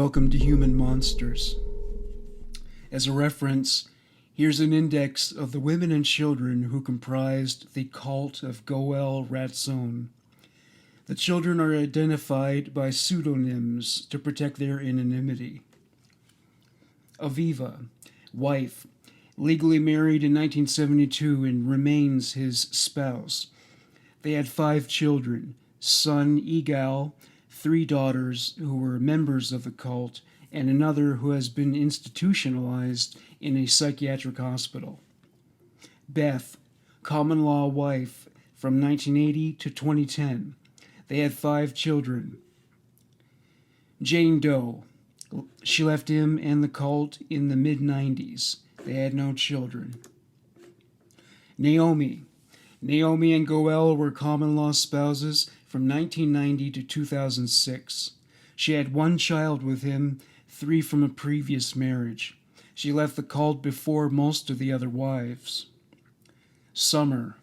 Welcome to Human Monsters. As a reference, here's an index of the women and children who comprised the cult of Goel Ratzon. The children are identified by pseudonyms to protect their anonymity. Aviva, wife, legally married in 1972 and remains his spouse. They had 5 children, son Egal, 3 daughters who were members of the cult, and another who has been institutionalized in a psychiatric hospital. Beth, common law wife, from 1980 to 2010. They had 5 children. Jane Doe, she left him and the cult in the mid-90s. They had no children. Naomi and Goel were common law spouses from 1990 to 2006. She had 1 child with him, 3 from a previous marriage. She left the cult before most of the other wives. Summer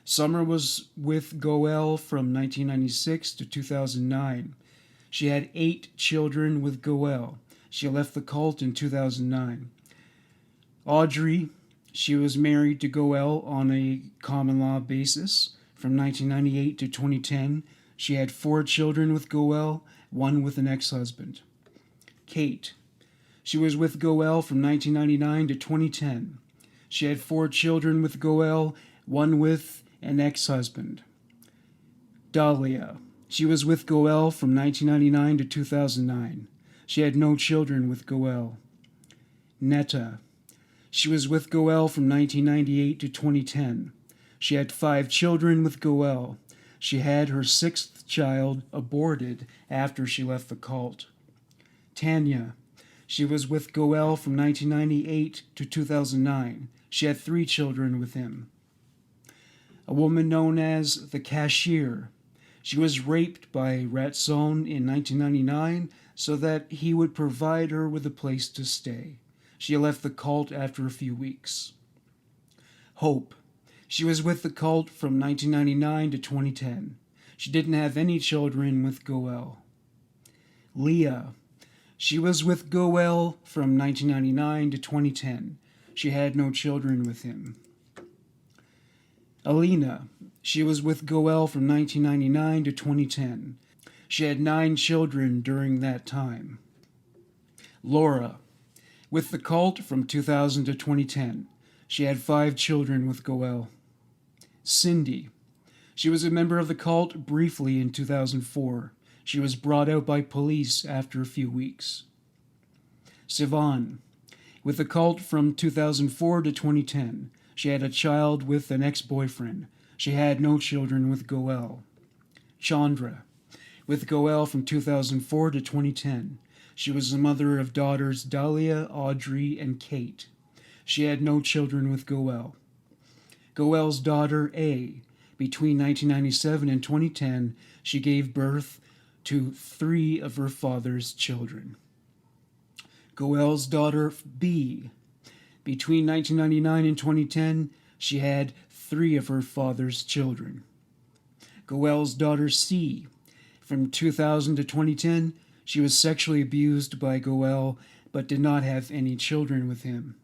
was with Goel from 1996 to 2009. She had 8 children with Goel. She left the cult in 2009. Audrey, she was married to Goel on a common law basis from 1998 to 2010. She had 4 children with Goel, 1 with an ex-husband. Kate, she was with Goel from 1999 to 2010. She had 4 children with Goel, 1 with an ex-husband. Dahlia, she was with Goel from 1999 to 2009. She had no children with Goel. Netta, she was with Goel from 1998 to 2010. She had 5 children with Goel. She had her 6th child aborted after she left the cult. Tanya, she was with Goel from 1998 to 2009. She had 3 children with him. A woman known as the cashier. She was raped by Ratzon in 1999 so that he would provide her with a place to stay. She left the cult after a few weeks. Hope. She was with the cult from 1999 to 2010. She didn't have any children with Goel. Leah. She was with Goel from 1999 to 2010. She had no children with him. Alina. She was with Goel from 1999 to 2010. She had 9 children during that time. Laura. With the cult from 2000 to 2010. She had 5 children with Goel. Cindy. She was a member of the cult briefly in 2004. She was brought out by police after a few weeks. Sivan. With the cult from 2004 to 2010. She had a child with an ex-boyfriend. She had no children with Goel. Chandra. With Goel from 2004 to 2010. She was the mother of daughters Dahlia, Audrey, and Kate. She had no children with Goel. Goel's daughter A. Between 1997 and 2010, she gave birth to 3 of her father's children. Goel's daughter B. Between 1999 and 2010, she had 3 of her father's children. Goel's daughter C. From 2000 to 2010, she was sexually abused by Goel, but did not have any children with him.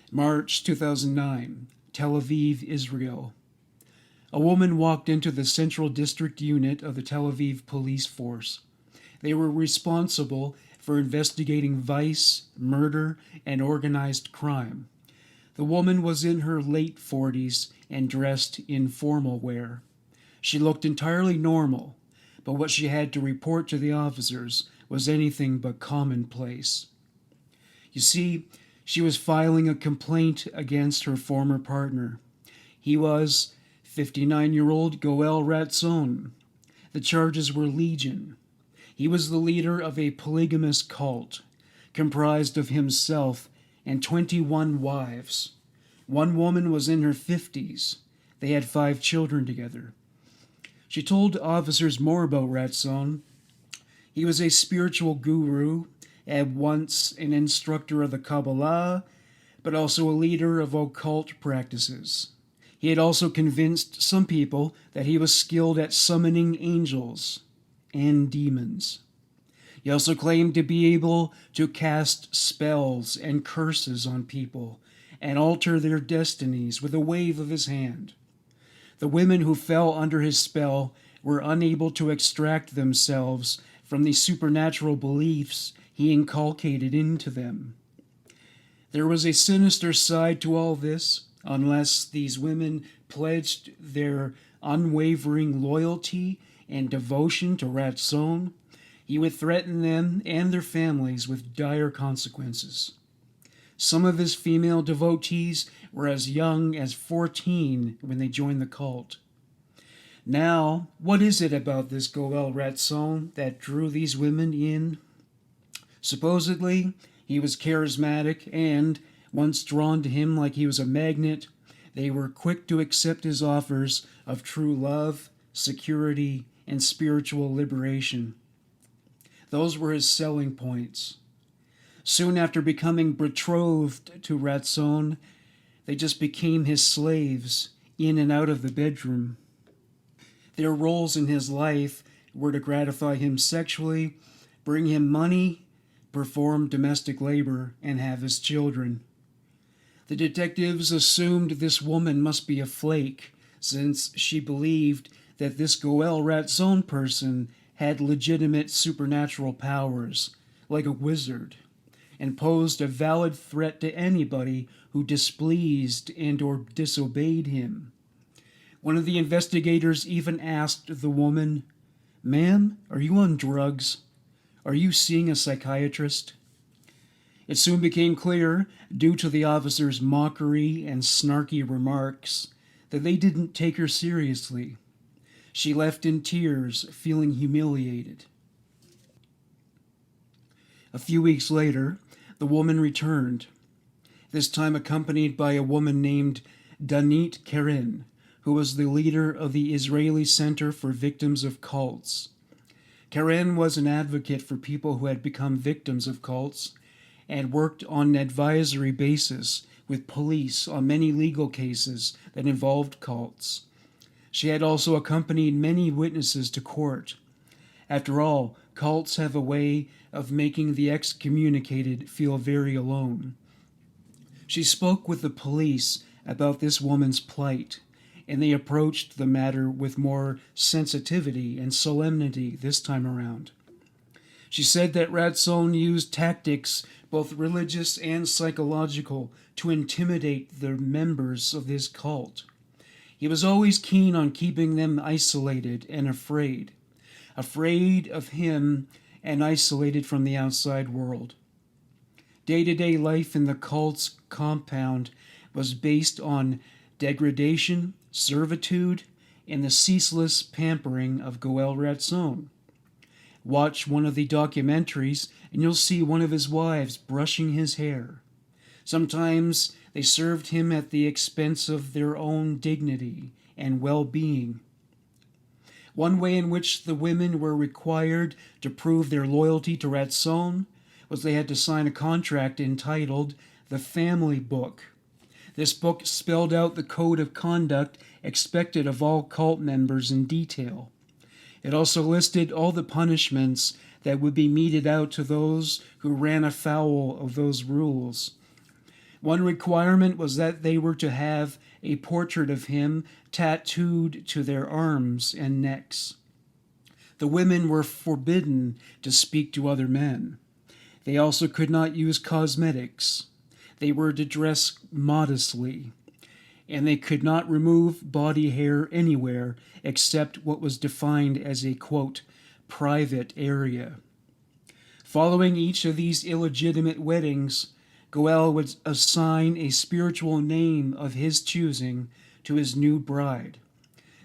March 2009, Tel Aviv, Israel. A woman walked into the Central District Unit of the Tel Aviv Police Force. They were responsible for investigating vice, murder, and organized crime. The woman was in her late 40s and dressed in formal wear. She looked entirely normal, but what she had to report to the officers was anything but commonplace. You see, she was filing a complaint against her former partner. He was 59-year-old Goel Ratzon. The charges were legion. He was the leader of a polygamous cult, comprised of himself and 21 wives. 1 woman was in her 50s. They had 5 children together. She told officers more about Ratzon. He was a spiritual guru, at once an instructor of the Kabbalah, but also a leader of occult practices. He had also convinced some people that he was skilled at summoning angels. and demons. He also claimed to be able to cast spells and curses on people and alter their destinies with a wave of his hand. The women who fell under his spell were unable to extract themselves from the supernatural beliefs he inculcated into them. There was a sinister side to all this, unless these women pledged their unwavering loyalty and devotion to Ratzon. He would threaten them and their families with dire consequences. Some of his female devotees were as young as 14 when they joined the cult. Now, what is it about this Goel Ratzon that drew these women in? Supposedly, he was charismatic, and, once drawn to him like he was a magnet, they were quick to accept his offers of true love, security, and spiritual liberation. Those were his selling points. Soon after becoming betrothed to Ratzon, they just became his slaves in and out of the bedroom. Their roles in his life were to gratify him sexually, bring him money, perform domestic labor, and have his children. The detectives assumed this woman must be a flake, since she believed that this Goel Ratzon person had legitimate supernatural powers, like a wizard, and posed a valid threat to anybody who displeased and or disobeyed him. One of the investigators even asked the woman, "Ma'am, are you on drugs? Are you seeing a psychiatrist?" It soon became clear, due to the officer's mockery and snarky remarks, that they didn't take her seriously. She left in tears, feeling humiliated. A few weeks later, the woman returned, this time accompanied by a woman named Danit Keren, who was the leader of the Israeli Center for Victims of Cults. Keren was an advocate for people who had become victims of cults and worked on an advisory basis with police on many legal cases that involved cults. She had also accompanied many witnesses to court. After all, cults have a way of making the excommunicated feel very alone. She spoke with the police about this woman's plight, and they approached the matter with more sensitivity and solemnity this time around. She said that Ratzon used tactics, both religious and psychological, to intimidate the members of his cult. He was always keen on keeping them isolated and afraid of him and isolated from the outside world. Day-to-day life in the cult's compound was based on degradation, servitude, and the ceaseless pampering of Goel Ratzon. Watch one of the documentaries and you'll see one of his wives brushing his hair. Sometimes they served him at the expense of their own dignity and well-being. One way in which the women were required to prove their loyalty to Ratzon was they had to sign a contract entitled The Family Book. This book spelled out the code of conduct expected of all cult members in detail. It also listed all the punishments that would be meted out to those who ran afoul of those rules. One requirement was that they were to have a portrait of him tattooed to their arms and necks. The women were forbidden to speak to other men. They also could not use cosmetics. They were to dress modestly, and they could not remove body hair anywhere except what was defined as a, quote, private area. Following each of these illegitimate weddings, Goel would assign a spiritual name of his choosing to his new bride.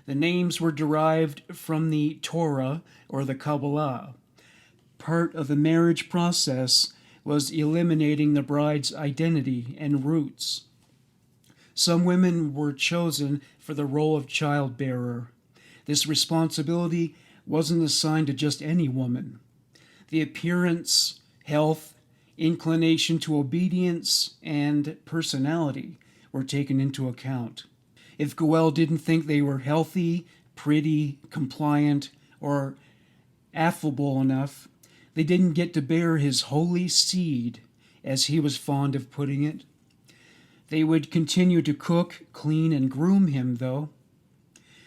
The names were derived from the Torah or the Kabbalah. Part of the marriage process was eliminating the bride's identity and roots. Some women were chosen for the role of childbearer. This responsibility wasn't assigned to just any woman. The appearance, health, inclination to obedience, and personality were taken into account. If Goel didn't think they were healthy, pretty, compliant, or affable enough, they didn't get to bear his holy seed, as he was fond of putting it. They would continue to cook, clean, and groom him, though.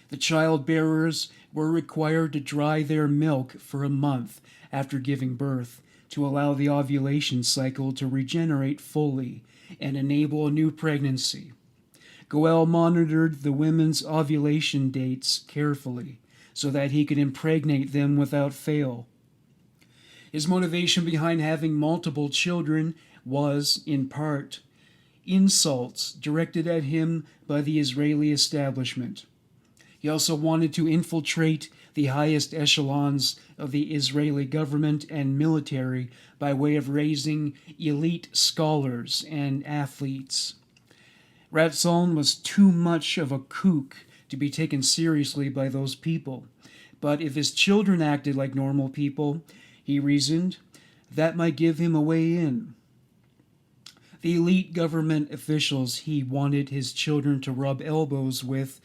The child-bearers were required to dry their milk for a month after giving birth to allow the ovulation cycle to regenerate fully and enable a new pregnancy. Goel monitored the women's ovulation dates carefully so that he could impregnate them without fail. His motivation behind having multiple children was, in part, insults directed at him by the Israeli establishment. He also wanted to infiltrate the highest echelons of the Israeli government and military by way of raising elite scholars and athletes. Ratzon was too much of a kook to be taken seriously by those people, but if his children acted like normal people, he reasoned, that might give him a way in. The elite government officials he wanted his children to rub elbows with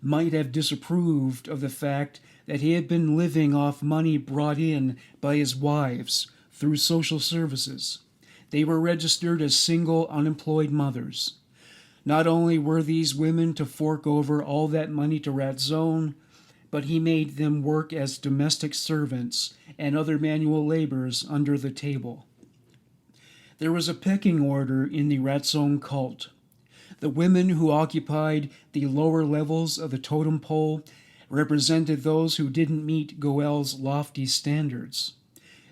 might have disapproved of the fact that he had been living off money brought in by his wives through social services. They were registered as single, unemployed mothers. Not only were these women to fork over all that money to Ratzon, but he made them work as domestic servants and other manual laborers under the table. There was a pecking order in the Ratzon cult. The women who occupied the lower levels of the totem pole represented those who didn't meet Goel's lofty standards.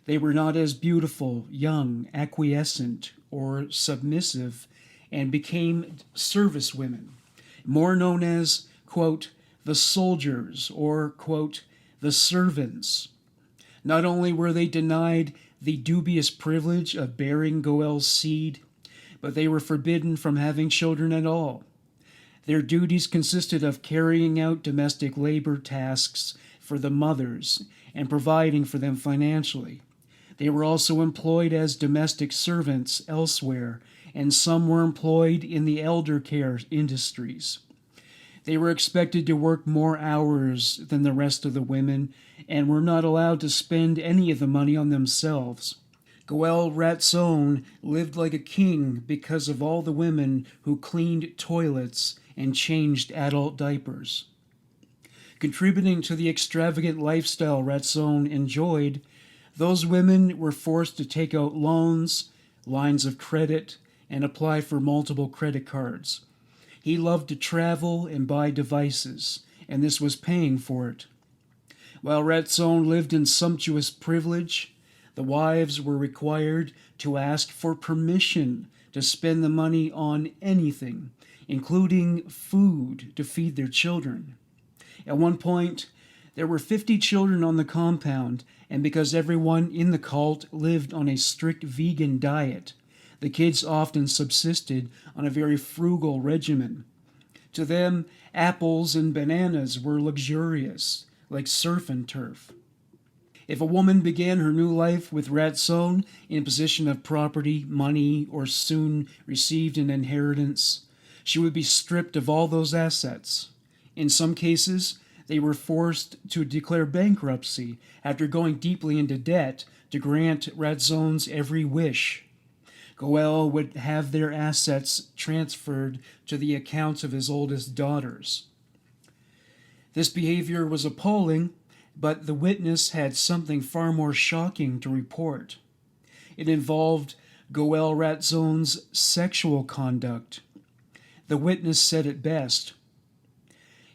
They were not as beautiful, young, acquiescent, or submissive, and became service women, more known as, quote, the soldiers, or, quote, the servants. Not only were they denied the dubious privilege of bearing Goel's seed, but they were forbidden from having children at all. Their duties consisted of carrying out domestic labor tasks for the mothers and providing for them financially. They were also employed as domestic servants elsewhere, and some were employed in the elder care industries. They were expected to work more hours than the rest of the women and were not allowed to spend any of the money on themselves. Goel Ratzon lived like a king because of all the women who cleaned toilets and changed adult diapers. Contributing to the extravagant lifestyle Ratzon enjoyed, those women were forced to take out loans, lines of credit, and apply for multiple credit cards. He loved to travel and buy devices, and this was paying for it. While Ratzon lived in sumptuous privilege, the wives were required to ask for permission to spend the money on anything, including food to feed their children. At one point, there were 50 children on the compound, and because everyone in the cult lived on a strict vegan diet, the kids often subsisted on a very frugal regimen. To them, apples and bananas were luxurious, like surf and turf. If a woman began her new life with Ratzon in possession of property, money, or soon received an inheritance, she would be stripped of all those assets. In some cases, they were forced to declare bankruptcy after going deeply into debt to grant Ratzon's every wish. Goel would have their assets transferred to the accounts of his oldest daughters. This behavior was appalling, but the witness had something far more shocking to report. It involved Goel Ratzon's sexual conduct. The witness said it best.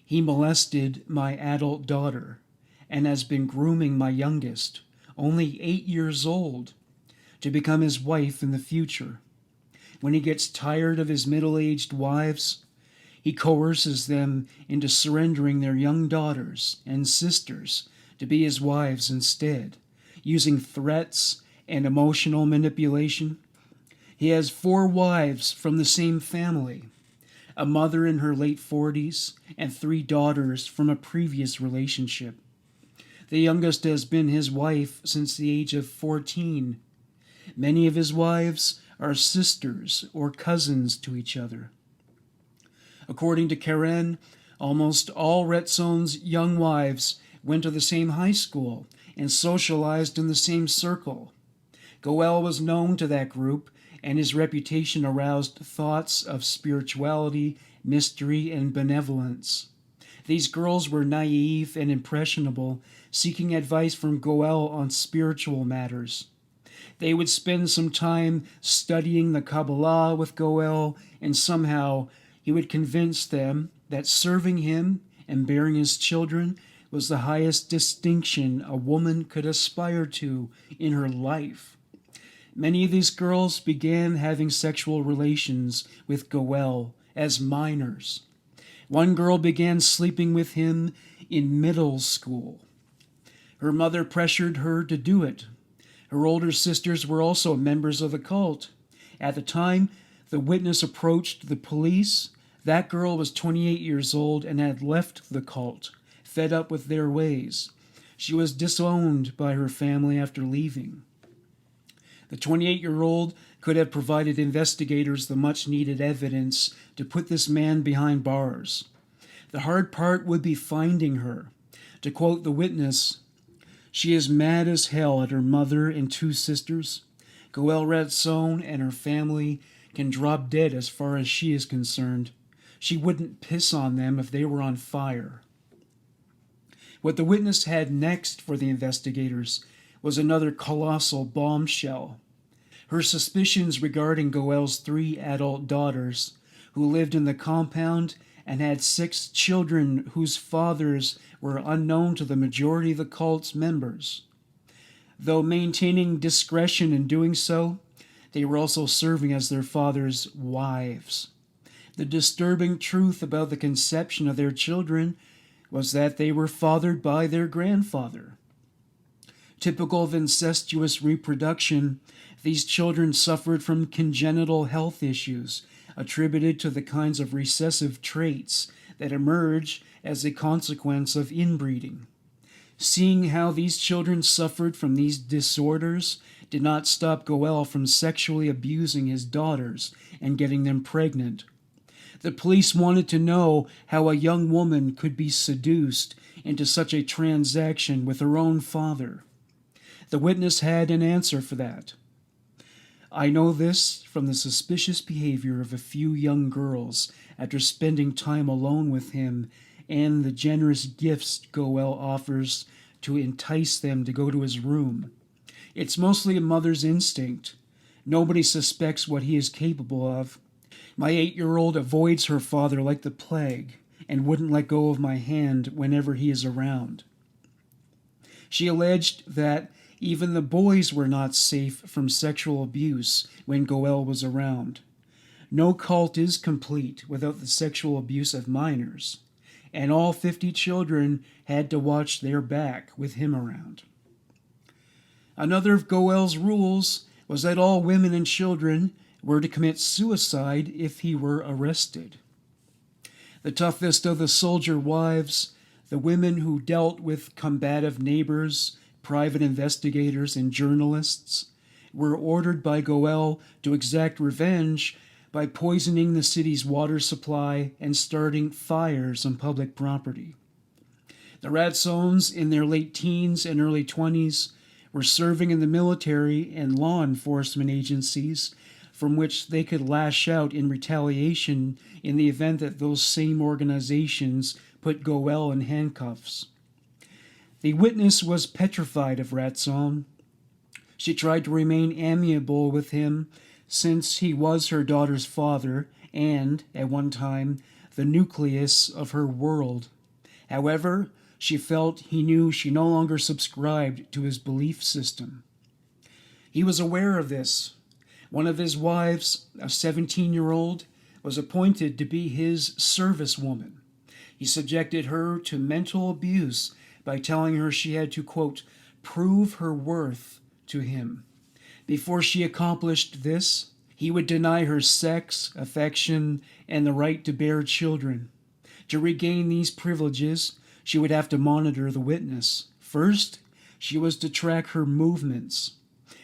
He molested my adult daughter and has been grooming my youngest, only 8 years old, to become his wife in the future. When he gets tired of his middle-aged wives, he coerces them into surrendering their young daughters and sisters to be his wives instead, using threats and emotional manipulation. He has 4 wives from the same family, a mother in her late 40s, and 3 daughters from a previous relationship. The youngest has been his wife since the age of 14. Many of his wives are sisters or cousins to each other. According to Karen, almost all Ratzon's young wives went to the same high school and socialized in the same circle. Goel was known to that group, and his reputation aroused thoughts of spirituality, mystery, and benevolence. These girls were naive and impressionable, seeking advice from Goel on spiritual matters. They would spend some time studying the Kabbalah with Goel, and somehow he would convince them that serving him and bearing his children was the highest distinction a woman could aspire to in her life. Many of these girls began having sexual relations with Goel as minors. One girl began sleeping with him in middle school. Her mother pressured her to do it. Her older sisters were also members of the cult. At the time the witness approached the police, that girl was 28 years old and had left the cult, fed up with their ways. She was disowned by her family after leaving. The 28-year-old could have provided investigators the much-needed evidence to put this man behind bars. The hard part would be finding her. To quote the witness, "She is mad as hell at her mother and two sisters. Goel Ratzon and her family can drop dead as far as she is concerned. She wouldn't piss on them if they were on fire." What the witness had next for the investigators was another colossal bombshell. Her suspicions regarding Goel's 3 adult daughters, who lived in the compound and had 6 children whose fathers were unknown to the majority of the cult's members. Though maintaining discretion in doing so, they were also serving as their fathers' wives. The disturbing truth about the conception of their children was that they were fathered by their grandfather. Typical of incestuous reproduction, these children suffered from congenital health issues attributed to the kinds of recessive traits that emerge as a consequence of inbreeding. Seeing how these children suffered from these disorders did not stop Goel from sexually abusing his daughters and getting them pregnant. The police wanted to know how a young woman could be seduced into such a transaction with her own father. The witness had an answer for that. "I know this from the suspicious behavior of a few young girls after spending time alone with him and the generous gifts Goel offers to entice them to go to his room. It's mostly a mother's instinct. Nobody suspects what he is capable of. My 8-year-old avoids her father like the plague and wouldn't let go of my hand whenever he is around." She alleged that even the boys were not safe from sexual abuse when Goel was around. No cult is complete without the sexual abuse of minors, and all 50 children had to watch their back with him around. Another of Goel's rules was that all women and children were to commit suicide if he were arrested. The toughest of the soldier wives, the women who dealt with combative neighbors, private investigators, and journalists, were ordered by Goel to exact revenge by poisoning the city's water supply and starting fires on public property. The Ratzons, in their late teens and early 20s, were serving in the military and law enforcement agencies from which they could lash out in retaliation in the event that those same organizations put Goel in handcuffs. The witness was petrified of Ratzon. She tried to remain amiable with him since he was her daughter's father and, at one time, the nucleus of her world. However, she felt he knew she no longer subscribed to his belief system. He was aware of this. One of his wives, a 17-year-old, was appointed to be his service woman. He subjected her to mental abuse by telling her she had to, quote, prove her worth to him. Before she accomplished this, he would deny her sex, affection, and the right to bear children. To regain these privileges, she would have to monitor the witness. First, she was to track her movements.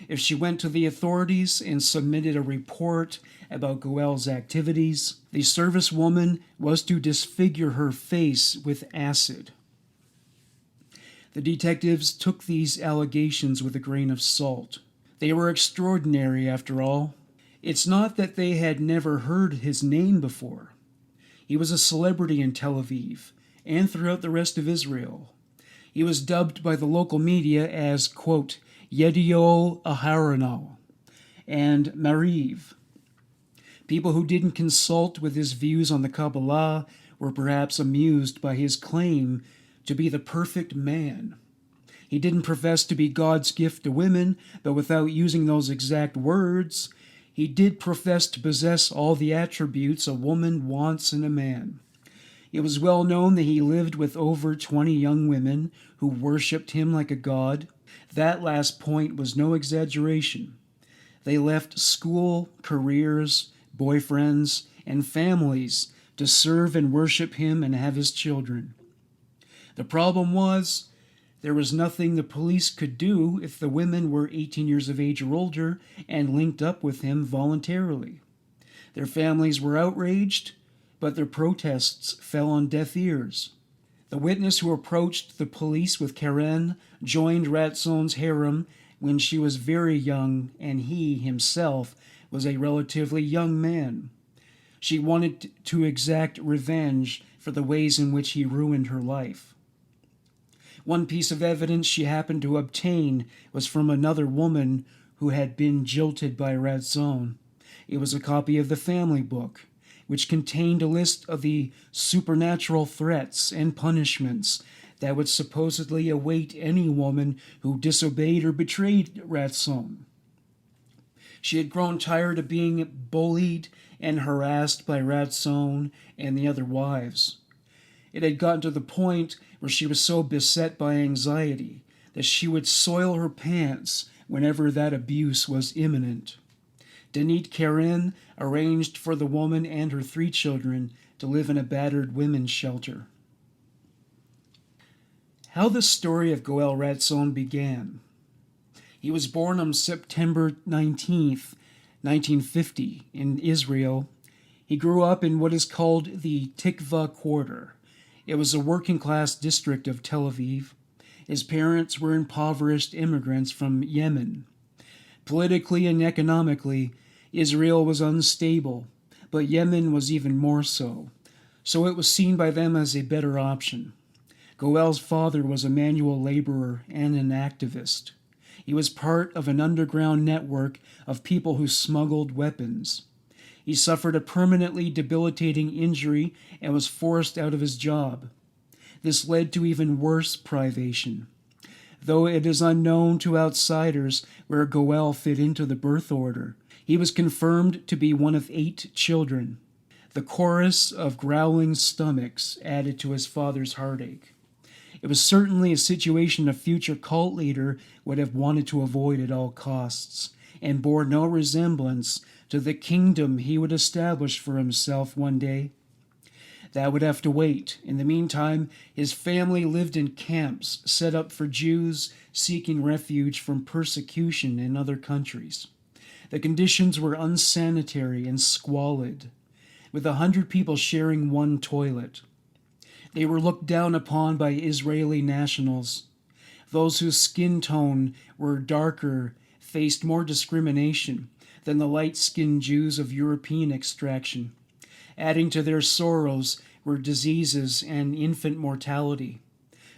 If she went to the authorities and submitted a report about Goel's activities, the service woman was to disfigure her face with acid. The detectives took these allegations with a grain of salt. They were extraordinary, after all. It's not that they had never heard his name before. He was a celebrity in Tel Aviv and throughout the rest of Israel. He was dubbed by the local media as, quote, Yediol Aharonal and Mariv. People who didn't consult with his views on the Kabbalah were perhaps amused by his claim to be the perfect man. He didn't profess to be God's gift to women, but without using those exact words, he did profess to possess all the attributes a woman wants in a man. It was well known that he lived with over 20 young women who worshipped him like a god. That last point was no exaggeration. They left school, careers, boyfriends, and families to serve and worship him and have his children. The problem was, there was nothing the police could do if the women were 18 years of age or older and linked up with him voluntarily. Their families were outraged, but their protests fell on deaf ears. The witness who approached the police with Karen joined Ratzon's harem when she was very young, and he, himself, was a relatively young man. She wanted to exact revenge for the ways in which he ruined her life. One piece of evidence she happened to obtain was from another woman who had been jilted by Ratzon. It was a copy of the family book, which contained a list of the supernatural threats and punishments that would supposedly await any woman who disobeyed or betrayed Ratzon. She had grown tired of being bullied and harassed by Ratzon and the other wives. It had gotten to the point where she was so beset by anxiety that she would soil her pants whenever that abuse was imminent. Danit Karen arranged for the woman and her 3 children to live in a battered women's shelter. How the story of Goel Ratzon began. He was born on September 19th, 1950, in Israel. He grew up in what is called the Tikva Quarter. It was a working-class district of Tel Aviv. His parents were impoverished immigrants from Yemen. Politically and economically, Israel was unstable, but Yemen was even more so. So it was seen by them as a better option. Goel's father was a manual laborer and an activist. He was part of an underground network of people who smuggled weapons. He suffered a permanently debilitating injury and was forced out of his job. This led to even worse privation. Though it is unknown to outsiders where Goel fit into the birth order, he was confirmed to be one of 8 children. The chorus of growling stomachs added to his father's heartache. It was certainly a situation a future cult leader would have wanted to avoid at all costs, and bore no resemblance to the kingdom he would establish for himself one day. That would have to wait. In the meantime, his family lived in camps set up for Jews seeking refuge from persecution in other countries. The conditions were unsanitary and squalid, with 100 people sharing one toilet. They were looked down upon by Israeli nationals. Those whose skin tone were darker faced more discrimination than the light-skinned Jews of European extraction. Adding to their sorrows were diseases and infant mortality.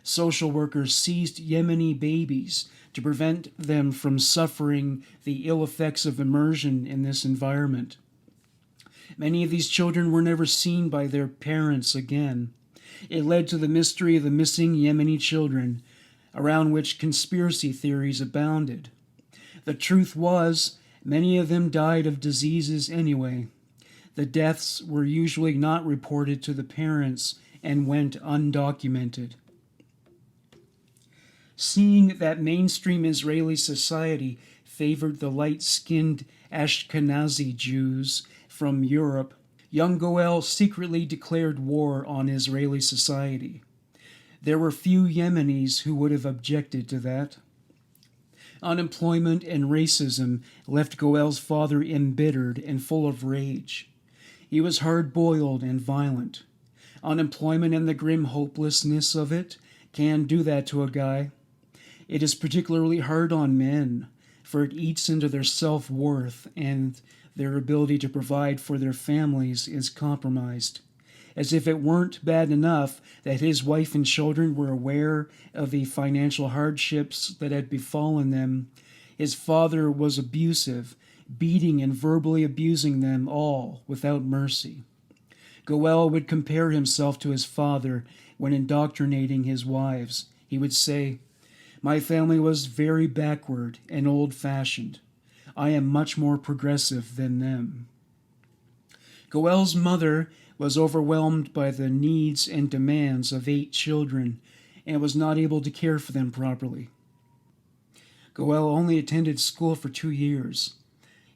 Social workers seized Yemeni babies to prevent them from suffering the ill effects of immersion in this environment. Many of these children were never seen by their parents again. It led to the mystery of the missing Yemeni children, around which conspiracy theories abounded. The truth was, many of them died of diseases anyway. The deaths were usually not reported to the parents and went undocumented. Seeing that mainstream Israeli society favored the light-skinned Ashkenazi Jews from Europe, young Goel secretly declared war on Israeli society. There were few Yemenis who would have objected to that. Unemployment and racism left Goel's father embittered and full of rage. He was hard-boiled and violent. Unemployment and the grim hopelessness of it can do that to a guy. It is particularly hard on men, for it eats into their self-worth, and their ability to provide for their families is compromised. As if it weren't bad enough that his wife and children were aware of the financial hardships that had befallen them, his father was abusive, beating and verbally abusing them all without mercy. Goel would compare himself to his father when indoctrinating his wives. He would say, "My family was very backward and old-fashioned. I am much more progressive than them." Goel's mother was overwhelmed by the needs and demands of 8 children and was not able to care for them properly. Goel only attended school for 2 years.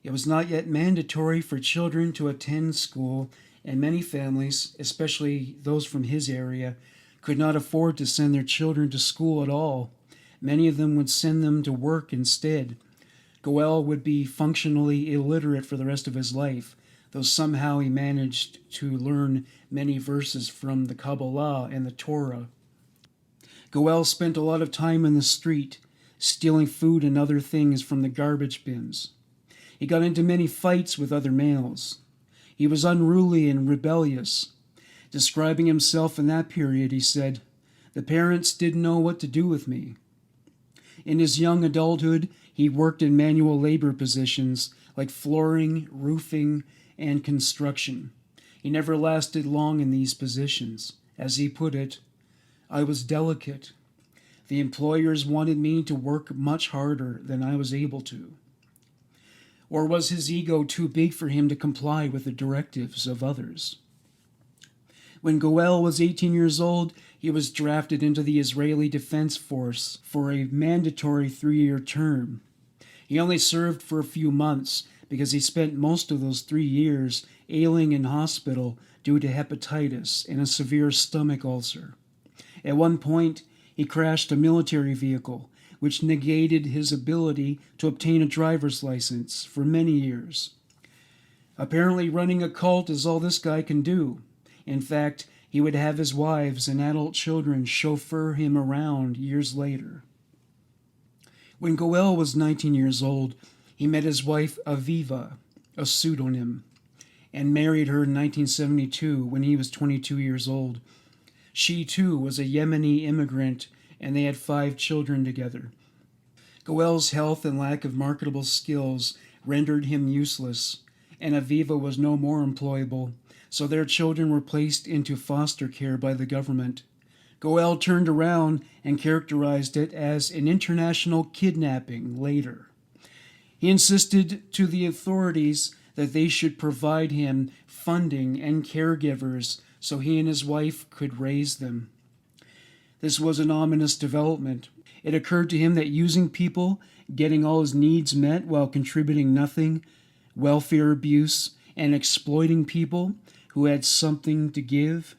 It was not yet mandatory for children to attend school, and many families, especially those from his area, could not afford to send their children to school at all. Many of them would send them to work instead. Goel would be functionally illiterate for the rest of his life, though somehow he managed to learn many verses from the Kabbalah and the Torah. Goel spent a lot of time in the street, stealing food and other things from the garbage bins. He got into many fights with other males. He was unruly and rebellious. Describing himself in that period, he said, "The parents didn't know what to do with me." In his young adulthood, he worked in manual labor positions like flooring, roofing, and construction. He never lasted long in these positions. As he put it, "I was delicate. The employers wanted me to work much harder than I was able to." Or was his ego too big for him to comply with the directives of others? When Goel was 18 years old, he was drafted into the Israeli Defense Force for a mandatory 3-year term. He only served for a few months because he spent most of those 3 years ailing in hospital due to hepatitis and a severe stomach ulcer. At one point, he crashed a military vehicle, which negated his ability to obtain a driver's license for many years. Apparently, running a cult is all this guy can do. In fact, he would have his wives and adult children chauffeur him around years later. When Goel was 19 years old, he met his wife Aviva, a pseudonym, and married her in 1972 when he was 22 years old. She, too, was a Yemeni immigrant, and they had 5 children together. Goel's health and lack of marketable skills rendered him useless, and Aviva was no more employable, so their children were placed into foster care by the government. Goel turned around and characterized it as an international kidnapping later. He insisted to the authorities that they should provide him funding and caregivers so he and his wife could raise them. This was an ominous development. It occurred to him that using people, getting all his needs met while contributing nothing, welfare abuse, and exploiting people who had something to give.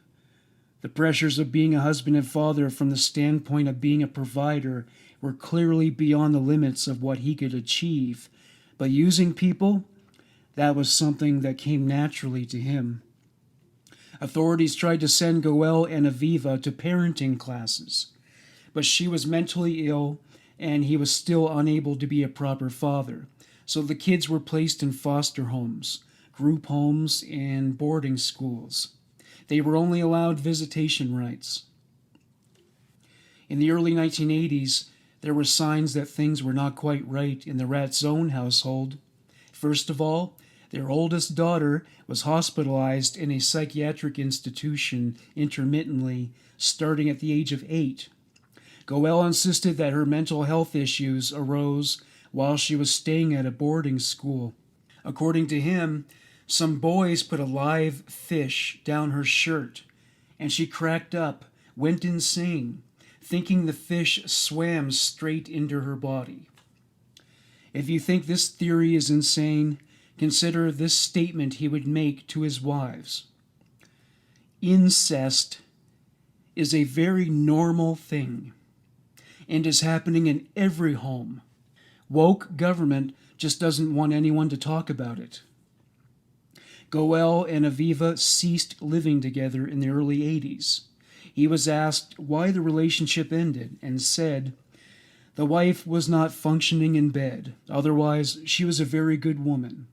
The pressures of being a husband and father from the standpoint of being a provider were clearly beyond the limits of what he could achieve. But using people, that was something that came naturally to him. Authorities tried to send Goel and Aviva to parenting classes, but she was mentally ill and he was still unable to be a proper father. So the kids were placed in foster homes, group homes, and boarding schools. They were only allowed visitation rights. In the early 1980s, there were signs that things were not quite right in the Ratzon household. First of all, their oldest daughter was hospitalized in a psychiatric institution intermittently, starting at the age of 8. Goel insisted that her mental health issues arose while she was staying at a boarding school. According to him, some boys put a live fish down her shirt, and she cracked up, went insane, thinking the fish swam straight into her body. If you think this theory is insane, consider this statement he would make to his wives. Incest is a very normal thing and is happening in every home. Woke government just doesn't want anyone to talk about it. Goel and Aviva ceased living together in the early 80s. He was asked why the relationship ended and said, "The wife was not functioning in bed. Otherwise, she was a very good woman."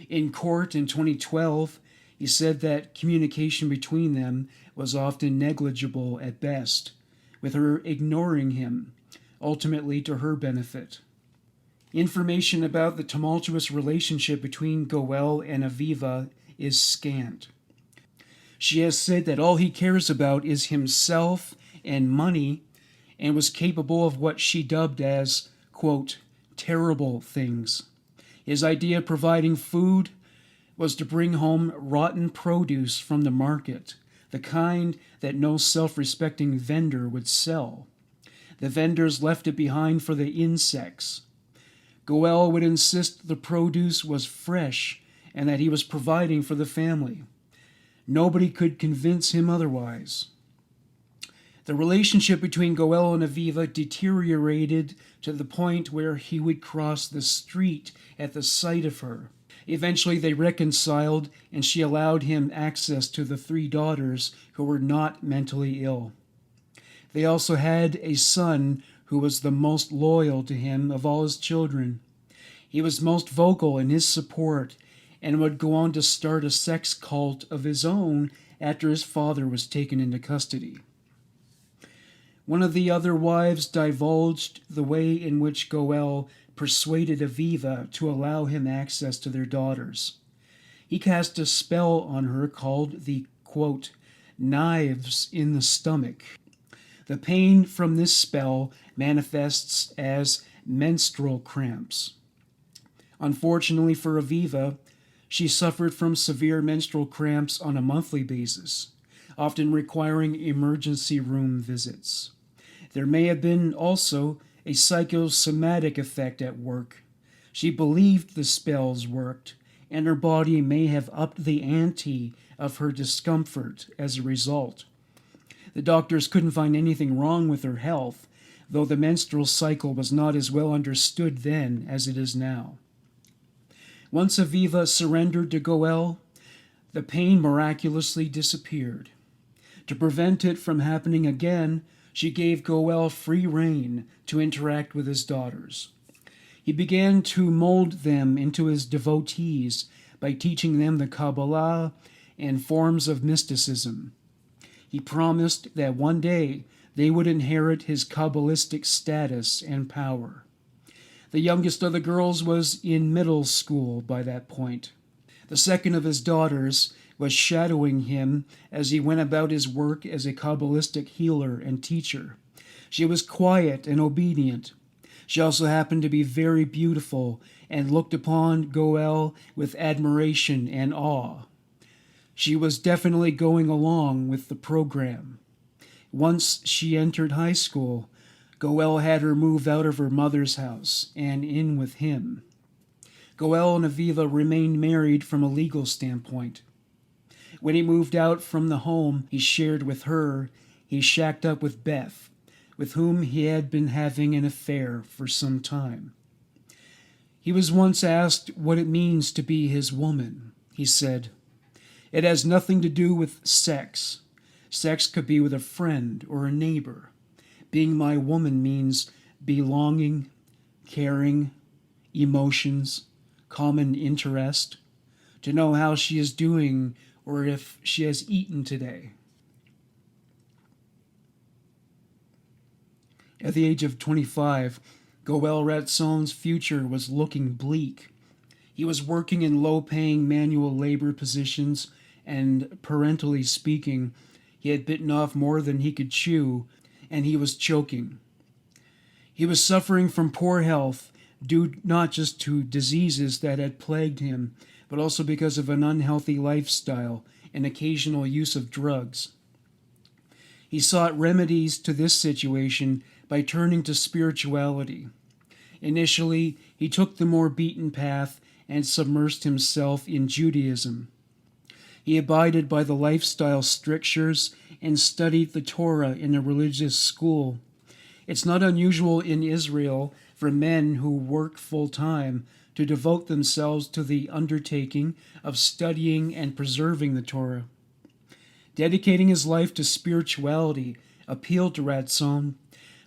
In court in 2012, he said that communication between them was often negligible at best, with her ignoring him, ultimately to her benefit. Information about the tumultuous relationship between Goel and Aviva is scant. She has said that all he cares about is himself and money, and was capable of what she dubbed as, quote, terrible things. His idea of providing food was to bring home rotten produce from the market, the kind that no self-respecting vendor would sell. The vendors left it behind for the insects. Goel would insist the produce was fresh and that he was providing for the family. Nobody could convince him otherwise. The relationship between Goel and Aviva deteriorated to the point where he would cross the street at the sight of her. Eventually they reconciled, and she allowed him access to the 3 daughters who were not mentally ill. They also had a son who was the most loyal to him of all his children. He was most vocal in his support and would go on to start a sex cult of his own after his father was taken into custody. One of the other wives divulged the way in which Goel persuaded Aviva to allow him access to their daughters. He cast a spell on her called the, quote, knives in the stomach. The pain from this spell manifests as menstrual cramps. Unfortunately for Aviva, she suffered from severe menstrual cramps on a monthly basis, often requiring emergency room visits. There may have been also a psychosomatic effect at work. She believed the spells worked, and her body may have upped the ante of her discomfort as a result. The doctors couldn't find anything wrong with her health, though the menstrual cycle was not as well understood then as it is now. Once Aviva surrendered to Goel, the pain miraculously disappeared. To prevent it from happening again, she gave Goel free rein to interact with his daughters. He began to mold them into his devotees by teaching them the Kabbalah and forms of mysticism. He promised that one day they would inherit his Kabbalistic status and power. The youngest of the girls was in middle school by that point. The second of his daughters was shadowing him as he went about his work as a Kabbalistic healer and teacher. She was quiet and obedient. She also happened to be very beautiful and looked upon Goel with admiration and awe. She was definitely going along with the program. Once she entered high school, Goel had her move out of her mother's house and in with him. Goel and Aviva remained married from a legal standpoint. When he moved out from the home he shared with her, he shacked up with Beth, with whom he had been having an affair for some time. He was once asked what it means to be his woman. He said, "It has nothing to do with sex. Sex could be with a friend or a neighbor. Being my woman means belonging, caring, emotions, common interest, to know how she is doing or if she has eaten today." At the age of 25, Goel Ratzon's future was looking bleak. He was working in low-paying manual labor positions, and parentally speaking, he had bitten off more than he could chew, and he was choking. He was suffering from poor health, due not just to diseases that had plagued him, but also because of an unhealthy lifestyle and occasional use of drugs. He sought remedies to this situation by turning to spirituality. Initially, he took the more beaten path and submersed himself in Judaism. He abided by the lifestyle strictures and studied the Torah in a religious school. It's not unusual in Israel for men who work full-time to devote themselves to the undertaking of studying and preserving the Torah. Dedicating his life to spirituality appealed to Ratzon,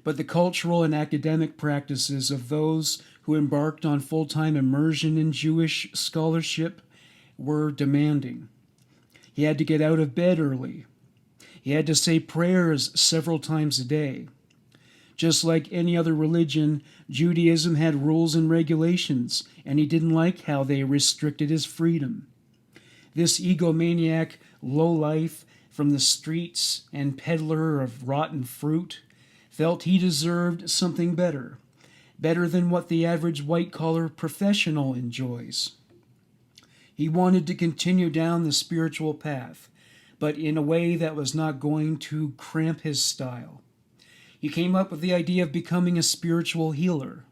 but the cultural and academic practices of those who embarked on full-time immersion in Jewish scholarship were demanding. He had to get out of bed early. He had to say prayers several times a day. Just like any other religion, Judaism had rules and regulations, and he didn't like how they restricted his freedom. This egomaniac lowlife from the streets and peddler of rotten fruit felt he deserved something better, better than what the average white-collar professional enjoys. He wanted to continue down the spiritual path, but in a way that was not going to cramp his style. He came up with the idea of becoming a spiritual healer.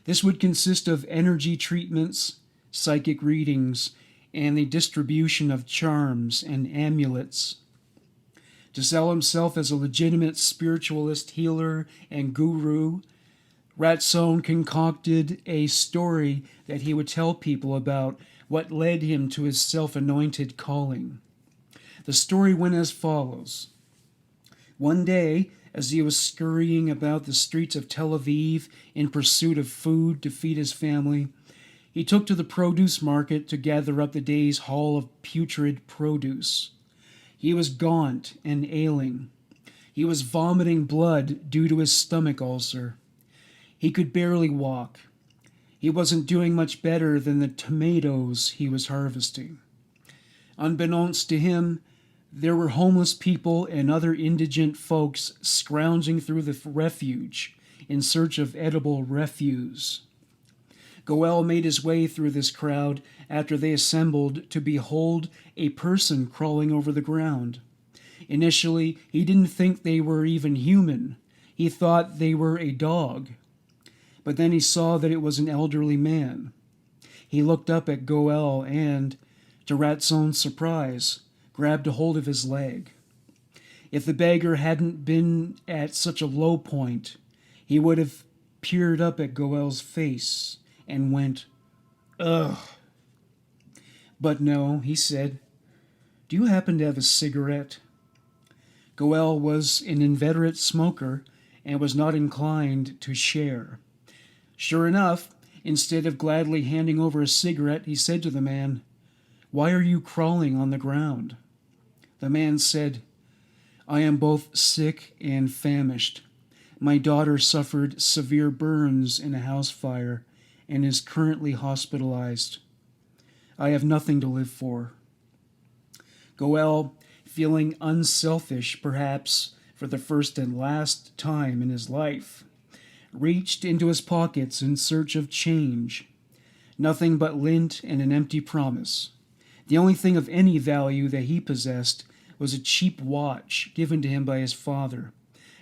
This would consist of energy treatments, psychic readings, and the distribution of charms and amulets. To sell himself as a legitimate spiritualist healer and guru, Ratzon concocted a story that he would tell people about what led him to his self-anointed calling. The story went as follows. One day, as he was scurrying about the streets of Tel Aviv in pursuit of food to feed his family, he took to the produce market to gather up the day's haul of putrid produce. He was gaunt and ailing. He was vomiting blood due to his stomach ulcer. He could barely walk. He wasn't doing much better than the tomatoes he was harvesting. Unbeknownst to him, there were homeless people and other indigent folks scrounging through the refuge in search of edible refuse. Goel made his way through this crowd after they assembled to behold a person crawling over the ground. Initially, he didn't think they were even human. He thought they were a dog. But then he saw that it was an elderly man. He looked up at Goel and, to Ratzon's surprise, grabbed a hold of his leg. If the beggar hadn't been at such a low point, he would have peered up at Goel's face and went, "Ugh." But no, he said, "Do you happen to have a cigarette?" Goel was an inveterate smoker and was not inclined to share. Sure enough, instead of gladly handing over a cigarette, he said to the man, "Why are you crawling on the ground?" The man said, "I am both sick and famished. My daughter suffered severe burns in a house fire and is currently hospitalized. I have nothing to live for." Goel, feeling unselfish perhaps for the first and last time in his life, reached into his pockets in search of change. Nothing but lint and an empty promise. The only thing of any value that he possessed was a cheap watch given to him by his father,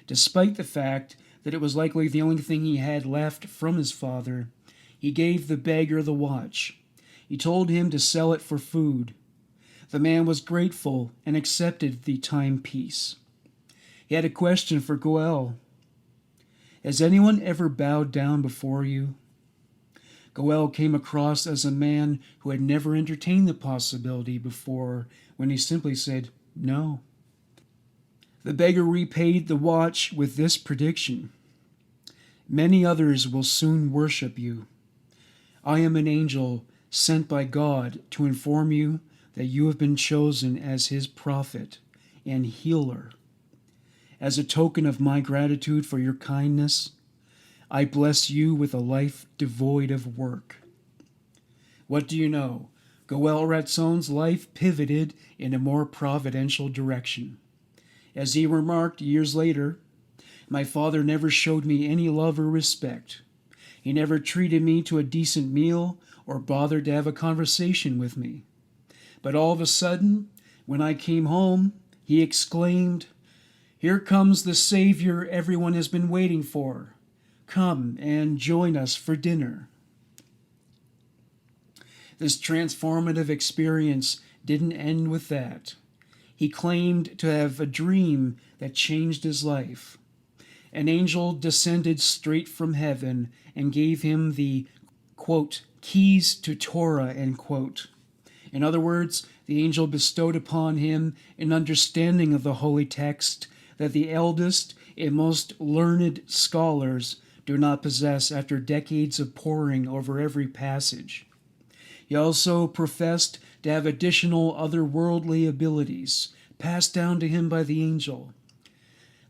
despite the fact that it was likely the only thing he had left from his father. He gave the beggar the watch. He told him to sell it for food. The man was grateful and accepted the timepiece. He had a question for Goel. "Has anyone ever bowed down before you?" Goel came across as a man who had never entertained the possibility before when he simply said, "No." The beggar repaid the watch with this prediction: "Many others will soon worship you. I am an angel sent by God to inform you that you have been chosen as his prophet and healer. As a token of my gratitude for your kindness, I bless you with a life devoid of work." What do you know? Goel Ratzon's life pivoted in a more providential direction. As he remarked years later, "My father never showed me any love or respect. He never treated me to a decent meal or bothered to have a conversation with me. But all of a sudden, when I came home, he exclaimed, 'Here comes the Savior everyone has been waiting for. Come and join us for dinner.'" This transformative experience didn't end with that. He claimed to have a dream that changed his life. An angel descended straight from heaven and gave him the, quote, "keys to Torah," end quote. In other words, The angel bestowed upon him an understanding of the holy text that the eldest and most learned scholars do not possess after decades of poring over every passage. He also professed to have additional otherworldly abilities passed down to him by the angel: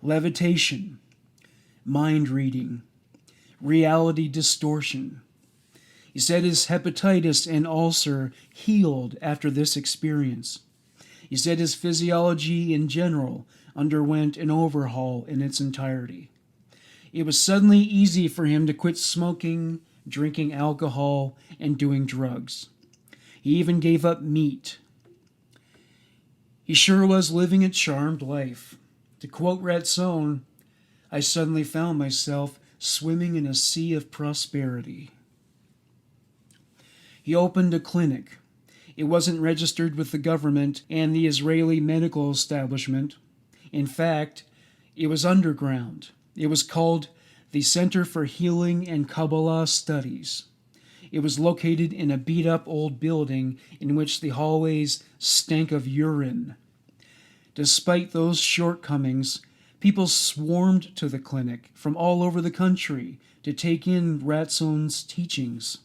levitation, mind reading, reality distortion. He said his hepatitis and ulcer healed after this experience. He said his physiology in general underwent an overhaul in its entirety. It was suddenly easy for him to quit smoking, drinking alcohol, and doing drugs. He even gave up meat. He sure was living a charmed life. To quote Ratzon, I suddenly found myself swimming in a sea of prosperity. He opened a clinic. It wasn't registered with the government and the Israeli medical establishment. In fact, it was underground. It was called the Center for Healing and Kabbalah Studies. It was located in a beat-up old building in which the hallways stank of urine. Despite those shortcomings, people swarmed to the clinic from all over the country to take in Ratzon's teachings.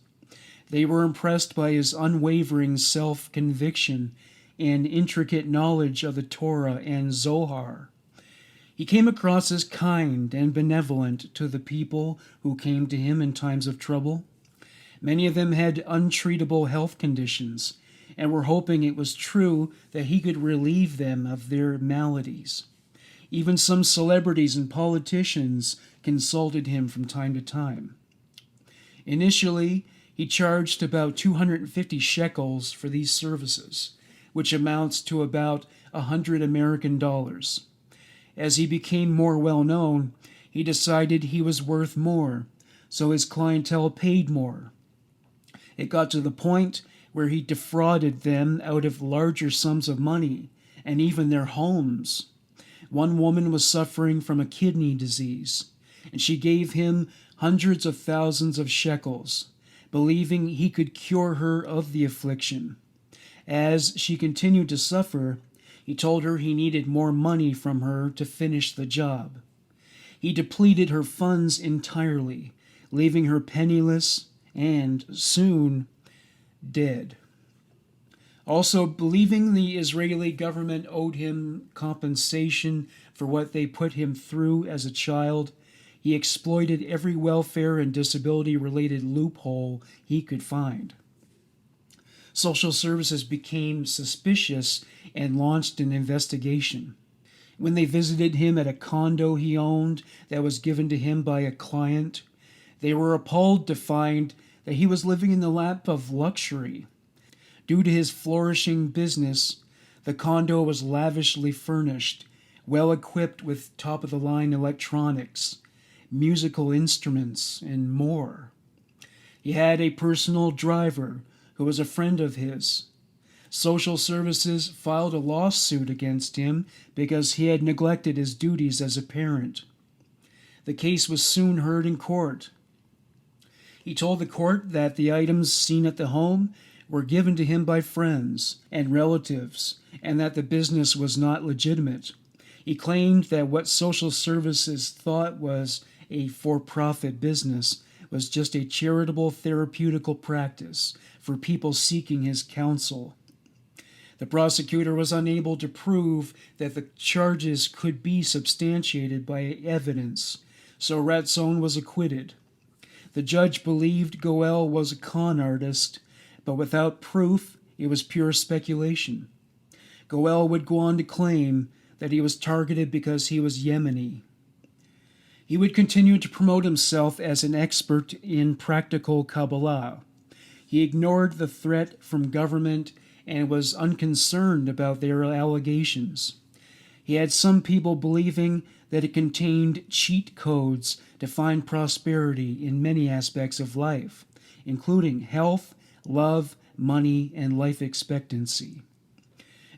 They were impressed by his unwavering self-conviction and intricate knowledge of the Torah and Zohar. He came across as kind and benevolent to the people who came to him in times of trouble. Many of them had untreatable health conditions and were hoping it was true that he could relieve them of their maladies. Even some celebrities and politicians consulted him from time to time. Initially, he charged about 250 shekels for these services, which amounts to about $100 American. As he became more well-known, he decided he was worth more, so his clientele paid more. It got to the point where he defrauded them out of larger sums of money, and even their homes. One woman was suffering from a kidney disease, and she gave him hundreds of thousands of shekels, believing he could cure her of the affliction. As she continued to suffer, he told her he needed more money from her to finish the job. He depleted her funds entirely, leaving her penniless and, soon, dead. Also, believing the Israeli government owed him compensation for what they put him through as a child, he exploited every welfare and disability-related loophole he could find. Social services became suspicious and launched an investigation. When they visited him at a condo he owned that was given to him by a client, they were appalled to find that he was living in the lap of luxury. Due to his flourishing business, the condo was lavishly furnished, well equipped with top-of-the-line electronics, musical instruments, and more. He had a personal driver who was a friend of his. Social services filed a lawsuit against him because he had neglected his duties as a parent. The case was soon heard in court. He told the court that the items seen at the home were given to him by friends and relatives, and that the business was not legitimate. He claimed that what social services thought was a for-profit business was just a charitable therapeutical practice for people seeking his counsel. The prosecutor was unable to prove that the charges could be substantiated by evidence, so Ratzon was acquitted. The judge believed Goel was a con artist, but without proof, it was pure speculation. Goel would go on to claim that he was targeted because he was Yemeni. He would continue to promote himself as an expert in practical Kabbalah. He ignored the threat from government and was unconcerned about their allegations. He had some people believing that it contained cheat codes to find prosperity in many aspects of life, including health, love, money, and life expectancy.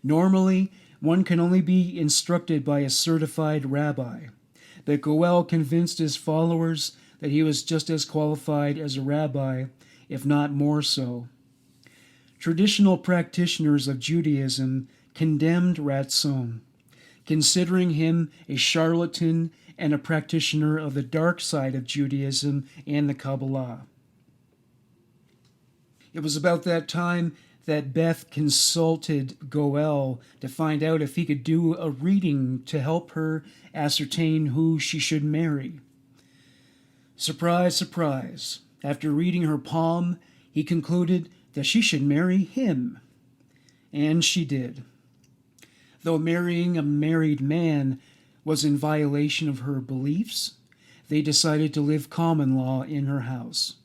Normally, one can only be instructed by a certified rabbi, but Goel convinced his followers that he was just as qualified as a rabbi, if not more so. Traditional practitioners of Judaism condemned Ratzon, considering him a charlatan and a practitioner of the dark side of Judaism and the Kabbalah. It was about that time that Beth consulted Goel to find out if he could do a reading to help her ascertain who she should marry. Surprise, surprise. After reading her palm, he concluded that she should marry him. And she did. Though marrying a married man was in violation of her beliefs, they decided to live common law in her house.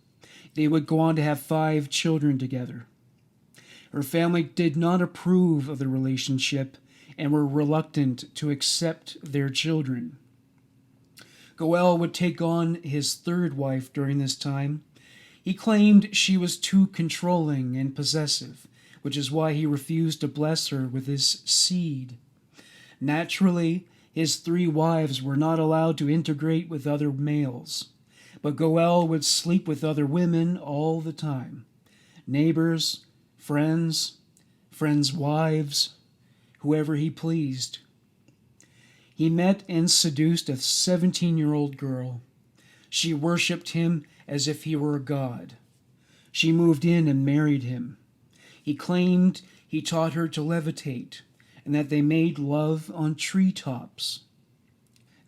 They would go on to have 5 children together. Her family did not approve of the relationship and were reluctant to accept their children. Goel would take on his 3rd wife during this time. He claimed she was too controlling and possessive, which is why he refused to bless her with his seed. Naturally, his 3 wives were not allowed to integrate with other males, but Goel would sleep with other women all the time. Neighbors, friends, friends' wives, whoever he pleased. He met and seduced a 17-year-old girl. She worshipped him as if he were a god. She moved in and married him. He claimed he taught her to levitate and that they made love on treetops.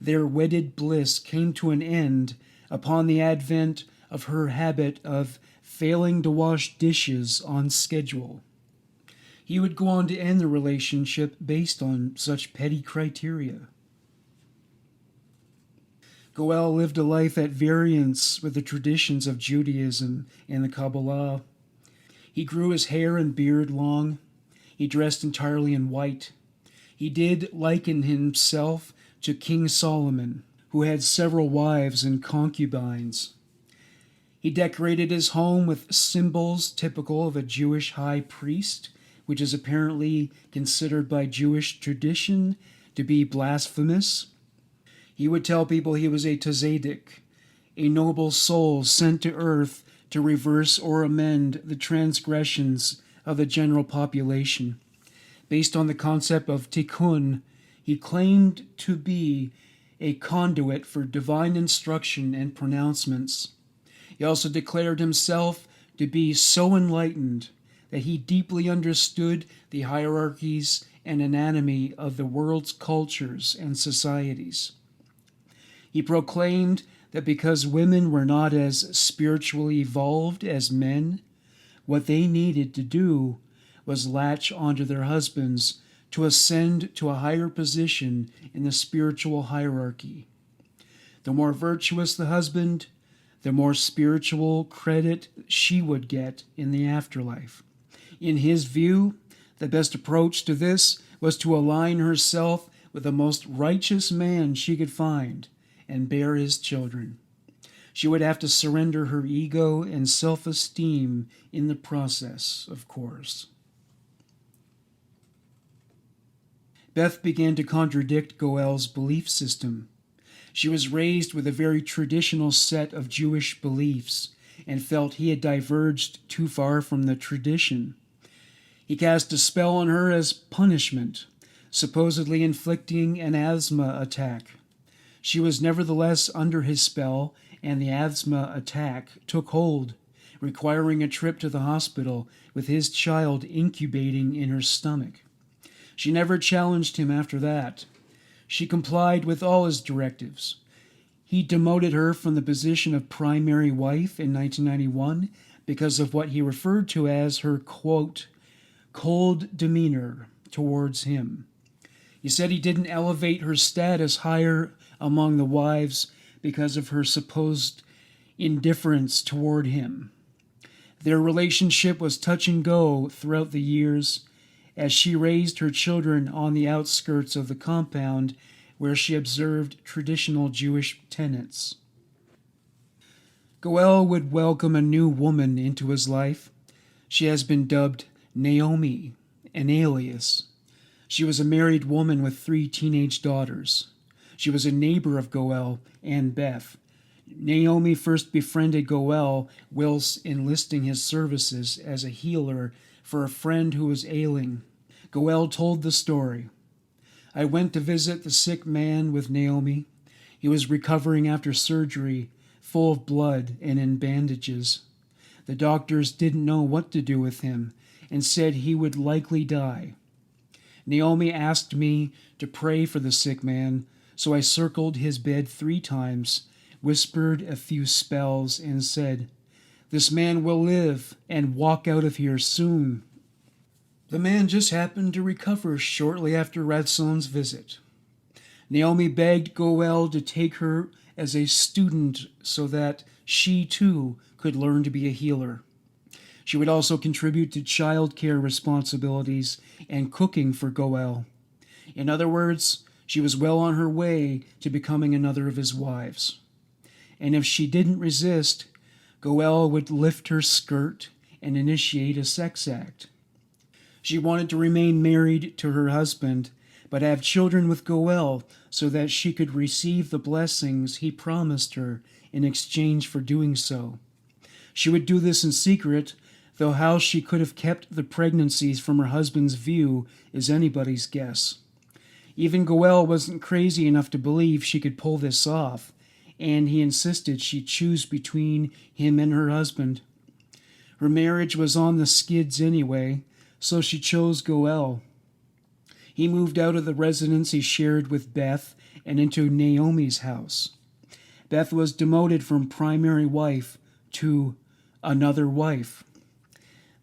Their wedded bliss came to an end upon the advent of her habit of failing to wash dishes on schedule. He would go on to end the relationship based on such petty criteria. Goel lived a life at variance with the traditions of Judaism and the Kabbalah. He grew his hair and beard long. He dressed entirely in white. He did liken himself to King Solomon, who had several wives and concubines. He decorated his home with symbols typical of a Jewish high priest, which is apparently considered by Jewish tradition to be blasphemous. He would tell people he was a tzaddik, a noble soul sent to earth to reverse or amend the transgressions of the general population. Based on the concept of tikkun, he claimed to be a conduit for divine instruction and pronouncements. He also declared himself to be so enlightened that he deeply understood the hierarchies and anatomy of the world's cultures and societies. He proclaimed that because women were not as spiritually evolved as men, what they needed to do was latch onto their husbands to ascend to a higher position in the spiritual hierarchy. The more virtuous the husband, the more spiritual credit she would get in the afterlife. In his view, the best approach to this was to align herself with the most righteous man she could find and bear his children. She would have to surrender her ego and self-esteem in the process, of course. Beth began to contradict Goel's belief system. She was raised with a very traditional set of Jewish beliefs and felt he had diverged too far from the tradition. He cast a spell on her as punishment, supposedly inflicting an asthma attack. She was nevertheless under his spell, and the asthma attack took hold, requiring a trip to the hospital with his child incubating in her stomach. She never challenged him after that. She complied with all his directives. He demoted her from the position of primary wife in 1991 because of what he referred to as her, quote, cold demeanor towards him. He said he didn't elevate her status higher among the wives because of her supposed indifference toward him. Their relationship was touch and go throughout the years as she raised her children on the outskirts of the compound where she observed traditional Jewish tenets. Goel would welcome a new woman into his life. She has been dubbed Naomi, an alias. She was a married woman with 3 teenage daughters. She was a neighbor of Goel and Beth. Naomi first befriended Goel whilst enlisting his services as a healer for a friend who was ailing. Goel told the story. I went to visit the sick man with Naomi. He was recovering after surgery, full of blood and in bandages. The doctors didn't know what to do with him and said he would likely die. Naomi asked me to pray for the sick man, so I circled his bed 3 times, whispered a few spells, and said, "This man will live and walk out of here soon." The man just happened to recover shortly after Ratzon's visit. Naomi begged Goel to take her as a student so that she too could learn to be a healer. She would also contribute to child care responsibilities and cooking for Goel. In other words, she was well on her way to becoming another of his wives. And if she didn't resist, Goel would lift her skirt and initiate a sex act. She wanted to remain married to her husband, but have children with Goel so that she could receive the blessings he promised her in exchange for doing so. She would do this in secret, though how she could have kept the pregnancies from her husband's view is anybody's guess. Even Goel wasn't crazy enough to believe she could pull this off, and he insisted she choose between him and her husband. Her marriage was on the skids anyway, so she chose Goel. He moved out of the residence he shared with Beth and into Naomi's house. Beth was demoted from primary wife to another wife.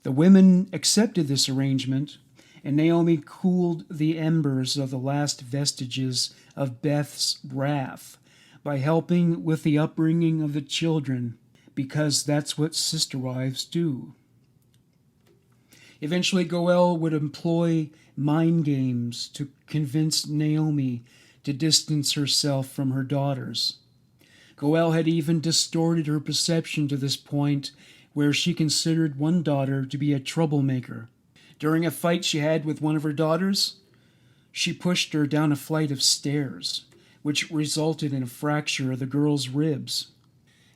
The women accepted this arrangement, and Naomi cooled the embers of the last vestiges of Beth's wrath by helping with the upbringing of the children, because that's what sister wives do. Eventually, Goel would employ mind games to convince Naomi to distance herself from her daughters. Goel had even distorted her perception to this point where she considered one daughter to be a troublemaker. During a fight she had with one of her daughters, she pushed her down a flight of stairs, which resulted in a fracture of the girl's ribs.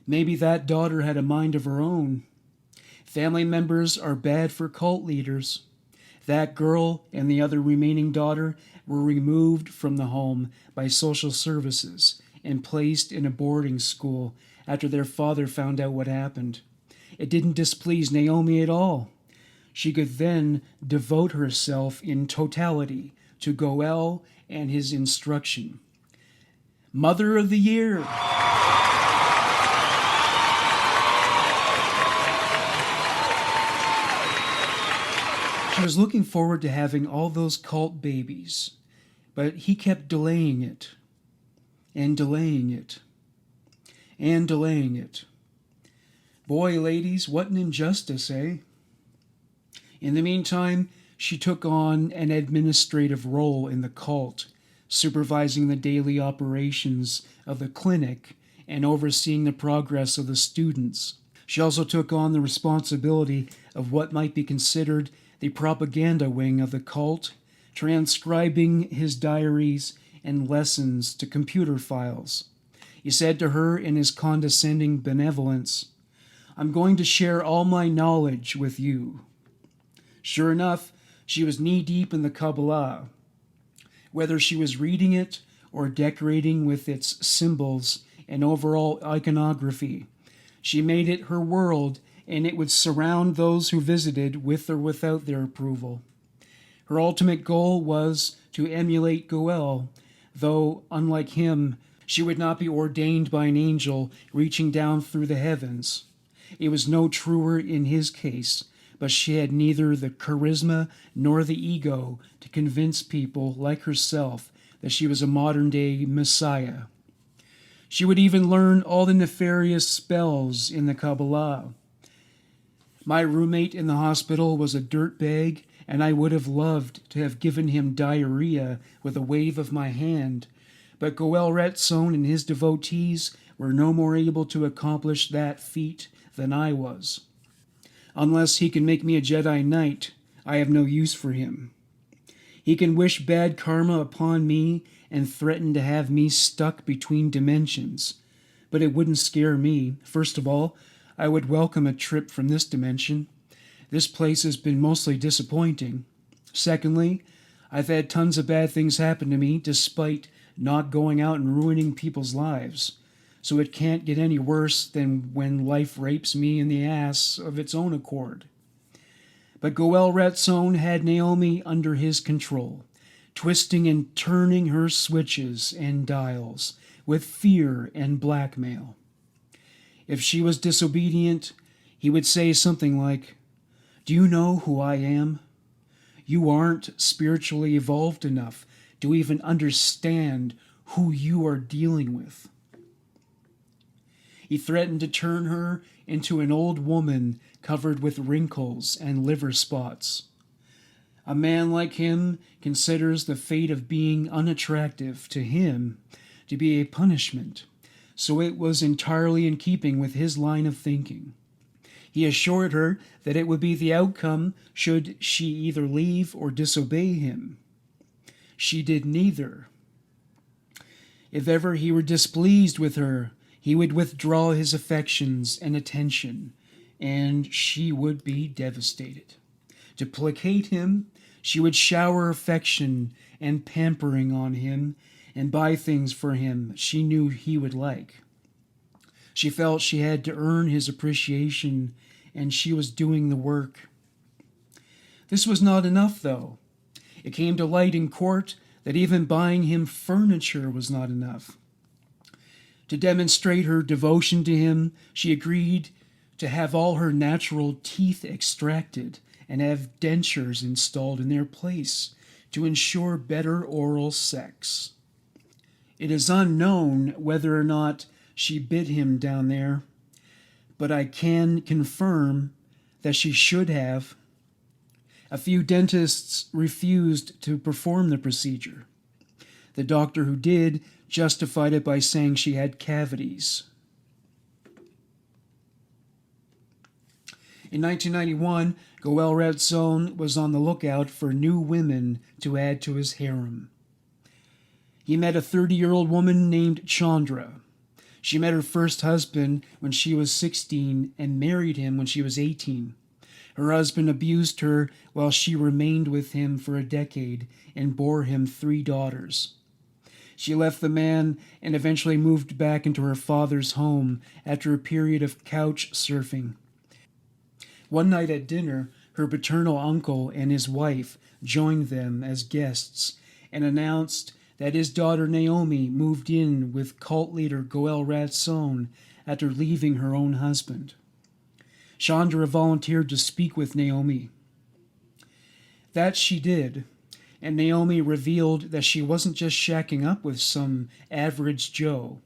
Maybe that daughter had a mind of her own. Family members are bad for cult leaders. That girl and the other remaining daughter were removed from the home by social services and placed in a boarding school after their father found out what happened. It didn't displease Naomi at all. She could then devote herself in totality to Goel and his instruction. Mother of the Year! She was looking forward to having all those cult babies, but he kept delaying it, and delaying it, and delaying it. Boy, ladies, what an injustice, eh? In the meantime, she took on an administrative role in the cult, supervising the daily operations of the clinic and overseeing the progress of the students. She also took on the responsibility of what might be considered the propaganda wing of the cult, transcribing his diaries and lessons to computer files. He said to her in his condescending benevolence, "I'm going to share all my knowledge with you." Sure enough, she was knee-deep in the Kabbalah. Whether she was reading it or decorating with its symbols and overall iconography, she made it her world, and it would surround those who visited with or without their approval. Her ultimate goal was to emulate Goel, though, unlike him, she would not be ordained by an angel reaching down through the heavens. It was no truer in his case, but she had neither the charisma nor the ego to convince people like herself that she was a modern-day messiah. She would even learn all the nefarious spells in the Kabbalah. My roommate in the hospital was a dirtbag, and I would have loved to have given him diarrhea with a wave of my hand, but Goel Ratzon and his devotees were no more able to accomplish that feat than I was. Unless he can make me a Jedi Knight, I have no use for him. He can wish bad karma upon me and threaten to have me stuck between dimensions, but it wouldn't scare me. First of all, I would welcome a trip from this dimension. This place has been mostly disappointing. Secondly, I've had tons of bad things happen to me despite not going out and ruining people's lives. So it can't get any worse than when life rapes me in the ass of its own accord. But Goel Ratzon had Naomi under his control, twisting and turning her switches and dials with fear and blackmail. If she was disobedient, he would say something like, "Do you know who I am? You aren't spiritually evolved enough to even understand who you are dealing with." He threatened to turn her into an old woman covered with wrinkles and liver spots. A man like him considers the fate of being unattractive to him to be a punishment, so it was entirely in keeping with his line of thinking. He assured her that it would be the outcome should she either leave or disobey him. She did neither. If ever he were displeased with her, he would withdraw his affections and attention, and she would be devastated. To placate him, she would shower affection and pampering on him and buy things for him she knew he would like. She felt she had to earn his appreciation, and she was doing the work. This was not enough, though. It came to light in court that even buying him furniture was not enough. To demonstrate her devotion to him, she agreed to have all her natural teeth extracted and have dentures installed in their place to ensure better oral sex. It is unknown whether or not she bid him down there, but I can confirm that she should have. A few dentists refused to perform the procedure. The doctor who did justified it by saying she had cavities. In 1991, Goel Ratzon was on the lookout for new women to add to his harem. He met a 30-year-old woman named Chandra. She met her first husband when she was 16 and married him when she was 18. Her husband abused her while she remained with him for a decade and bore him 3 daughters. She left the man and eventually moved back into her father's home after a period of couch surfing. One night at dinner, her paternal uncle and his wife joined them as guests and announced that his daughter Naomi moved in with cult leader Goel Ratzon after leaving her own husband. Chandra volunteered to speak with Naomi. That she did, and Naomi revealed that she wasn't just shacking up with some average Joe.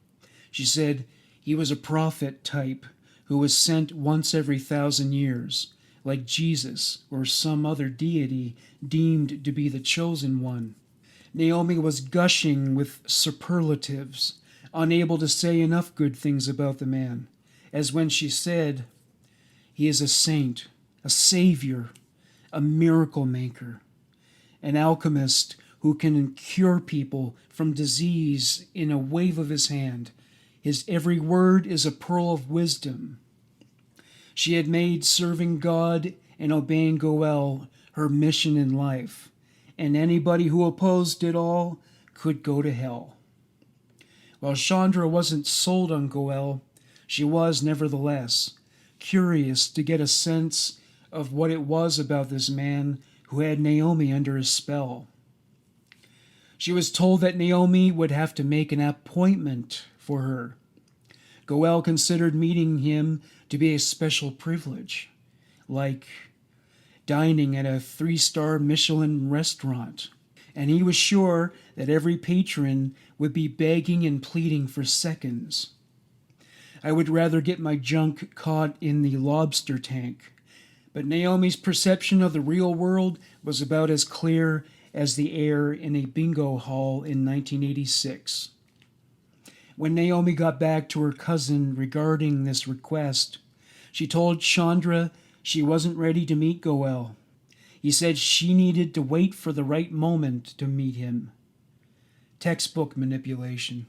She said he was a prophet type who was sent once every 1,000 years, like Jesus or some other deity deemed to be the chosen one. Naomi was gushing with superlatives, unable to say enough good things about the man, as when she said, "He is a saint, a savior, a miracle maker, an alchemist who can cure people from disease in a wave of his hand. His every word is a pearl of wisdom." She had made serving God and obeying Goel her mission in life, and anybody who opposed it all could go to hell. While Chandra wasn't sold on Goel, she was, nevertheless, curious to get a sense of what it was about this man who had Naomi under his spell. She was told that Naomi would have to make an appointment for her. Goel considered meeting him to be a special privilege, like dining at a 3-star Michelin restaurant, and he was sure that every patron would be begging and pleading for seconds. I would rather get my junk caught in the lobster tank, but Naomi's perception of the real world was about as clear as the air in a bingo hall in 1986. When Naomi got back to her cousin regarding this request, she told Chandra she wasn't ready to meet Goel. He said she needed to wait for the right moment to meet him. Textbook manipulation.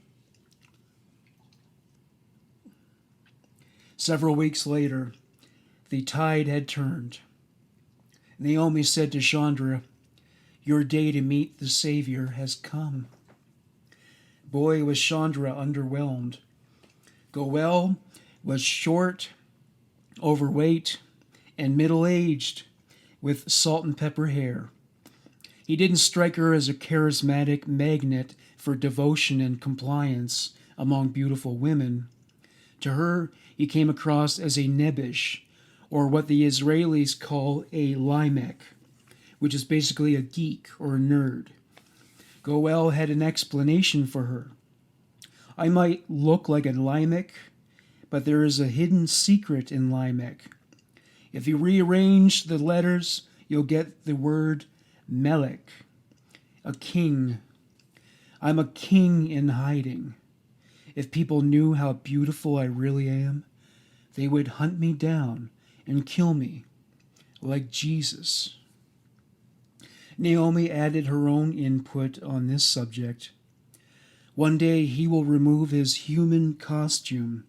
Several weeks later, the tide had turned. Naomi said to Chandra, "Your day to meet the Savior has come." Boy, was Chandra underwhelmed. Goel was short, overweight, and middle-aged, with salt and pepper hair. He didn't strike her as a charismatic magnet for devotion and compliance among beautiful women. To her, he came across as a nebish, or what the Israelis call a limek, which is basically a geek or a nerd. Goel had an explanation for her. "I might look like a limek, but there is a hidden secret in limek. If you rearrange the letters, you'll get the word melech, a king. I'm a king in hiding. If people knew how beautiful I really am, they would hunt me down and kill me, like Jesus." Naomi added her own input on this subject. "One day he will remove his human costume,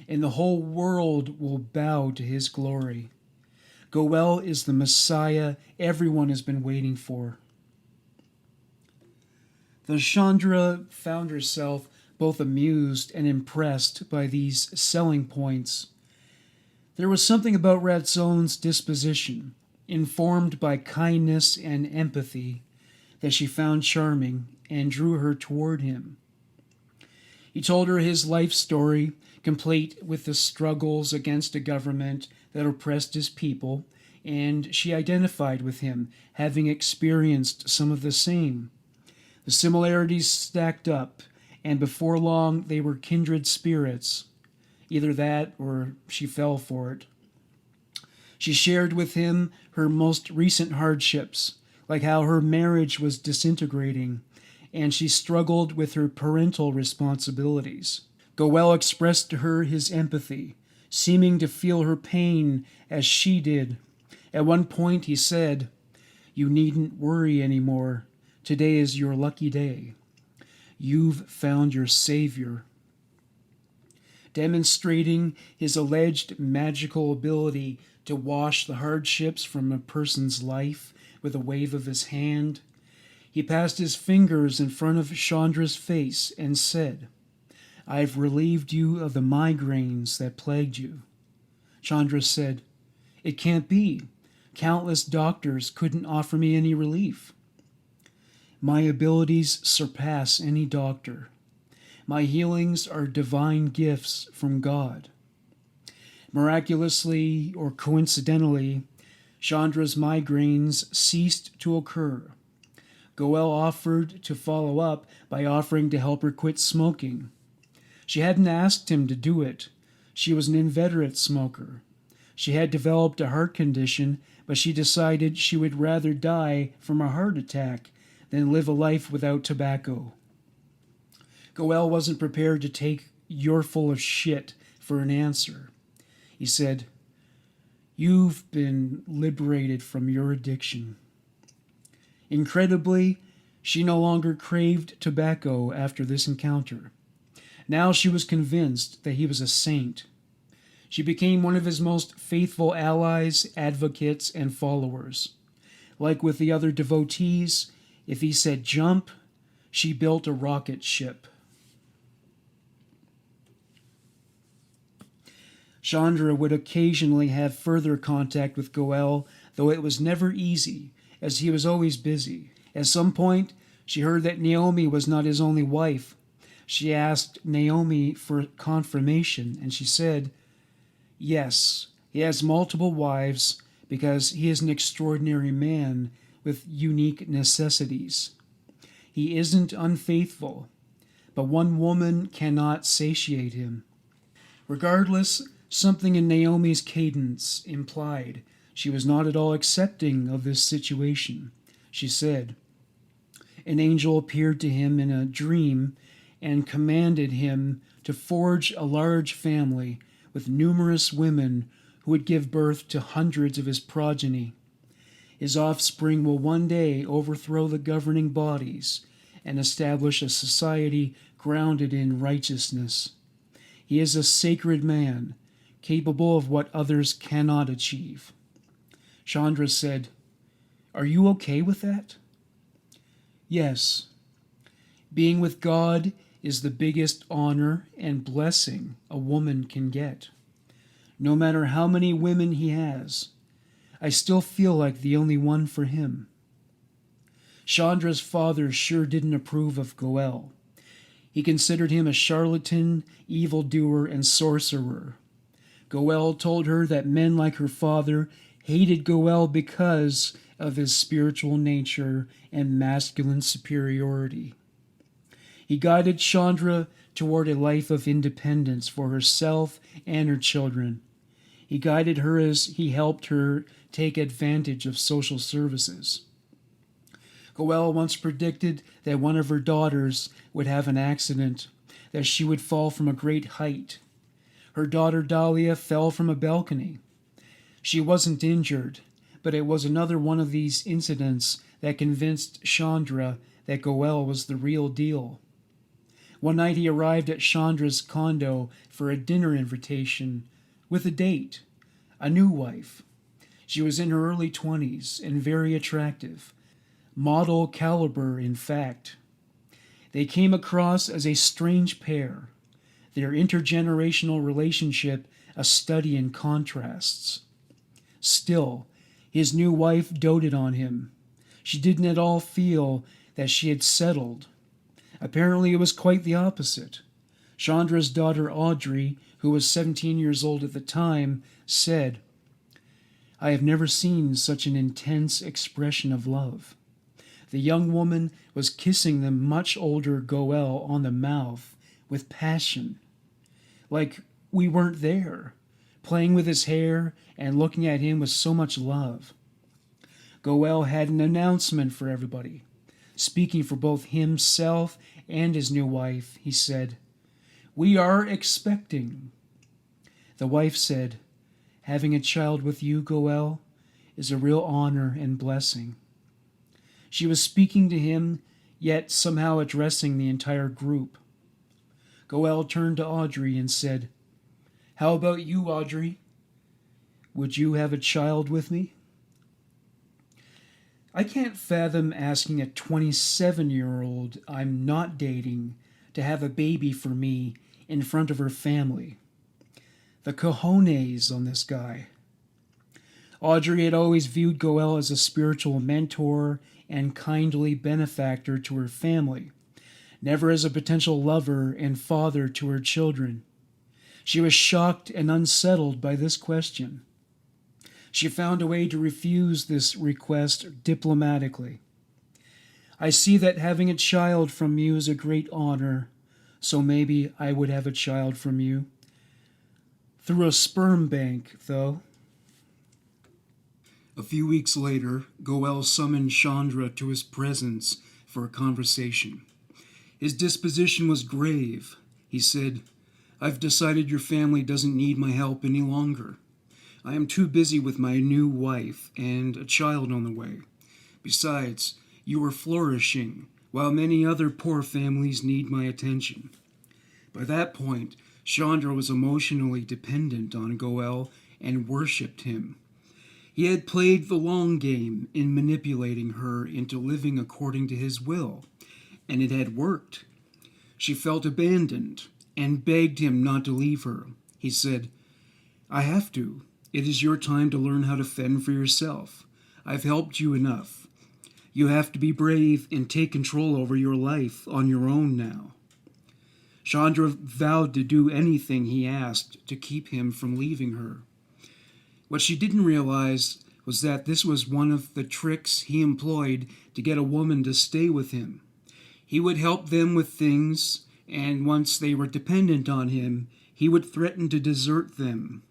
and the whole world will bow to his glory. Goel is the Messiah everyone has been waiting for." The Chandra found herself both amused and impressed by these selling points. There was something about Ratzon's disposition, informed by kindness and empathy, that she found charming and drew her toward him. He told her his life story, complete with the struggles against a government that oppressed his people, and she identified with him, having experienced some of the same. The similarities stacked up, and before long they were kindred spirits. Either that, or she fell for it. She shared with him her most recent hardships, like how her marriage was disintegrating, and she struggled with her parental responsibilities. Goel expressed to her his empathy, seeming to feel her pain as she did. At one point he said, "You needn't worry anymore. Today is your lucky day. You've found your Savior." Demonstrating his alleged magical ability to wash the hardships from a person's life with a wave of his hand, he passed his fingers in front of Chandra's face and said, "I've relieved you of the migraines that plagued you." Chandra said, "It can't be. Countless doctors couldn't offer me any relief." "My abilities surpass any doctor. My healings are divine gifts from God." Miraculously or coincidentally, Chandra's migraines ceased to occur. Goel offered to follow up by offering to help her quit smoking. She hadn't asked him to do it. She was an inveterate smoker. She had developed a heart condition, but she decided she would rather die from a heart attack than live a life without tobacco. Goel wasn't prepared to take "you're full of shit" for an answer. He said, "You've been liberated from your addiction." Incredibly, she no longer craved tobacco after this encounter. Now she was convinced that he was a saint. She became one of his most faithful allies, advocates, and followers. Like with the other devotees, if he said jump, she built a rocket ship. Chandra would occasionally have further contact with Goel, though it was never easy, as he was always busy. At some point, she heard that Naomi was not his only wife. She asked Naomi for confirmation, and she said, "Yes, he has multiple wives because he is an extraordinary man with unique necessities. He isn't unfaithful, but one woman cannot satiate him." Regardless, something in Naomi's cadence implied she was not at all accepting of this situation. She said, "An angel appeared to him in a dream and commanded him to forge a large family with numerous women who would give birth to hundreds of his progeny. His offspring will one day overthrow the governing bodies and establish a society grounded in righteousness. He is a sacred man, capable of what others cannot achieve." Chandra said, Are you okay with that? Yes. Being with God is the biggest honor and blessing a woman can get. No matter how many women he has, I still feel like the only one for him. Chandra's father sure didn't approve of Goel. He considered him a charlatan, evildoer, and sorcerer. Goel told her that men like her father hated Goel because of his spiritual nature and masculine superiority. He guided Chandra toward a life of independence for herself and her children. He guided her as he helped her take advantage of social services. Goel once predicted that one of her daughters would have an accident, that she would fall from a great height. Her daughter Dahlia fell from a balcony. She wasn't injured, but it was another one of these incidents that convinced Chandra that Goel was the real deal. One night he arrived at Chandra's condo for a dinner invitation with a date, a new wife. She was in her early 20s and very attractive. Model caliber, in fact. They came across as a strange pair, their intergenerational relationship a study in contrasts. Still, his new wife doted on him. She didn't at all feel that she had settled. Apparently it was quite the opposite. Chandra's daughter Audrey, who was 17 years old at the time, said, "I have never seen such an intense expression of love." The young woman was kissing the much older Goel on the mouth with passion, like we weren't there, playing with his hair and looking at him with so much love. Goel had an announcement for everybody. Speaking for both himself and his new wife, he said, "We are expecting." The wife said, "Having a child with you, Goel, is a real honor and blessing." She was speaking to him, yet somehow addressing the entire group. Goel turned to Audrey and said, "How about you, Audrey? Would you have a child with me?" I can't fathom asking a 27-year-old I'm not dating to have a baby for me in front of her family. The cojones on this guy. Audrey had always viewed Goel as a spiritual mentor and kindly benefactor to her family, never as a potential lover and father to her children. She was shocked and unsettled by this question. She found a way to refuse this request diplomatically. "I see that having a child from you is a great honor, so maybe I would have a child from you. Through a sperm bank, though." A few weeks later, Goel summoned Chandra to his presence for a conversation. His disposition was grave. He said, "I've decided your family doesn't need my help any longer. I am too busy with my new wife and a child on the way. Besides, you are flourishing, while many other poor families need my attention." By that point, Chandra was emotionally dependent on Goel and worshipped him. He had played the long game in manipulating her into living according to his will, and it had worked. She felt abandoned and begged him not to leave her. He said, "I have to. It is your time to learn how to fend for yourself. I've helped you enough. You have to be brave and take control over your life on your own now." Chandra vowed to do anything he asked to keep him from leaving her. What she didn't realize was that this was one of the tricks he employed to get a woman to stay with him. He would help them with things, and once they were dependent on him, he would threaten to desert them.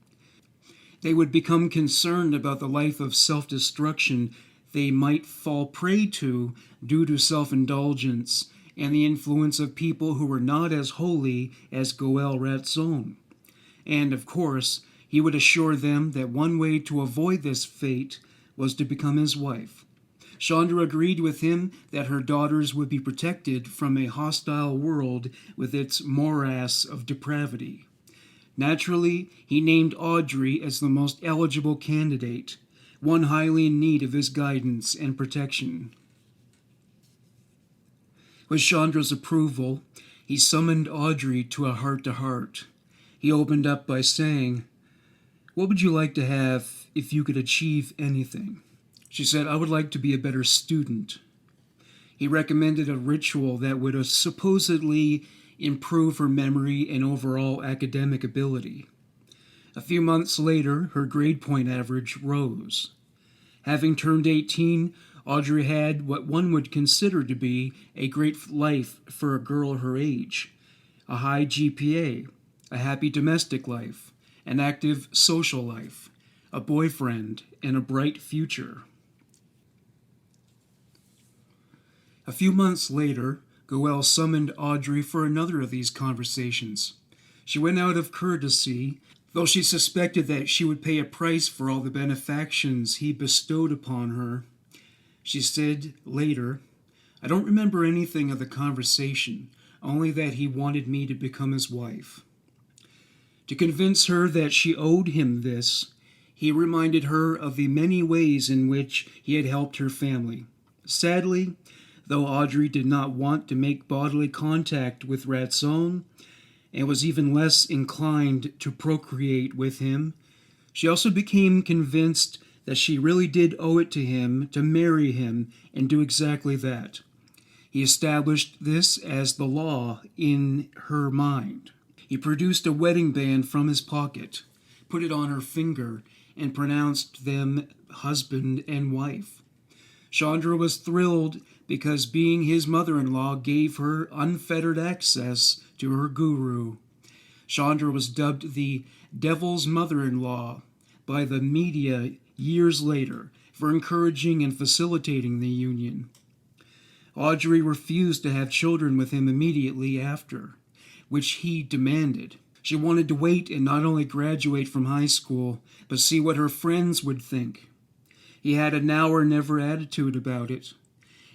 They would become concerned about the life of self-destruction they might fall prey to due to self-indulgence and the influence of people who were not as holy as Goel Ratzon. And, of course, he would assure them that one way to avoid this fate was to become his wife. Chandra agreed with him that her daughters would be protected from a hostile world with its morass of depravity. Naturally, he named Audrey as the most eligible candidate. one highly in need of his guidance and protection. With Chandra's approval, he summoned Audrey to a heart-to-heart. He opened up by saying, "What would you like to have if you could achieve anything?" She said, "I would like to be a better student." He recommended a ritual that would supposedly improve her memory and overall academic ability. A few months later, her grade point average rose. Having turned 18, Audrey had what one would consider to be a great life for a girl her age: a high GPA, a happy domestic life, an active social life, a boyfriend, and a bright future. A few months later, Goel summoned Audrey for another of these conversations. She went out of courtesy, though she suspected that she would pay a price for all the benefactions he bestowed upon her. She said later, "I don't remember anything of the conversation, only that he wanted me to become his wife." To convince her that she owed him this, he reminded her of the many ways in which he had helped her family. Sadly, though Audrey did not want to make bodily contact with Ratzon, and was even less inclined to procreate with him, she also became convinced that she really did owe it to him to marry him and do exactly that. He established this as the law in her mind. He produced a wedding band from his pocket, put it on her finger, and pronounced them husband and wife. Chandra was thrilled because being his mother-in-law gave her unfettered access to her guru. Chandra was dubbed the Devil's Mother-in-Law by the media years later for encouraging and facilitating the union. Audrey refused to have children with him immediately after, which he demanded. She wanted to wait and not only graduate from high school, but see what her friends would think. He had a now-or-never attitude about it.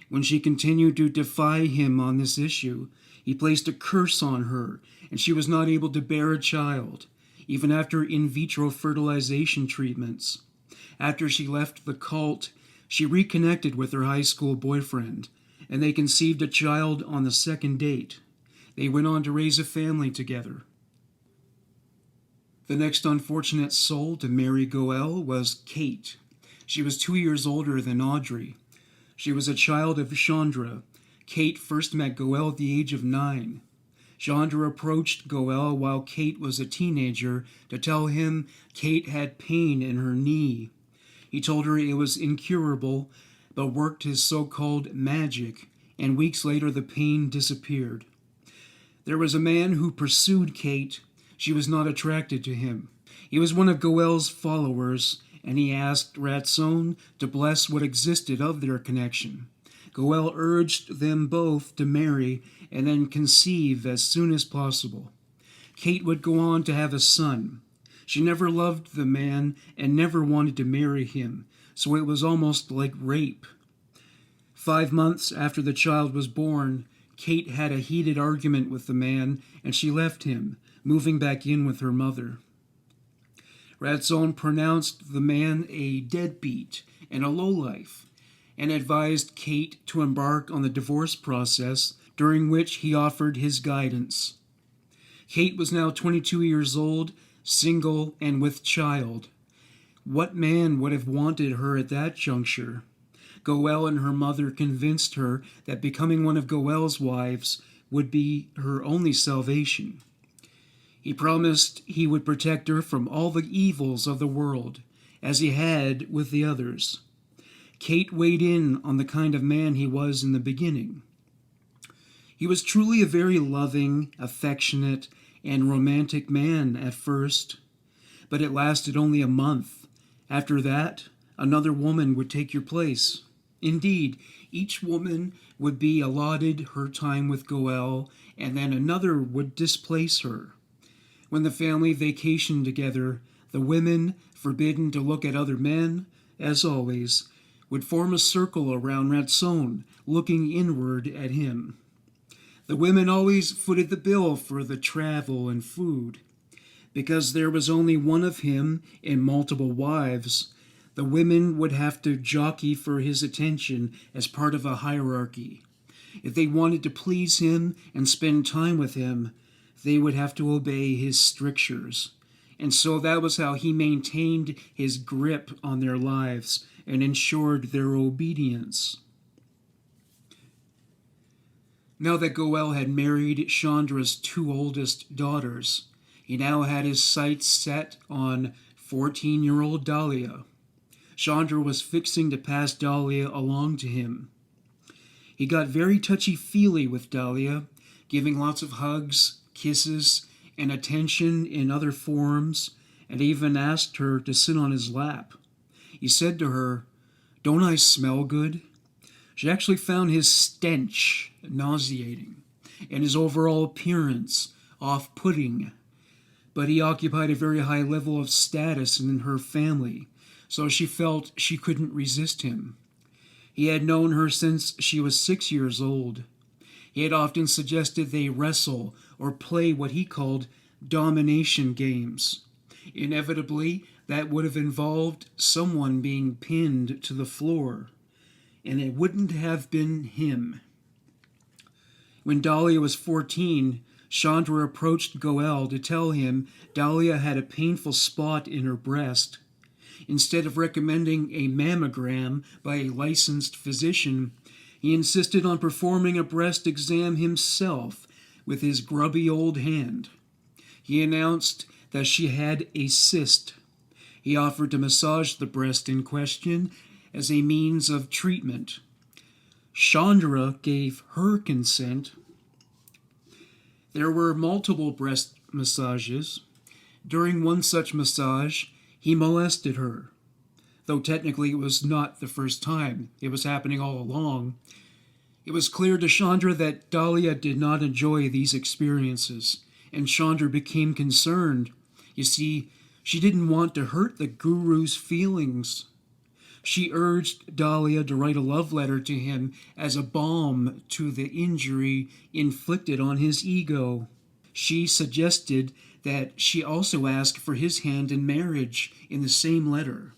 When she continued to defy him on this issue, he placed a curse on her, and she was not able to bear a child, even after in vitro fertilization treatments. After she left the cult, she reconnected with her high school boyfriend, and they conceived a child on the second date. They went on to raise a family together. The next unfortunate soul to marry Goel was Kate. She was 2 years older than Audrey. She was a child of Chandra. Kate first met Goel at the age of 9. Chandra approached Goel while Kate was a teenager to tell him Kate had pain in her knee. He told her it was incurable, but worked his so-called magic, and weeks later the pain disappeared. There was a man who pursued Kate. She was not attracted to him. He was one of Goel's followers, and he asked Ratzon to bless what existed of their connection. Goel urged them both to marry and then conceive as soon as possible. Kate would go on to have a son. She never loved the man and never wanted to marry him, so it was almost like rape. 5 months after the child was born, Kate had a heated argument with the man, and she left him, moving back in with her mother. Ratzon pronounced the man a deadbeat and a lowlife, and advised Kate to embark on the divorce process, during which he offered his guidance. Kate was now 22 years old, single, and with child. What man would have wanted her at that juncture? Goel and her mother convinced her that becoming one of Goel's wives would be her only salvation. He promised he would protect her from all the evils of the world, as he had with the others. Kate weighed in on the kind of man he was in the beginning. He was truly a very loving, affectionate, and romantic man at first, but it lasted only a month. After that, another woman would take your place. Indeed, each woman would be allotted her time with Goel, and then another would displace her. When the family vacationed together, the women, forbidden to look at other men, as always, would form a circle around Ratzon, looking inward at him. The women always footed the bill for the travel and food. Because there was only one of him and multiple wives, The women would have to jockey for his attention as part of a hierarchy. If they wanted to please him and spend time with him, they would have to obey his strictures. And so that was how he maintained his grip on their lives and ensured their obedience. Now that Goel had married Chandra's two oldest daughters, he now had his sights set on 14-year-old Dahlia. Chandra was fixing to pass Dahlia along to him. He got very touchy-feely with Dahlia, giving lots of hugs, kisses, and attention in other forms, and even asked her to sit on his lap. He said to her, "Don't I smell good?" She actually found his stench nauseating, and his overall appearance off-putting. But he occupied a very high level of status in her family, so she felt she couldn't resist him. He had known her since she was 6 years old. He had often suggested they wrestle or play what he called domination games. Inevitably, that would have involved someone being pinned to the floor, and it wouldn't have been him. When Dahlia was 14, Chandra approached Goel to tell him Dahlia had a painful spot in her breast. Instead of recommending a mammogram by a licensed physician, he insisted on performing a breast exam himself with his grubby old hand. He announced that she had a cyst. He offered to massage the breast in question as a means of treatment. Chandra gave her consent. There were multiple breast massages. During one such massage, he molested her. Though technically it was not the first time, it was happening all along. It was clear to Chandra that Dahlia did not enjoy these experiences, and Chandra became concerned. You see, she didn't want to hurt the guru's feelings. She urged Dahlia to write a love letter to him as a balm to the injury inflicted on his ego. She suggested that she also ask for his hand in marriage in the same letter.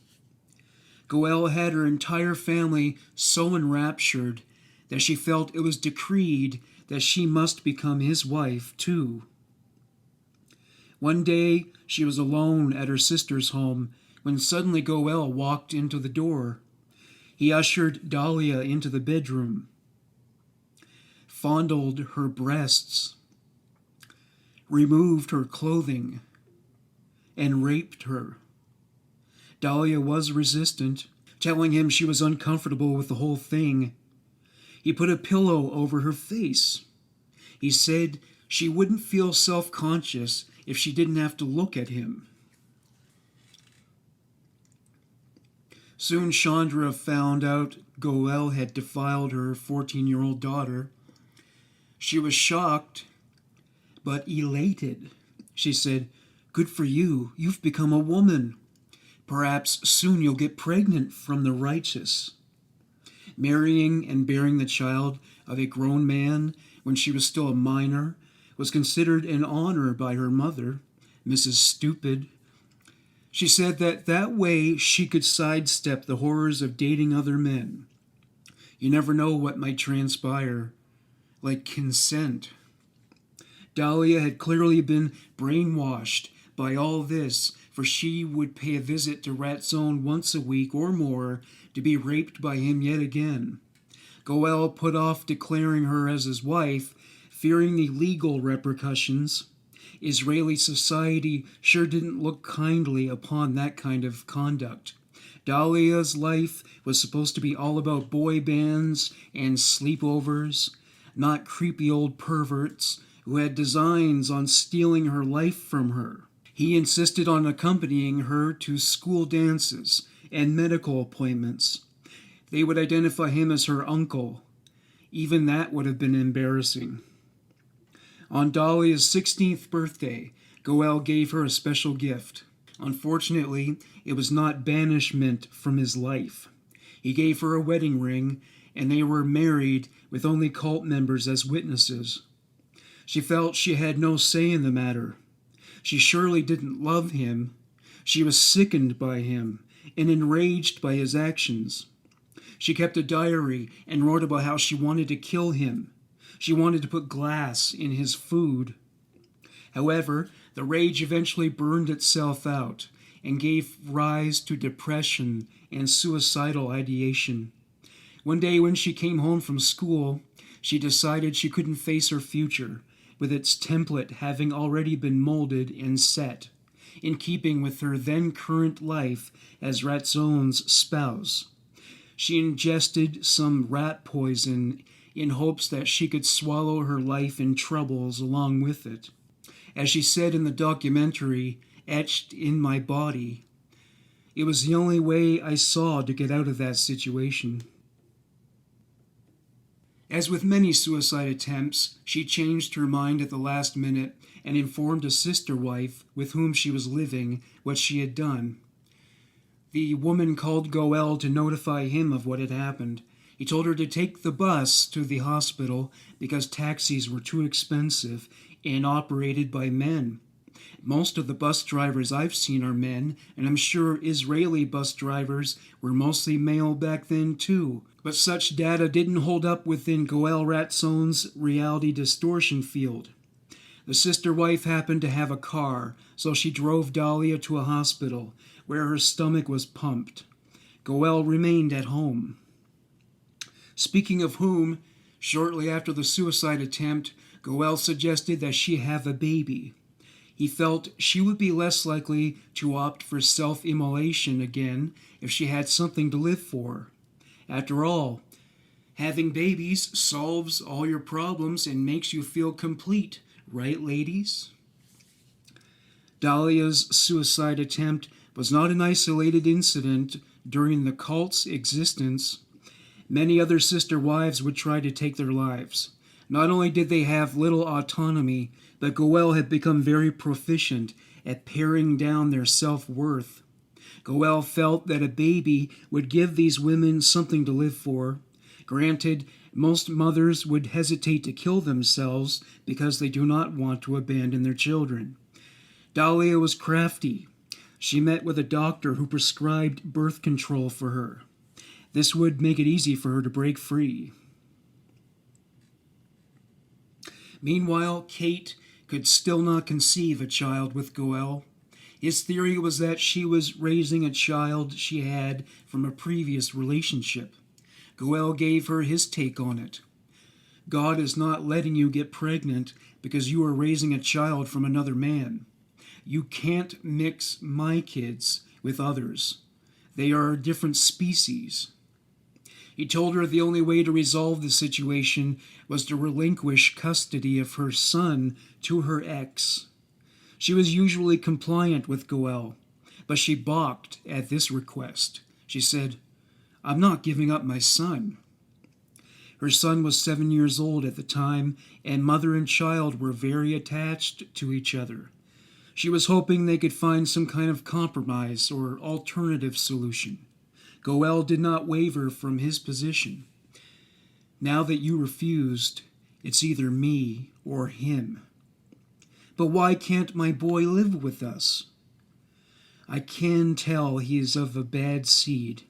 Goel had her entire family so enraptured that she felt it was decreed that she must become his wife too. One day she was alone at her sister's home when suddenly Goel walked into the door. He ushered Dahlia into the bedroom, fondled her breasts, removed her clothing, and raped her. Dahlia was resistant, telling him she was uncomfortable with the whole thing. He put a pillow over her face. He said she wouldn't feel self-conscious if she didn't have to look at him. Soon Chandra found out Goel had defiled her 14-year-old daughter. She was shocked, but elated. She said, "Good for you. You've become a woman. Perhaps soon you'll get pregnant from the righteous." Marrying and bearing the child of a grown man when she was still a minor was considered an honor by her mother, Mrs. Stupid. She said that way she could sidestep the horrors of dating other men. You never know what might transpire, like consent. Dahlia had clearly been brainwashed by all this, for she would pay a visit to Ratzon once a week or more to be raped by him yet again. Goel put off declaring her as his wife, fearing the legal repercussions. Israeli society sure didn't look kindly upon that kind of conduct. Dahlia's life was supposed to be all about boy bands and sleepovers, not creepy old perverts who had designs on stealing her life from her. He insisted on accompanying her to school dances and medical appointments. They would identify him as her uncle. Even that would have been embarrassing. On Dahlia's 16th birthday, Goel gave her a special gift. Unfortunately, it was not banishment from his life. He gave her a wedding ring, and they were married with only cult members as witnesses. She felt she had no say in the matter. She surely didn't love him. She was sickened by him, and enraged by his actions. She kept a diary and wrote about how she wanted to kill him. She wanted to put glass in his food. However, the rage eventually burned itself out and gave rise to depression and suicidal ideation. One day when she came home from school, she decided she couldn't face her future, with its template having already been molded and set, in keeping with her then current life as Ratzon's spouse. She ingested some rat poison in hopes that she could swallow her life and troubles along with it. As she said in the documentary, "Etched in my body," it was the only way I saw to get out of that situation. As with many suicide attempts, she changed her mind at the last minute and informed a sister wife with whom she was living what she had done. The woman called Goel to notify him of what had happened. He told her to take the bus to the hospital because taxis were too expensive and operated by men. Most of the bus drivers I've seen are men, and I'm sure Israeli bus drivers were mostly male back then too. But such data didn't hold up within Goel Ratzon's reality distortion field. The sister wife happened to have a car, so she drove Dahlia to a hospital, where her stomach was pumped. Goel remained at home. Speaking of whom, shortly after the suicide attempt, Goel suggested that she have a baby. He felt she would be less likely to opt for self-immolation again if she had something to live for. After all, having babies solves all your problems and makes you feel complete, right, ladies? Dahlia's suicide attempt was not an isolated incident during the cult's existence. Many other sister wives would try to take their lives. Not only did they have little autonomy, but Goel had become very proficient at paring down their self-worth. Goel felt that a baby would give these women something to live for. Granted, most mothers would hesitate to kill themselves because they do not want to abandon their children. Dahlia was crafty. She met with a doctor who prescribed birth control for her. This would make it easy for her to break free. Meanwhile, Kate could still not conceive a child with Goel. His theory was that she was raising a child she had from a previous relationship. Goel gave her his take on it. God is not letting you get pregnant because you are raising a child from another man. You can't mix my kids with others. They are a different species. He told her the only way to resolve the situation was to relinquish custody of her son to her ex. She was usually compliant with Goel, but she balked at this request. She said, "I'm not giving up my son." Her son was 7 years old at the time, and mother and child were very attached to each other. She was hoping they could find some kind of compromise or alternative solution. Goel did not waver from his position. "Now that you refused, it's either me or him." "But why can't my boy live with us?" "I can tell he is of a bad seed.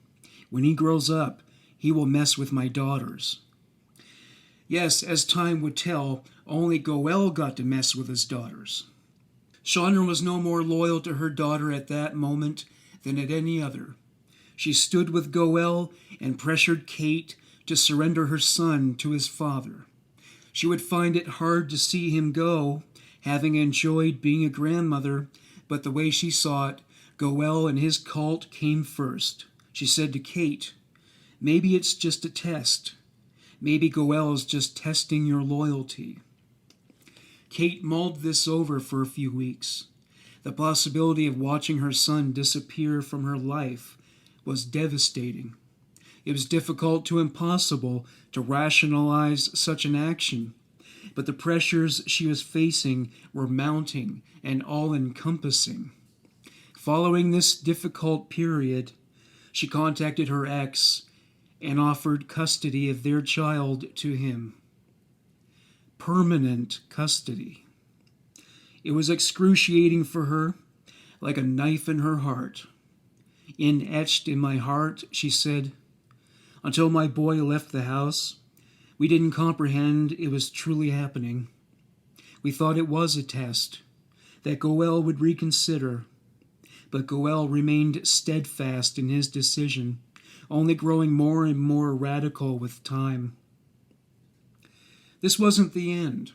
When he grows up, he will mess with my daughters." Yes, as time would tell, only Goel got to mess with his daughters. Chandra was no more loyal to her daughter at that moment than at any other. She stood with Goel and pressured Kate to surrender her son to his father. She would find it hard to see him go, having enjoyed being a grandmother, but the way she saw it, Goel and his cult came first. She said to Kate, "Maybe it's just a test. Maybe Goel is just testing your loyalty." Kate mulled this over for a few weeks. The possibility of watching her son disappear from her life was devastating. It was difficult to impossible to rationalize such an action, but the pressures she was facing were mounting and all-encompassing. Following this difficult period, she contacted her ex and offered custody of their child to him. Permanent custody. It was excruciating for her, like a knife in her heart. etched in my heart, she said, "Until my boy left the house, we didn't comprehend it was truly happening. We thought it was a test, that Goel would reconsider. But Goel remained steadfast in his decision, only growing more and more radical with time. This wasn't the end.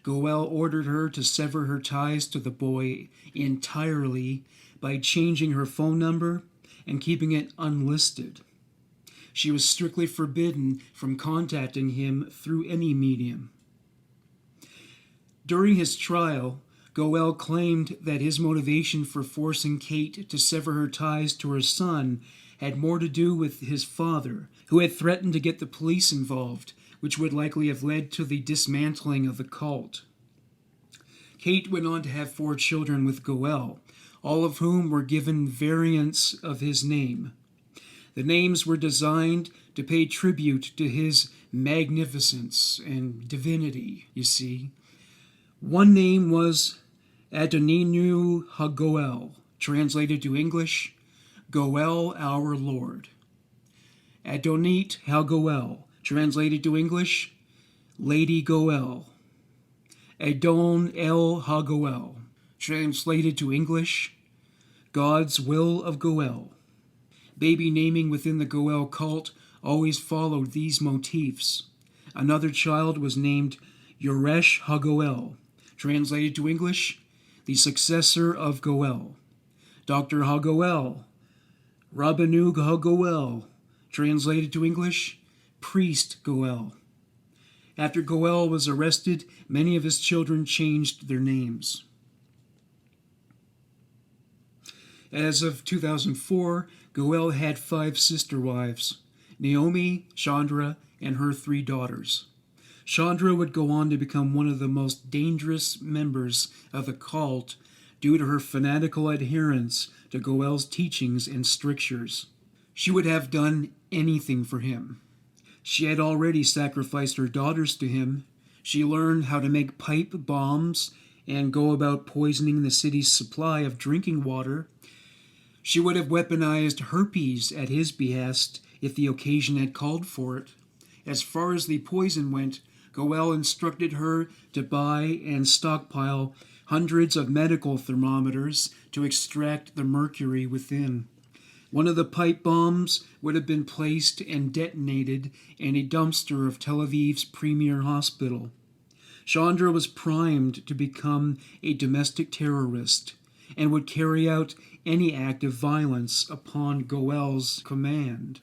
Goel ordered her to sever her ties to the boy entirely by changing her phone number and keeping it unlisted. She was strictly forbidden from contacting him through any medium. During his trial, Goel claimed that his motivation for forcing Kate to sever her ties to her son had more to do with his father, who had threatened to get the police involved, which would likely have led to the dismantling of the cult. Kate went on to have 4 children with Goel, all of whom were given variants of his name. The names were designed to pay tribute to his magnificence and divinity, you see. One name was Adoninu HaGoel, translated to English, Goel our Lord. Adonit HaGoel, translated to English, Lady Goel. Adon El HaGoel, translated to English, God's Will of Goel. Baby naming within the Goel cult always followed these motifs. Another child was named Yoresh HaGoel, translated to English, the successor of Goel. Dr. HaGoel, Rabbanug HaGoel, translated to English, Priest Goel. After Goel was arrested, many of his children changed their names. As of 2004, Goel had 5 sister wives, Naomi, Chandra, and her 3 daughters. Chandra would go on to become one of the most dangerous members of the cult due to her fanatical adherence to Goel's teachings and strictures. She would have done anything for him. She had already sacrificed her daughters to him. She learned how to make pipe bombs and go about poisoning the city's supply of drinking water. She would have weaponized herpes at his behest if the occasion had called for it. As far as the poison went, Goel instructed her to buy and stockpile hundreds of medical thermometers to extract the mercury within. One of the pipe bombs would have been placed and detonated in a dumpster of Tel Aviv's premier hospital. Chandra was primed to become a domestic terrorist and would carry out any act of violence upon Goel's command.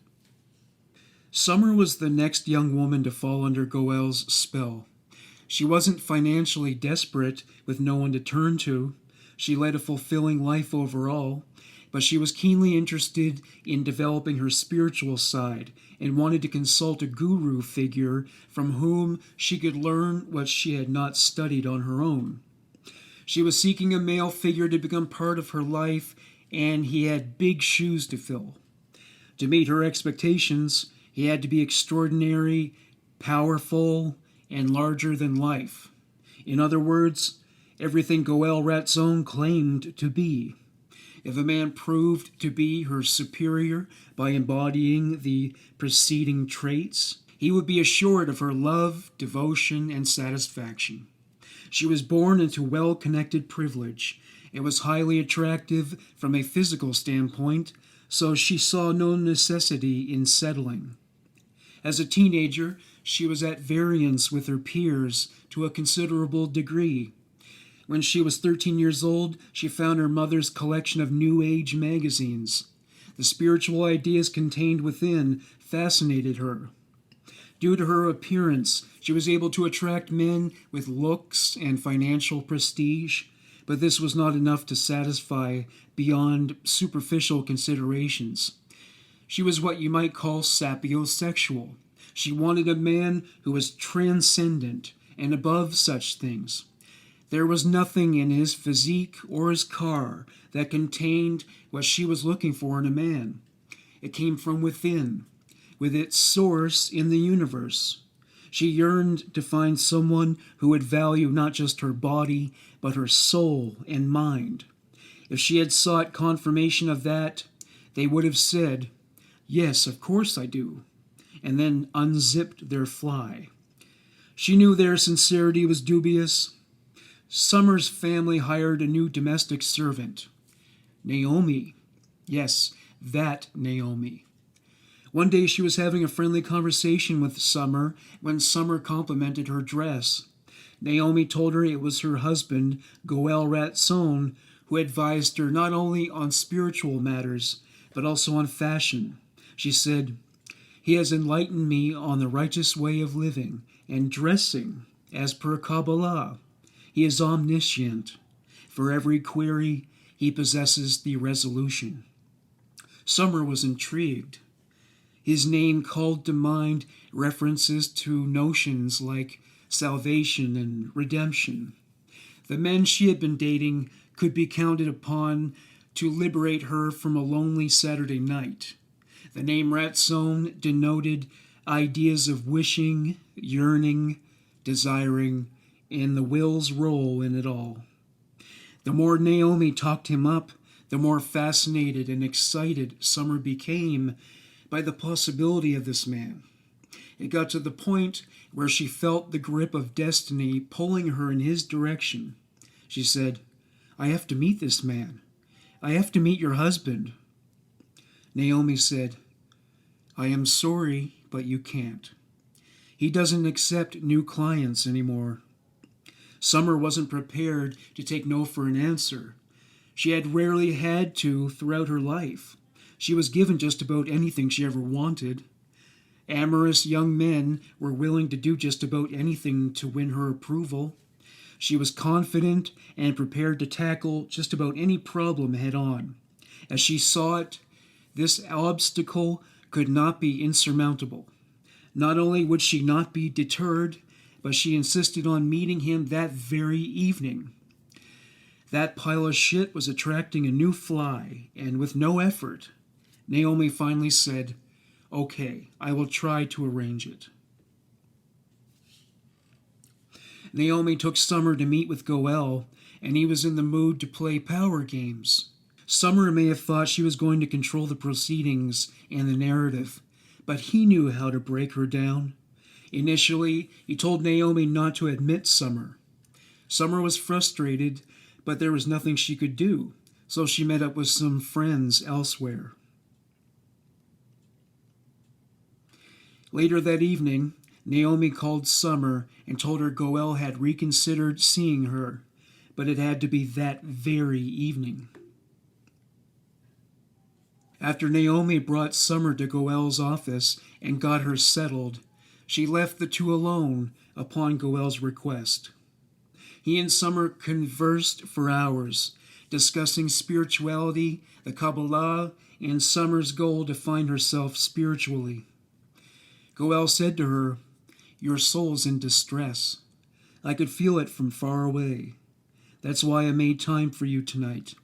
Summer was the next young woman to fall under Goel's spell. She wasn't financially desperate with no one to turn to. She led a fulfilling life overall, but she was keenly interested in developing her spiritual side and wanted to consult a guru figure from whom she could learn what she had not studied on her own. She was seeking a male figure to become part of her life, and he had big shoes to fill. To meet her expectations, he had to be extraordinary, powerful, and larger than life. In other words, everything Goel Ratzon claimed to be. If a man proved to be her superior by embodying the preceding traits, he would be assured of her love, devotion, and satisfaction. She was born into well-connected privilege and was highly attractive from a physical standpoint, so she saw no necessity in settling. As a teenager, she was at variance with her peers to a considerable degree. When she was 13 years old, she found her mother's collection of New Age magazines. The spiritual ideas contained within fascinated her. Due to her appearance, she was able to attract men with looks and financial prestige, but this was not enough to satisfy beyond superficial considerations. She was what you might call sapiosexual. She wanted a man who was transcendent and above such things. There was nothing in his physique or his car that contained what she was looking for in a man. It came from within, with its source in the universe. She yearned to find someone who would value not just her body, but her soul and mind. If she had sought confirmation of that, they would have said, "Yes, of course I do," and then unzipped their fly. She knew their sincerity was dubious. Summer's family hired a new domestic servant, Naomi. Yes, that Naomi. One day she was having a friendly conversation with Summer when Summer complimented her dress. Naomi told her it was her husband, Goel Ratzon, who advised her not only on spiritual matters, but also on fashion. She said, "He has enlightened me on the righteous way of living and dressing, as per Kabbalah. He is omniscient. For every query, he possesses the resolution." Summer was intrigued. His name called to mind references to notions like salvation and redemption. The men she had been dating could be counted upon to liberate her from a lonely Saturday night. The name Ratzon denoted ideas of wishing, yearning, desiring, and the will's role in it all. The more Naomi talked him up, the more fascinated and excited Summer became by the possibility of this man. It got to the point where she felt the grip of destiny pulling her in his direction. She said, "I have to meet this man. I have to meet your husband." Naomi said, "I am sorry, but you can't. He doesn't accept new clients anymore." Summer wasn't prepared to take no for an answer. She had rarely had to throughout her life. She was given just about anything she ever wanted. Amorous young men were willing to do just about anything to win her approval. She was confident and prepared to tackle just about any problem head on. As she saw it, this obstacle could not be insurmountable. Not only would she not be deterred, but she insisted on meeting him that very evening. That pile of shit was attracting a new fly, and with no effort, Naomi finally said, "Okay, I will try to arrange it." Naomi took Summer to meet with Goel, and he was in the mood to play power games. Summer may have thought she was going to control the proceedings and the narrative, but he knew how to break her down. Initially, he told Naomi not to admit Summer. Summer was frustrated, but there was nothing she could do, so she met up with some friends elsewhere. Later that evening, Naomi called Summer and told her Goel had reconsidered seeing her, but it had to be that very evening. After Naomi brought Summer to Goel's office and got her settled, she left the two alone upon Goel's request. He and Summer conversed for hours, discussing spirituality, the Kabbalah, and Summer's goal to find herself spiritually. Goel said to her, "Your soul's in distress. I could feel it from far away. That's why I made time for you tonight.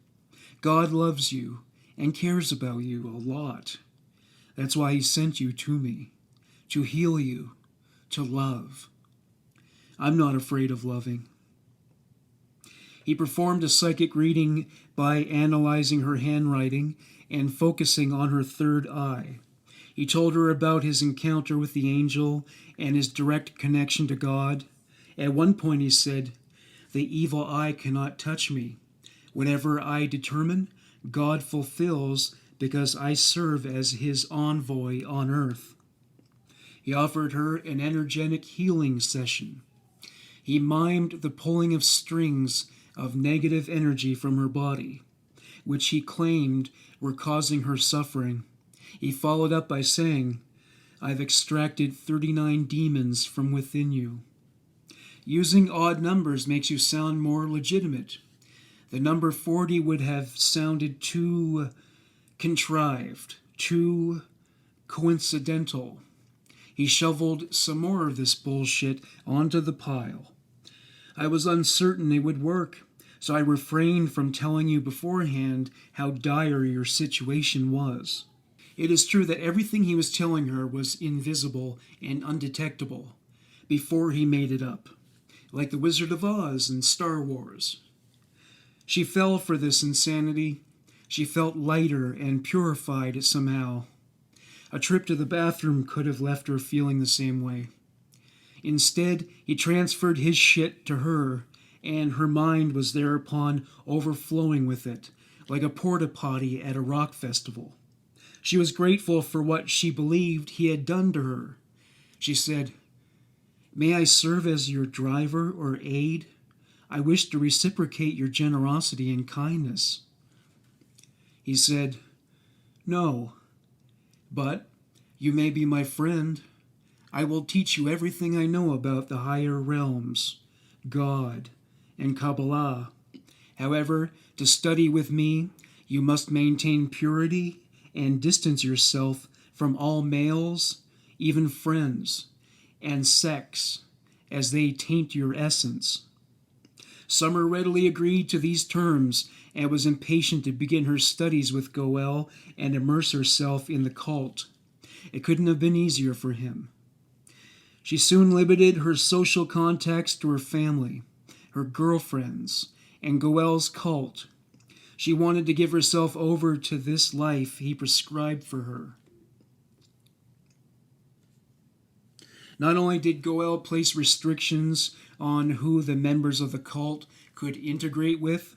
God loves you and cares about you a lot. That's why he sent you to me, to heal you, to love. I'm not afraid of loving." He performed a psychic reading by analyzing her handwriting and focusing on her third eye. He told her about his encounter with the angel and his direct connection to God. At one point he said, "The evil eye cannot touch me. Whatever I determine, God fulfills because I serve as his envoy on earth." He offered her an energetic healing session. He mimed the pulling of strings of negative energy from her body, which he claimed were causing her suffering. He followed up by saying, "I've extracted 39 demons from within you." Using odd numbers makes you sound more legitimate. The number 40 would have sounded too contrived, too coincidental. He shoveled some more of this bullshit onto the pile. "I was uncertain it would work, so I refrained from telling you beforehand how dire your situation was." It is true that everything he was telling her was invisible and undetectable before he made it up, like the Wizard of Oz and Star Wars. She fell for this insanity, She felt lighter and purified somehow. A trip to the bathroom could have left her feeling the same way. Instead, he transferred his shit to her, and her mind was thereupon overflowing with it, like a porta potty at a rock festival. She was grateful for what she believed he had done to her. She said, "May I serve as your driver or aide? I wish to reciprocate your generosity and kindness." He said, "No, but you may be my friend. I will teach you everything I know about the higher realms, God, and Kabbalah. However, to study with me, you must maintain purity and distance yourself from all males, even friends, and sex, as they taint your essence." Summer readily agreed to these terms and was impatient to begin her studies with Goel and immerse herself in the cult. It couldn't have been easier for him. She soon limited her social contacts to her family, her girlfriends, and Goel's cult. She wanted to give herself over to this life he prescribed for her. Not only did Goel place restrictions on who the members of the cult could integrate with,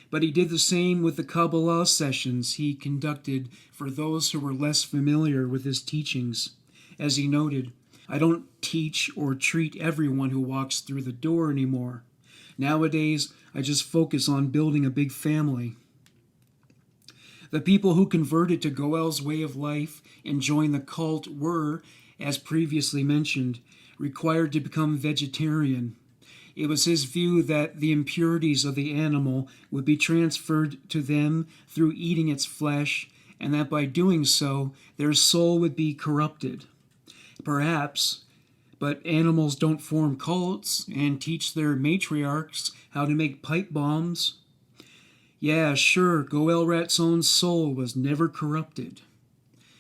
but he did the same with the Kabbalah sessions he conducted for those who were less familiar with his teachings. As he noted, "I don't teach or treat everyone who walks through the door anymore. Nowadays, I just focus on building a big family." The people who converted to Goel's way of life and joined the cult were, as previously mentioned, required to become vegetarian. It was his view that the impurities of the animal would be transferred to them through eating its flesh, and that by doing so, their soul would be corrupted. Perhaps, but animals don't form cults and teach their matriarchs how to make pipe bombs. Yeah, sure, Goel Ratzon's soul was never corrupted.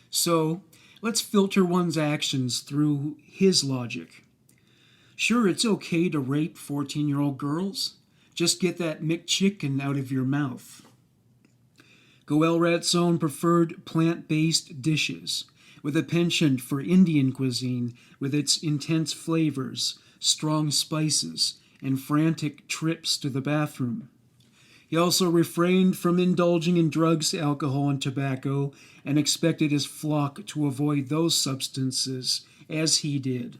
So, let's filter one's actions through his logic. Sure, it's okay to rape 14-year-old girls. Just get that McChicken out of your mouth. Goel Ratzon preferred plant-based dishes, with a penchant for Indian cuisine with its intense flavors, strong spices, and frantic trips to the bathroom. He also refrained from indulging in drugs, alcohol, and tobacco, and expected his flock to avoid those substances as he did.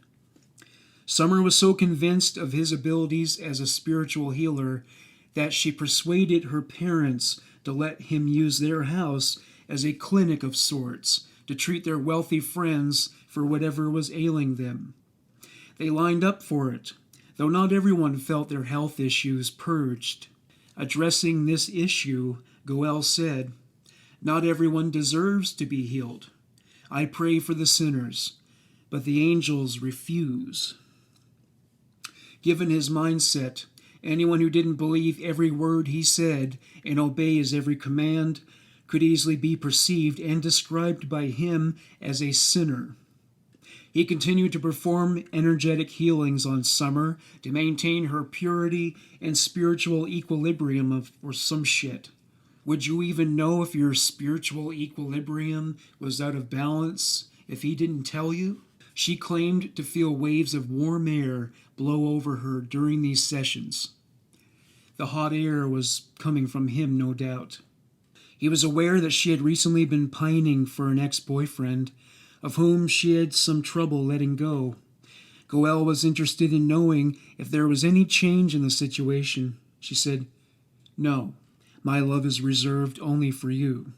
Summer was so convinced of his abilities as a spiritual healer that she persuaded her parents to let him use their house as a clinic of sorts to treat their wealthy friends for whatever was ailing them. They lined up for it, though not everyone felt their health issues purged. Addressing this issue, Goel said, "Not everyone deserves to be healed. I pray for the sinners, but the angels refuse." Given his mindset, anyone who didn't believe every word he said and obey his every command could easily be perceived and described by him as a sinner. He continued to perform energetic healings on Summer to maintain her purity and spiritual equilibrium or some shit. Would you even know if your spiritual equilibrium was out of balance if he didn't tell you? She claimed to feel waves of warm air blow over her during these sessions. The hot air was coming from him, no doubt. He was aware that she had recently been pining for an ex-boyfriend, of whom she had some trouble letting go. Goel was interested in knowing if there was any change in the situation. She said, "No, my love is reserved only for you."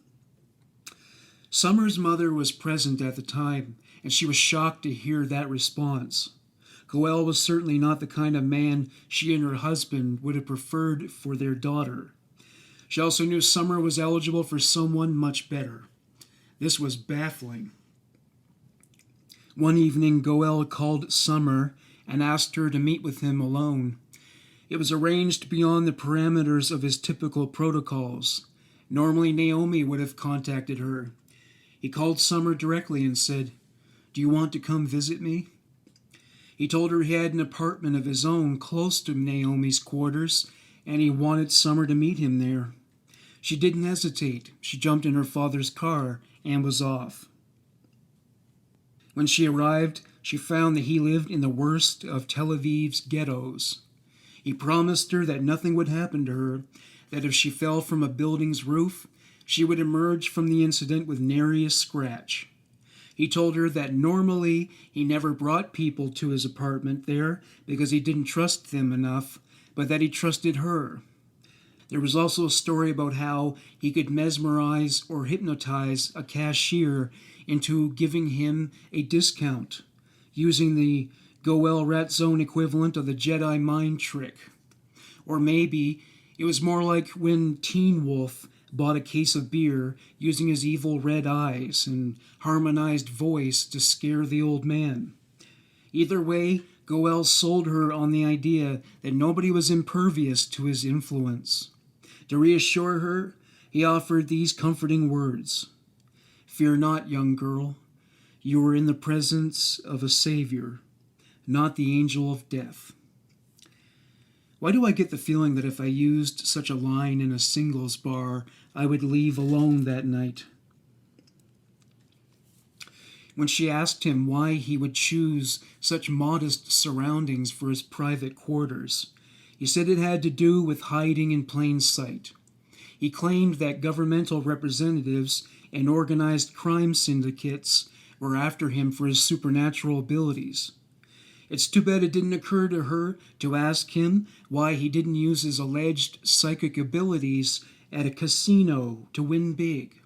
Summer's mother was present at the time, and she was shocked to hear that response. Goel was certainly not the kind of man she and her husband would have preferred for their daughter. She also knew Summer was eligible for someone much better. This was baffling. One evening, Goel called Summer and asked her to meet with him alone. It was arranged beyond the parameters of his typical protocols. Normally, Naomi would have contacted her. He called Summer directly and said, "Do you want to come visit me?" He told her he had an apartment of his own close to Naomi's quarters, and he wanted Summer to meet him there. She didn't hesitate. She jumped in her father's car and was off. When she arrived, she found that he lived in the worst of Tel Aviv's ghettos. He promised her that nothing would happen to her, that if she fell from a building's roof, she would emerge from the incident with nary a scratch. He told her that normally he never brought people to his apartment there because he didn't trust them enough, but that he trusted her. There was also a story about how he could mesmerize or hypnotize a cashier into giving him a discount, using the Goel Ratzon equivalent of the Jedi mind trick. Or maybe it was more like when Teen Wolf bought a case of beer using his evil red eyes and harmonized voice to scare the old man. Either way, Goel sold her on the idea that nobody was impervious to his influence. To reassure her, he offered these comforting words: "Fear not, young girl. You are in the presence of a Savior, not the angel of death." Why do I get the feeling that if I used such a line in a singles bar, I would leave alone that night? When she asked him why he would choose such modest surroundings for his private quarters, he said it had to do with hiding in plain sight. He claimed that governmental representatives and organized crime syndicates were after him for his supernatural abilities. It's too bad it didn't occur to her to ask him why he didn't use his alleged psychic abilities at a casino to win big.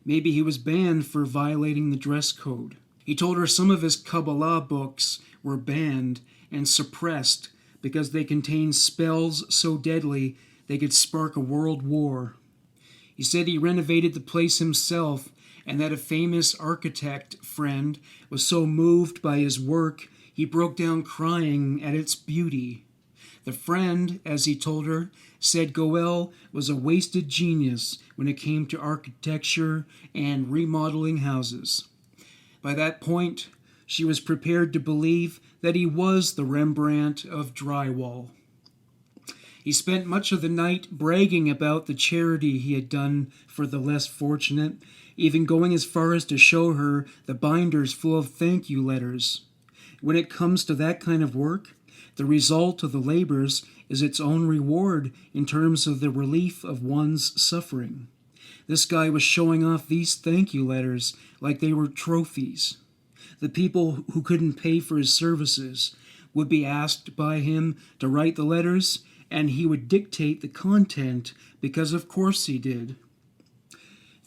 Maybe he was banned for violating the dress code. He told her some of his Kabbalah books were banned and suppressed because they contained spells so deadly they could spark a world war. He said he renovated the place himself and that a famous architect friend was so moved by his work he broke down crying at its beauty. The friend, as he told her, said Goel was a wasted genius when it came to architecture and remodeling houses. By that point, she was prepared to believe that he was the Rembrandt of drywall. He spent much of the night bragging about the charity he had done for the less fortunate, even going as far as to show her the binders full of thank you letters. When it comes to that kind of work, the result of the labors is its own reward in terms of the relief of one's suffering. This guy was showing off these thank you letters like they were trophies. The people who couldn't pay for his services would be asked by him to write the letters, and he would dictate the content because of course he did.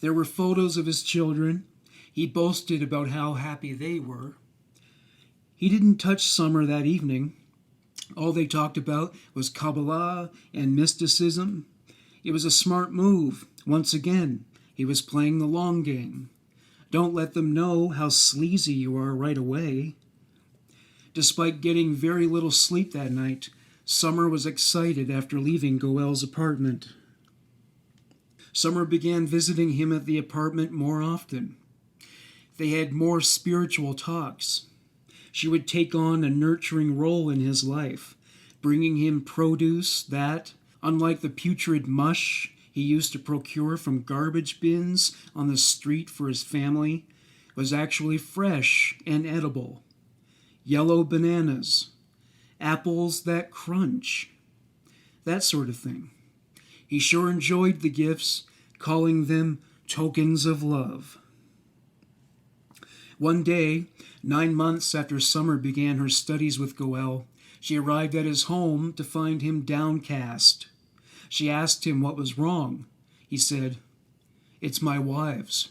There were photos of his children. He boasted about how happy they were. He didn't touch Summer that evening. All they talked about was Kabbalah and mysticism. It was a smart move. Once again, he was playing the long game. Don't let them know how sleazy you are right away. Despite getting very little sleep that night, Summer was excited after leaving Goel's apartment. Summer began visiting him at the apartment more often. They had more spiritual talks. She would take on a nurturing role in his life, bringing him produce that, unlike the putrid mush he used to procure from garbage bins on the street for his family, was actually fresh and edible. Yellow bananas, apples that crunch, that sort of thing. He sure enjoyed the gifts, calling them tokens of love. One day, 9 months after Summer began her studies with Goel, she arrived at his home to find him downcast. She asked him what was wrong. He said, "It's my wives.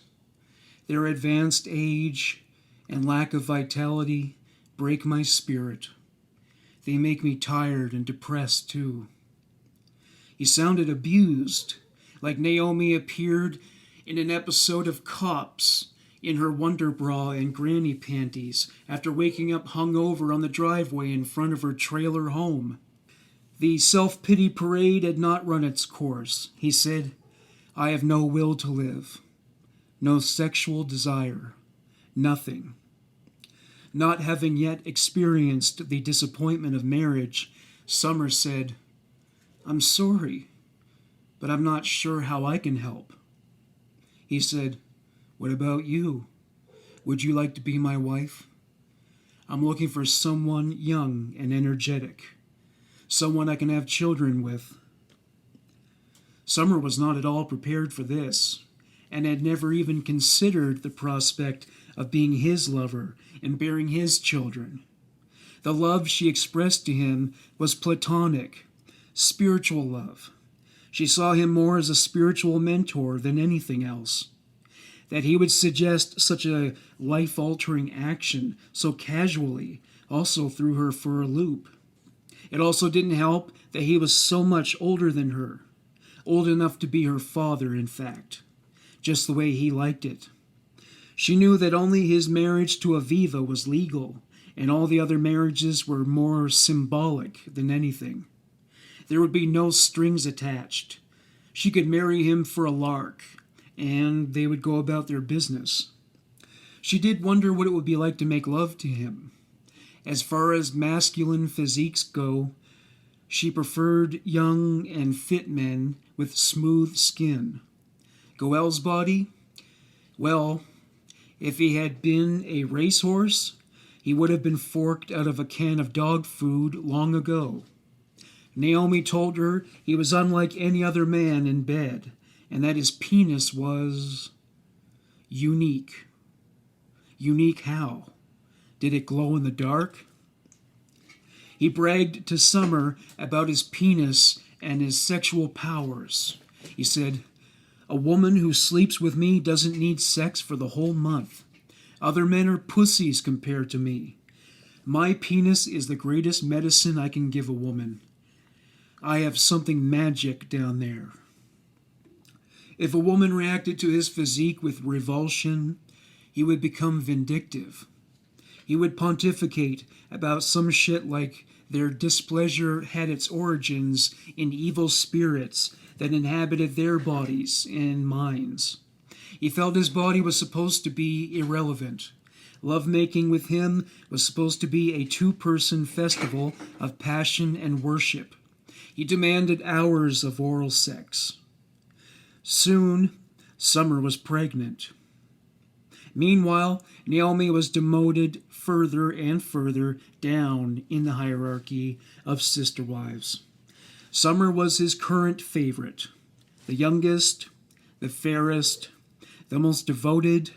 Their advanced age and lack of vitality break my spirit. They make me tired and depressed, too." He sounded abused, like Naomi appeared in an episode of Cops in her wonder bra and granny panties after waking up hungover on the driveway in front of her trailer home. The self-pity parade had not run its course. He said, "I have no will to live, no sexual desire, nothing." Not having yet experienced the disappointment of marriage, Summer said, "I'm sorry. but I'm not sure how I can help." He said, "What about you? Would you like to be my wife? I'm looking for someone young and energetic, someone I can have children with." Summer was not at all prepared for this, and had never even considered the prospect of being his lover and bearing his children. The love she expressed to him was platonic, spiritual love. She saw him more as a spiritual mentor than anything else. That he would suggest such a life-altering action so casually also threw her for a loop. It also didn't help that he was so much older than her, old enough to be her father, in fact, just the way he liked it. She knew that only his marriage to Aviva was legal, and all the other marriages were more symbolic than anything. There would be no strings attached. She could marry him for a lark, and they would go about their business. She did wonder what it would be like to make love to him. As far as masculine physiques go, she preferred young and fit men with smooth skin. Goel's body? Well, if he had been a racehorse, he would have been forked out of a can of dog food long ago. Naomi told her he was unlike any other man in bed, and that his penis was unique. Unique how? Did it glow in the dark? He bragged to Summer about his penis and his sexual powers. He said, "A woman who sleeps with me doesn't need sex for the whole month. Other men are pussies compared to me. My penis is the greatest medicine I can give a woman. I have something magic down there." If a woman reacted to his physique with revulsion, he would become vindictive. He would pontificate about some shit like their displeasure had its origins in evil spirits that inhabited their bodies and minds. He felt his body was supposed to be irrelevant. Lovemaking with him was supposed to be a two-person festival of passion and worship. He demanded hours of oral sex. Soon, Summer was pregnant. Meanwhile, Naomi was demoted further and further down in the hierarchy of sister wives. Summer was his current favorite, the youngest, the fairest, the most devoted.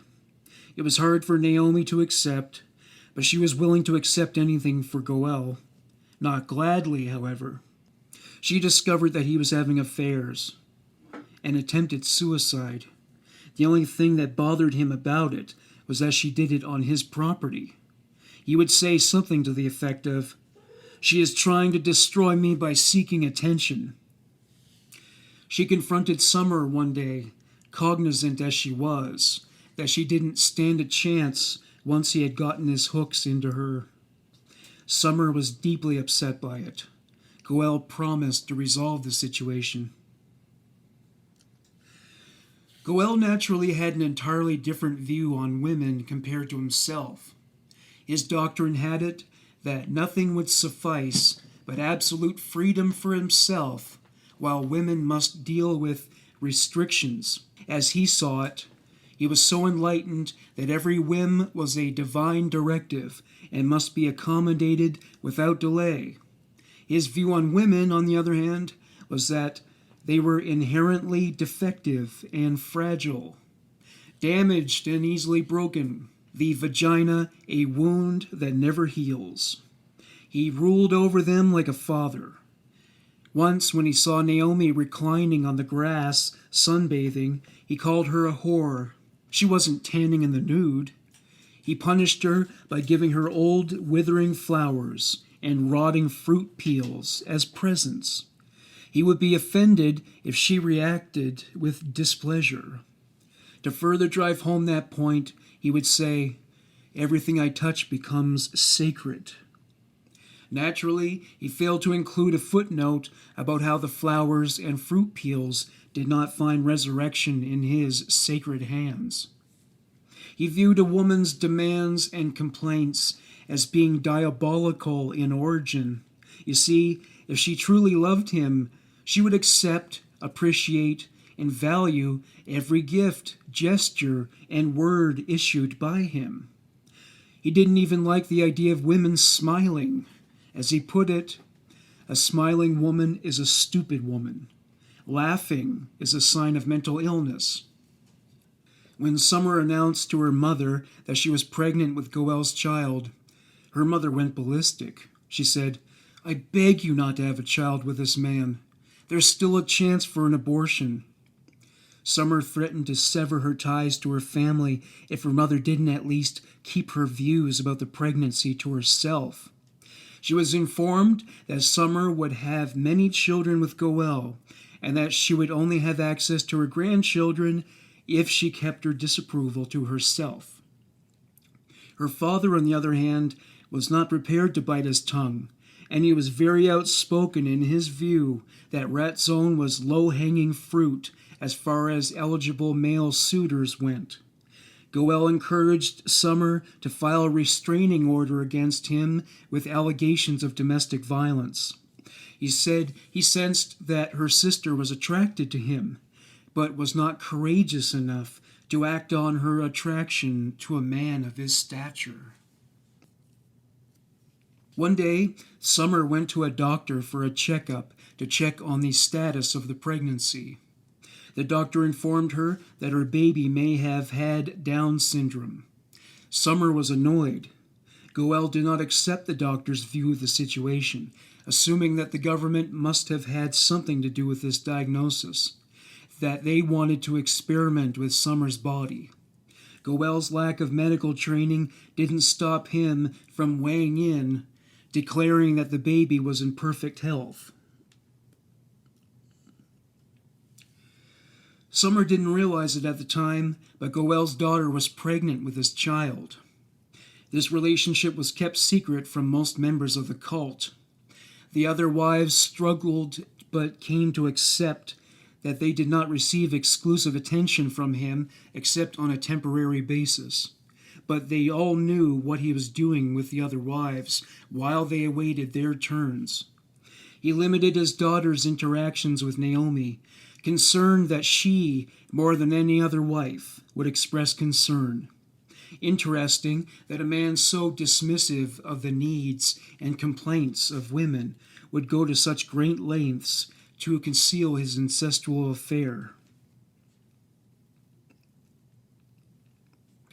It was hard for Naomi to accept, but she was willing to accept anything for Goel. Not gladly, however. She discovered that he was having affairs and attempted suicide. The only thing that bothered him about it was that she did it on his property. He would say something to the effect of, "She is trying to destroy me by seeking attention." She confronted Summer one day, cognizant as she was, that she didn't stand a chance once he had gotten his hooks into her. Summer was deeply upset by it. Goel promised to resolve the situation. Goel naturally had an entirely different view on women compared to himself. His doctrine had it that nothing would suffice but absolute freedom for himself, while women must deal with restrictions. As he saw it, he was so enlightened that every whim was a divine directive and must be accommodated without delay. His view on women, on the other hand, was that they were inherently defective and fragile, damaged and easily broken, the vagina a wound that never heals. He ruled over them like a father. Once, when he saw Naomi reclining on the grass, sunbathing, he called her a whore. She wasn't tanning in the nude. He punished her by giving her old, withering flowers and rotting fruit peels as presents. He would be offended if she reacted with displeasure. To further drive home that point, he would say, "Everything I touch becomes sacred." Naturally, he failed to include a footnote about how the flowers and fruit peels did not find resurrection in his sacred hands. He viewed a woman's demands and complaints as being diabolical in origin. You see, if she truly loved him, she would accept appreciate, and value every gift, gesture, and word issued by him. He didn't even like the idea of women smiling. As he put it, a smiling woman is a stupid woman. Laughing is a sign of mental illness. When Summer announced to her mother that she was pregnant with Goel's child, her mother went ballistic. She said, "I beg you not to have a child with this man. There's still a chance for an abortion." Summer threatened to sever her ties to her family if her mother didn't at least keep her views about the pregnancy to herself. She was informed that Summer would have many children with Goel, and that she would only have access to her grandchildren if she kept her disapproval to herself. Her father, on the other hand, was not prepared to bite his tongue, and he was very outspoken in his view that Ratzon was low-hanging fruit as far as eligible male suitors went. Goel encouraged Summer to file a restraining order against him with allegations of domestic violence. He said he sensed that her sister was attracted to him, but was not courageous enough to act on her attraction to a man of his stature. One day, Summer went to a doctor for a checkup to check on the status of the pregnancy. The doctor informed her that her baby may have had Down syndrome. Summer was annoyed. Goel did not accept the doctor's view of the situation, assuming that the government must have had something to do with this diagnosis, that they wanted to experiment with Summer's body. Goel's lack of medical training didn't stop him from weighing in, declaring that the baby was in perfect health. Summer didn't realize it at the time, but Goel's daughter was pregnant with his child. This relationship was kept secret from most members of the cult. The other wives struggled but came to accept that they did not receive exclusive attention from him except on a temporary basis. But they all knew what he was doing with the other wives while they awaited their turns. He limited his daughter's interactions with Naomi, concerned that she, more than any other wife, would express concern. Interesting that a man so dismissive of the needs and complaints of women would go to such great lengths to conceal his incestual affair.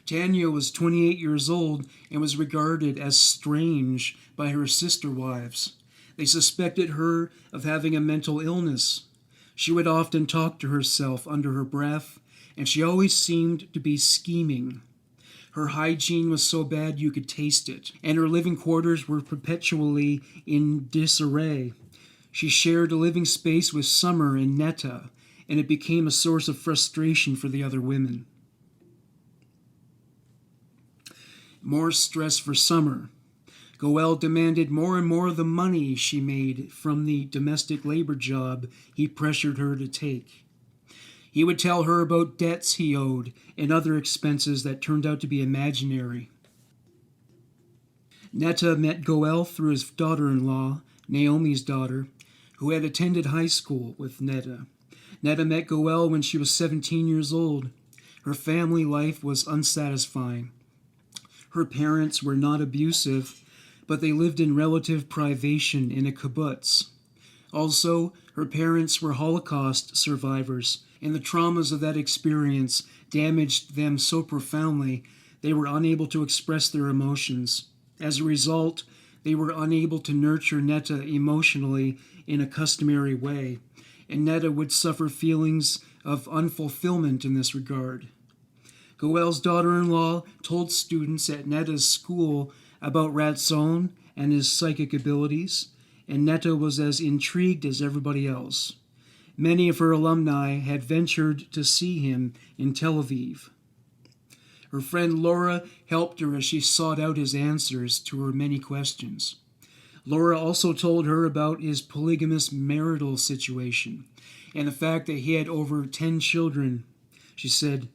Tanya was 28 years old and was regarded as strange by her sister wives. They suspected her of having a mental illness. She would often talk to herself under her breath, and she always seemed to be scheming. Her hygiene was so bad you could taste it, and her living quarters were perpetually in disarray. She shared a living space with Summer and Netta, and it became a source of frustration for the other women. More stress for Summer. Goel demanded more and more of the money she made from the domestic labor job he pressured her to take. He would tell her about debts he owed and other expenses that turned out to be imaginary. Netta met Goel through his daughter-in-law, Naomi's daughter, who had attended high school with Netta. Netta met Goel when she was 17 years old. Her family life was unsatisfying. Her parents were not abusive, but they lived in relative privation in a kibbutz. Also, her parents were Holocaust survivors, and the traumas of that experience damaged them so profoundly they were unable to express their emotions. As a result, they were unable to nurture Netta emotionally in a customary way, and Netta would suffer feelings of unfulfillment in this regard. Goel's daughter-in-law told students at Netta's school about Ratzon and his psychic abilities, and Netta was as intrigued as everybody else. Many of her alumni had ventured to see him in Tel Aviv. Her friend Laura helped her as she sought out his answers to her many questions. Laura also told her about his polygamous marital situation and the fact that he had over 10 children. She said,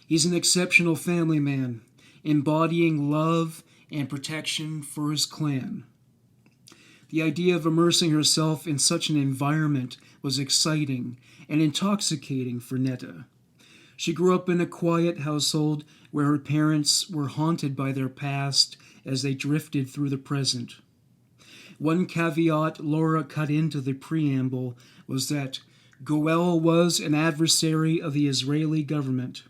"He's an exceptional family man, embodying love and protection for his clan." The idea of immersing herself in such an environment was exciting and intoxicating for Netta. She grew up in a quiet household where her parents were haunted by their past as they drifted through the present. One caveat Laura cut into the preamble was that Goel was an adversary of the Israeli government.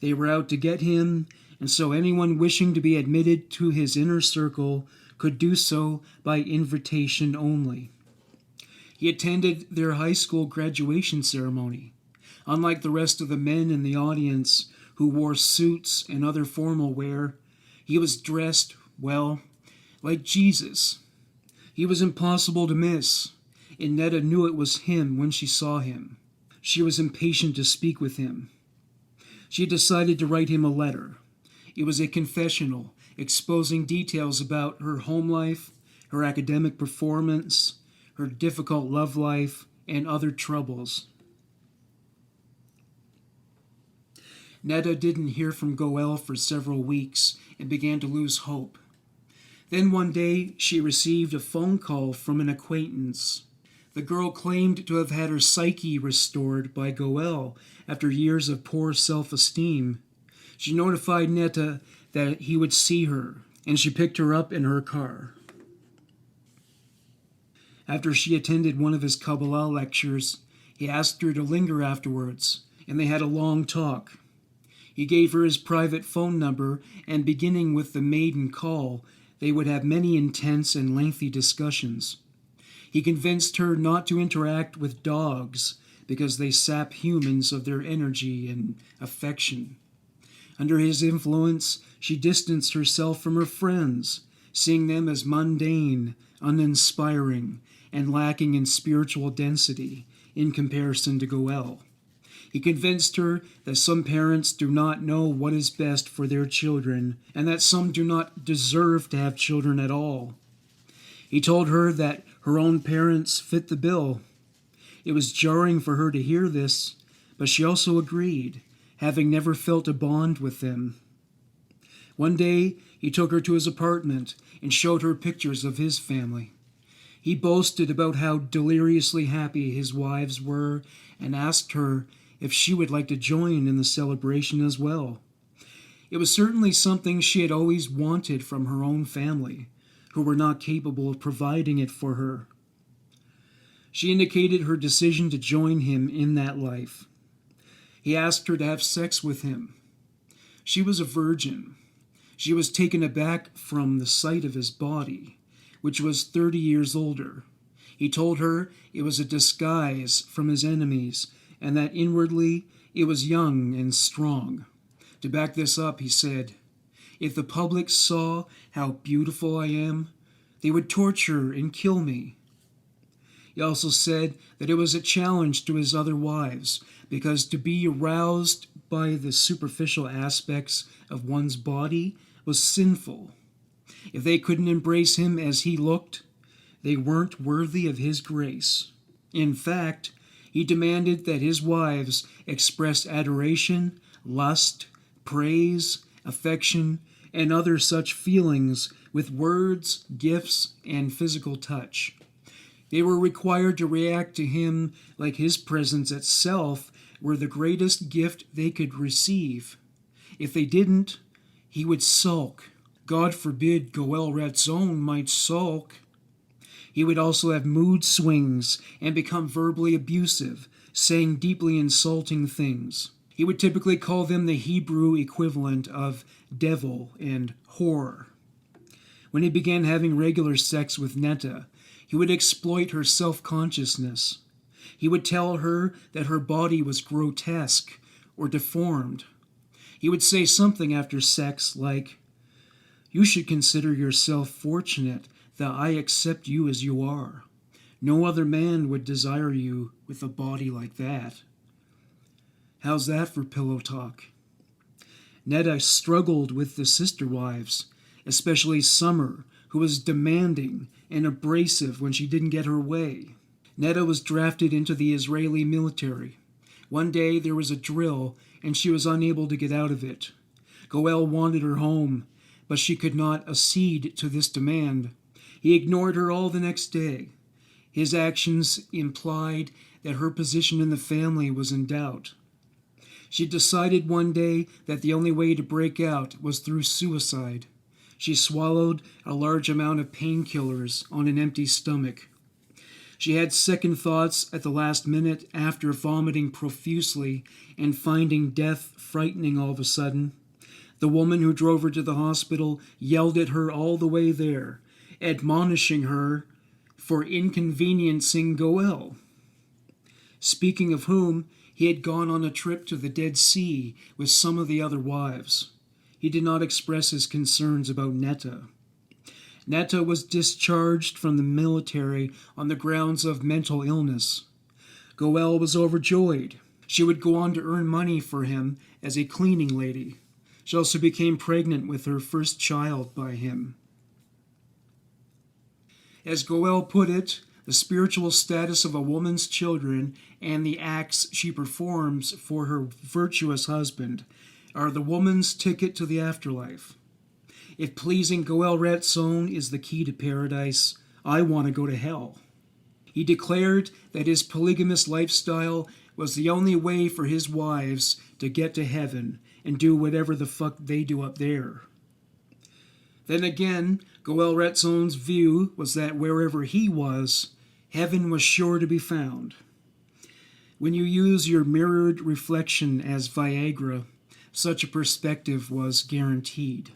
They were out to get him, and so anyone wishing to be admitted to his inner circle could do so by invitation only. He attended their high school graduation ceremony. Unlike the rest of the men in the audience who wore suits and other formal wear, he was dressed, well, like Jesus. He was impossible to miss, and Netta knew it was him when she saw him. She was impatient to speak with him. She decided to write him a letter. It was a confessional, exposing details about her home life, her academic performance, her difficult love life, and other troubles. Netta didn't hear from Goel for several weeks and began to lose hope. Then one day she received a phone call from an acquaintance. The girl claimed to have had her psyche restored by Goel after years of poor self-esteem. She notified Netta that he would see her, and she picked her up in her car. After she attended one of his Kabbalah lectures, he asked her to linger afterwards, and they had a long talk. He gave her his private phone number, and beginning with the maiden call, they would have many intense and lengthy discussions. He convinced her not to interact with dogs because they sap humans of their energy and affection. Under his influence, she distanced herself from her friends, seeing them as mundane, uninspiring, and lacking in spiritual density in comparison to Goel. He convinced her that some parents do not know what is best for their children, and that some do not deserve to have children at all. He told her that her own parents fit the bill. It was jarring for her to hear this, but she also agreed, having never felt a bond with them. One day, he took her to his apartment and showed her pictures of his family. He boasted about how deliriously happy his wives were and asked her if she would like to join in the celebration as well. It was certainly something she had always wanted from her own family, who were not capable of providing it for her. She indicated her decision to join him in that life. He asked her to have sex with him. She was a virgin. She was taken aback from the sight of his body, which was 30 years older. He told her it was a disguise from his enemies, and that inwardly it was young and strong. To back this up, he said, "If the public saw how beautiful I am, they would torture and kill me." He also said that it was a challenge to his other wives, because to be aroused by the superficial aspects of one's body was sinful. If they couldn't embrace him as he looked, they weren't worthy of his grace. In fact, he demanded that his wives express adoration, lust, praise, affection, and other such feelings with words, gifts, and physical touch. They were required to react to him like his presence itself were the greatest gift they could receive. If they didn't, he would sulk. God forbid Goel Ratzon might sulk. He would also have mood swings and become verbally abusive, saying deeply insulting things. He would typically call them the Hebrew equivalent of devil and whore. When he began having regular sex with Netta, he would exploit her self-consciousness. He would tell her that her body was grotesque or deformed. He would say something after sex like, "You should consider yourself fortunate that I accept you as you are. No other man would desire you with a body like that." How's that for pillow talk? Netta struggled with the sister wives, especially Summer, who was demanding and abrasive when she didn't get her way. Netta was drafted into the Israeli military. One day there was a drill, and she was unable to get out of it. Goel wanted her home, but she could not accede to this demand. He ignored her all the next day. His actions implied that her position in the family was in doubt. She decided one day that the only way to break out was through suicide. She swallowed a large amount of painkillers on an empty stomach. She had second thoughts at the last minute after vomiting profusely and finding death frightening all of a sudden. The woman who drove her to the hospital yelled at her all the way there, admonishing her for inconveniencing Goel. Speaking of whom, he had gone on a trip to the Dead Sea with some of the other wives. He did not express his concerns about Netta. Netta was discharged from the military on the grounds of mental illness. Goel was overjoyed. She would go on to earn money for him as a cleaning lady. She also became pregnant with her first child by him. As Goel put it, the spiritual status of a woman's children and the acts she performs for her virtuous husband are the woman's ticket to the afterlife. If pleasing Goel Ratzon is the key to paradise, I want to go to hell. He declared that his polygamous lifestyle was the only way for his wives to get to heaven and do whatever the fuck they do up there. Then again, Goel Ratzon's view was that wherever he was, heaven was sure to be found. When you use your mirrored reflection as Viagra, such a perspective was guaranteed.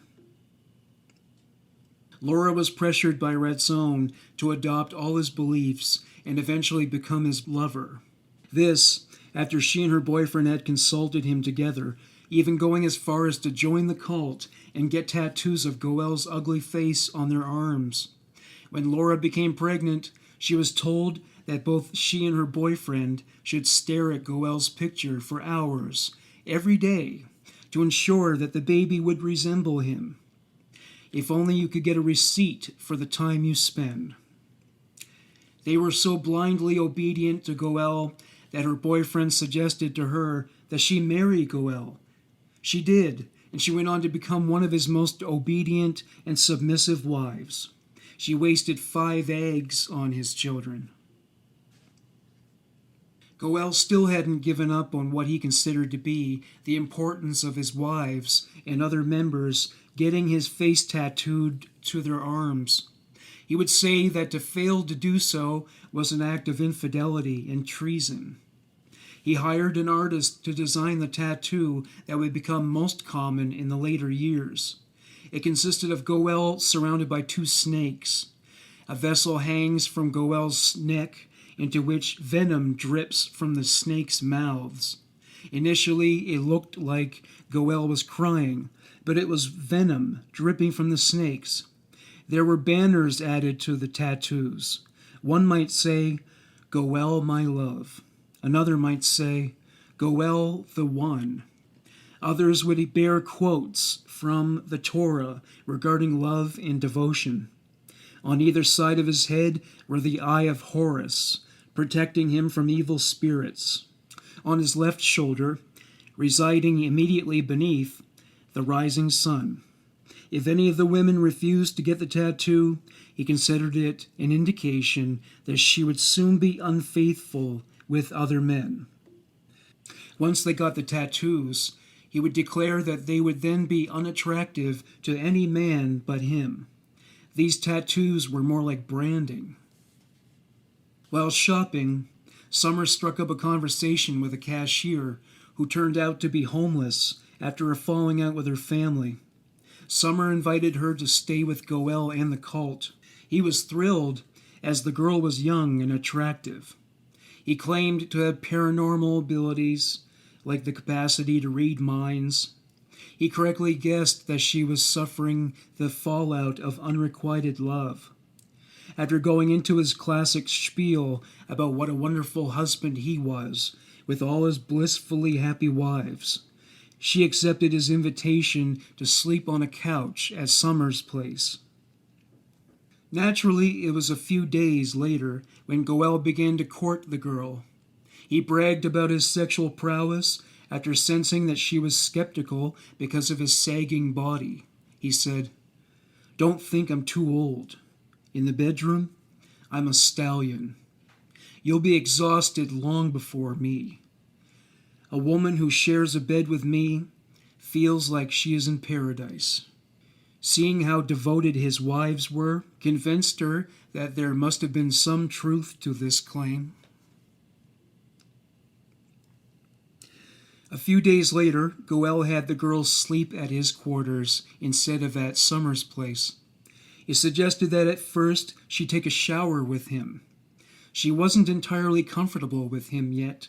Laura was pressured by Ratzon to adopt all his beliefs and eventually become his lover. This, after she and her boyfriend had consulted him together, even going as far as to join the cult and get tattoos of Goel's ugly face on their arms. When Laura became pregnant, she was told that both she and her boyfriend should stare at Goel's picture for hours, every day, to ensure that the baby would resemble him. If only you could get a receipt for the time you spend. They were so blindly obedient to Goel that her boyfriend suggested to her that she marry Goel. She did, and she went on to become one of his most obedient and submissive wives. She wasted 5 eggs on his children. Goel still hadn't given up on what he considered to be the importance of his wives and other members getting his face tattooed to their arms. He would say that to fail to do so was an act of infidelity and treason. He hired an artist to design the tattoo that would become most common in the later years. It consisted of Goel surrounded by 2 snakes. A vessel hangs from Goel's neck, into which venom drips from the snakes' mouths. Initially, it looked like Goel was crying, but it was venom dripping from the snakes. There were banners added to the tattoos. One might say, "Goel, my love." Another might say, "Goel, the one." Others would bear quotes from the Torah regarding love and devotion. On either side of his head were the Eye of Horus, protecting him from evil spirits. On his left shoulder, residing immediately beneath, the rising sun. If any of the women refused to get the tattoo, he considered it an indication that she would soon be unfaithful with other men. Once they got the tattoos, he would declare that they would then be unattractive to any man but him. These tattoos were more like branding. While shopping, Summer struck up a conversation with a cashier who turned out to be homeless after a falling out with her family. Summer invited her to stay with Goel and the cult. He was thrilled, as the girl was young and attractive. He claimed to have paranormal abilities, like the capacity to read minds. He correctly guessed that she was suffering the fallout of unrequited love. After going into his classic spiel about what a wonderful husband he was, with all his blissfully happy wives, she accepted his invitation to sleep on a couch at Summer's place. Naturally, it was a few days later when Goel began to court the girl. He bragged about his sexual prowess after sensing that she was skeptical because of his sagging body. He said, "Don't think I'm too old. In the bedroom, I'm a stallion. You'll be exhausted long before me. A woman who shares a bed with me feels like she is in paradise." Seeing how devoted his wives were, convinced her that there must have been some truth to this claim. A few days later, Goel had the girls sleep at his quarters instead of at Summer's place. He suggested that at first she take a shower with him. She wasn't entirely comfortable with him yet,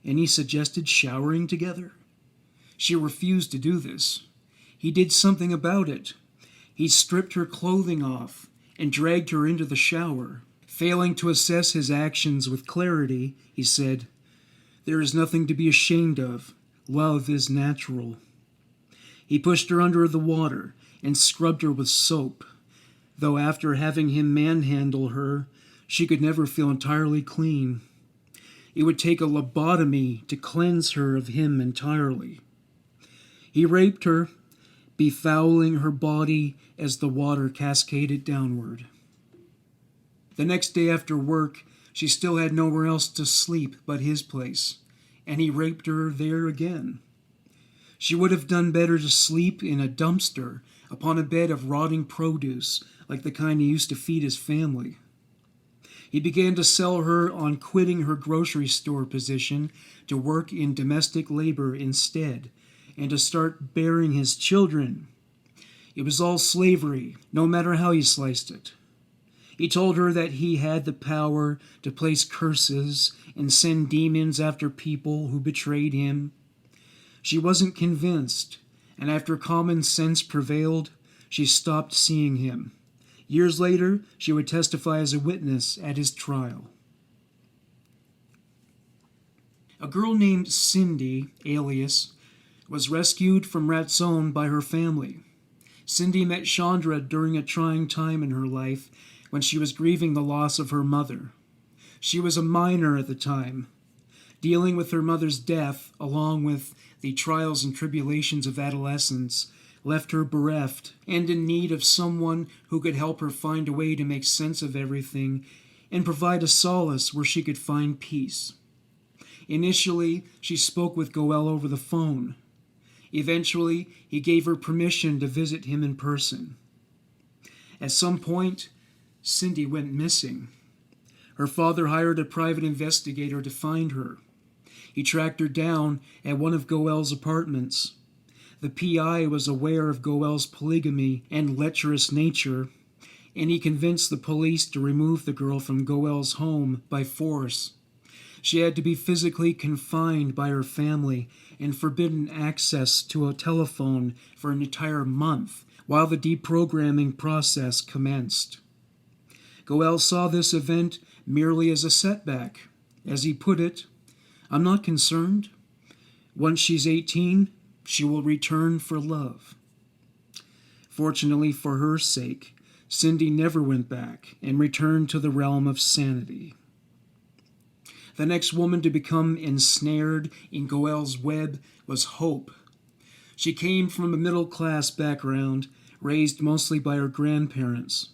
and he suggested showering together. She refused to do this. He did something about it. He stripped her clothing off and dragged her into the shower. Failing to assess his actions with clarity, he said, "There is nothing to be ashamed of. Love is natural." He pushed her under the water and scrubbed her with soap, though after having him manhandle her, she could never feel entirely clean. It would take a lobotomy to cleanse her of him entirely. He raped her, befouling her body as the water cascaded downward. The next day after work, she still had nowhere else to sleep but his place, and he raped her there again. She would have done better to sleep in a dumpster upon a bed of rotting produce, like the kind he used to feed his family. He began to sell her on quitting her grocery store position to work in domestic labor instead, and to start bearing his children. It was all slavery, no matter how you sliced it. He told her that he had the power to place curses and send demons after people who betrayed him. She wasn't convinced, and after common sense prevailed, she stopped seeing him. Years later, she would testify as a witness at his trial. A girl named Cindy, alias, was rescued from Ratzon by her family. Cindy met Chandra during a trying time in her life when she was grieving the loss of her mother. She was a minor at the time. Dealing with her mother's death, along with the trials and tribulations of adolescence, left her bereft and in need of someone who could help her find a way to make sense of everything and provide a solace where she could find peace. Initially, she spoke with Goel over the phone. Eventually, he gave her permission to visit him in person. At some point, Cindy went missing. Her father hired a private investigator to find her. He tracked her down at one of Goel's apartments. The PI was aware of Goel's polygamy and lecherous nature, and he convinced the police to remove the girl from Goel's home by force. She had to be physically confined by her family and forbidden access to a telephone for an entire month while the deprogramming process commenced. Goel saw this event merely as a setback. As he put it, "I'm not concerned. Once she's 18, she will return for love." Fortunately for her sake, Cindy never went back and returned to the realm of sanity. The next woman to become ensnared in Goel's web was Hope. She came from a middle-class background, raised mostly by her grandparents.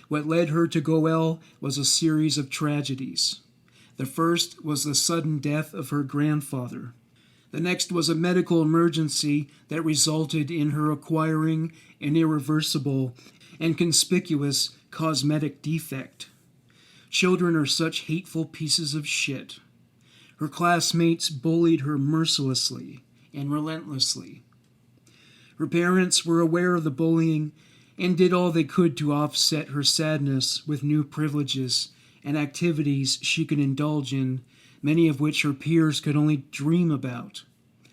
What led her to Goel was a series of tragedies. The first was the sudden death of her grandfather. The next was a medical emergency that resulted in her acquiring an irreversible and conspicuous cosmetic defect. Children are such hateful pieces of shit. Her classmates bullied her mercilessly and relentlessly. Her parents were aware of the bullying and did all they could to offset her sadness with new privileges and activities she could indulge in, many of which her peers could only dream about.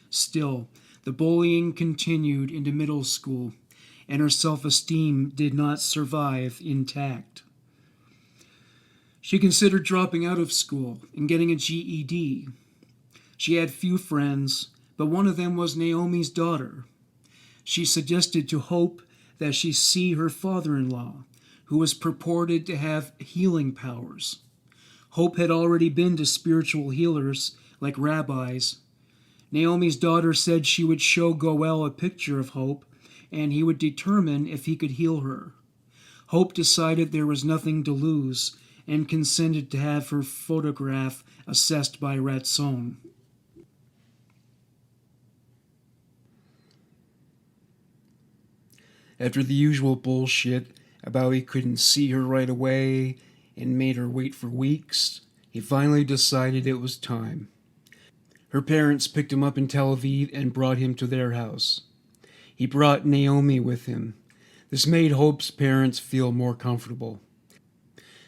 Still, the bullying continued into middle school, and her self-esteem did not survive intact. She considered dropping out of school and getting a GED. She had few friends, but one of them was Naomi's daughter. She suggested to Hope that she see her father-in-law, who was purported to have healing powers. Hope had already been to spiritual healers, like rabbis. Naomi's daughter said she would show Goel a picture of Hope, and he would determine if he could heal her. Hope decided there was nothing to lose, and consented to have her photograph assessed by Ratzon. After the usual bullshit about he couldn't see her right away and made her wait for weeks, he finally decided it was time. Her parents picked him up in Tel Aviv and brought him to their house. He brought Naomi with him. This made Hope's parents feel more comfortable.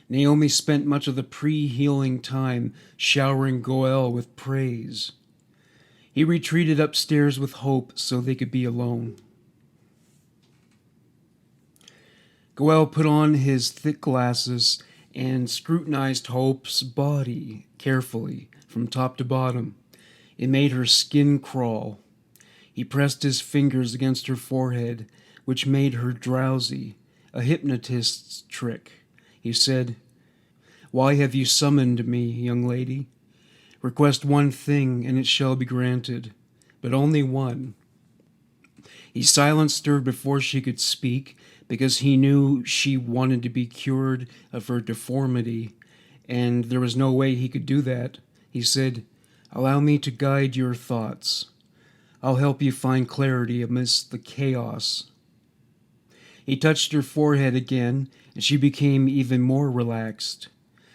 Naomi spent much of the pre-healing time showering Goel with praise. He retreated upstairs with Hope so they could be alone. Goel put on his thick glasses and scrutinized Hope's body carefully from top to bottom. It made her skin crawl. He pressed his fingers against her forehead, which made her drowsy, a hypnotist's trick. He said, "Why have you summoned me, young lady? Request one thing, and it shall be granted, but only one." He silenced her before she could speak, because he knew she wanted to be cured of her deformity, and there was no way he could do that. He said, "Allow me to guide your thoughts. I'll help you find clarity amidst the chaos." He touched her forehead again, and she became even more relaxed.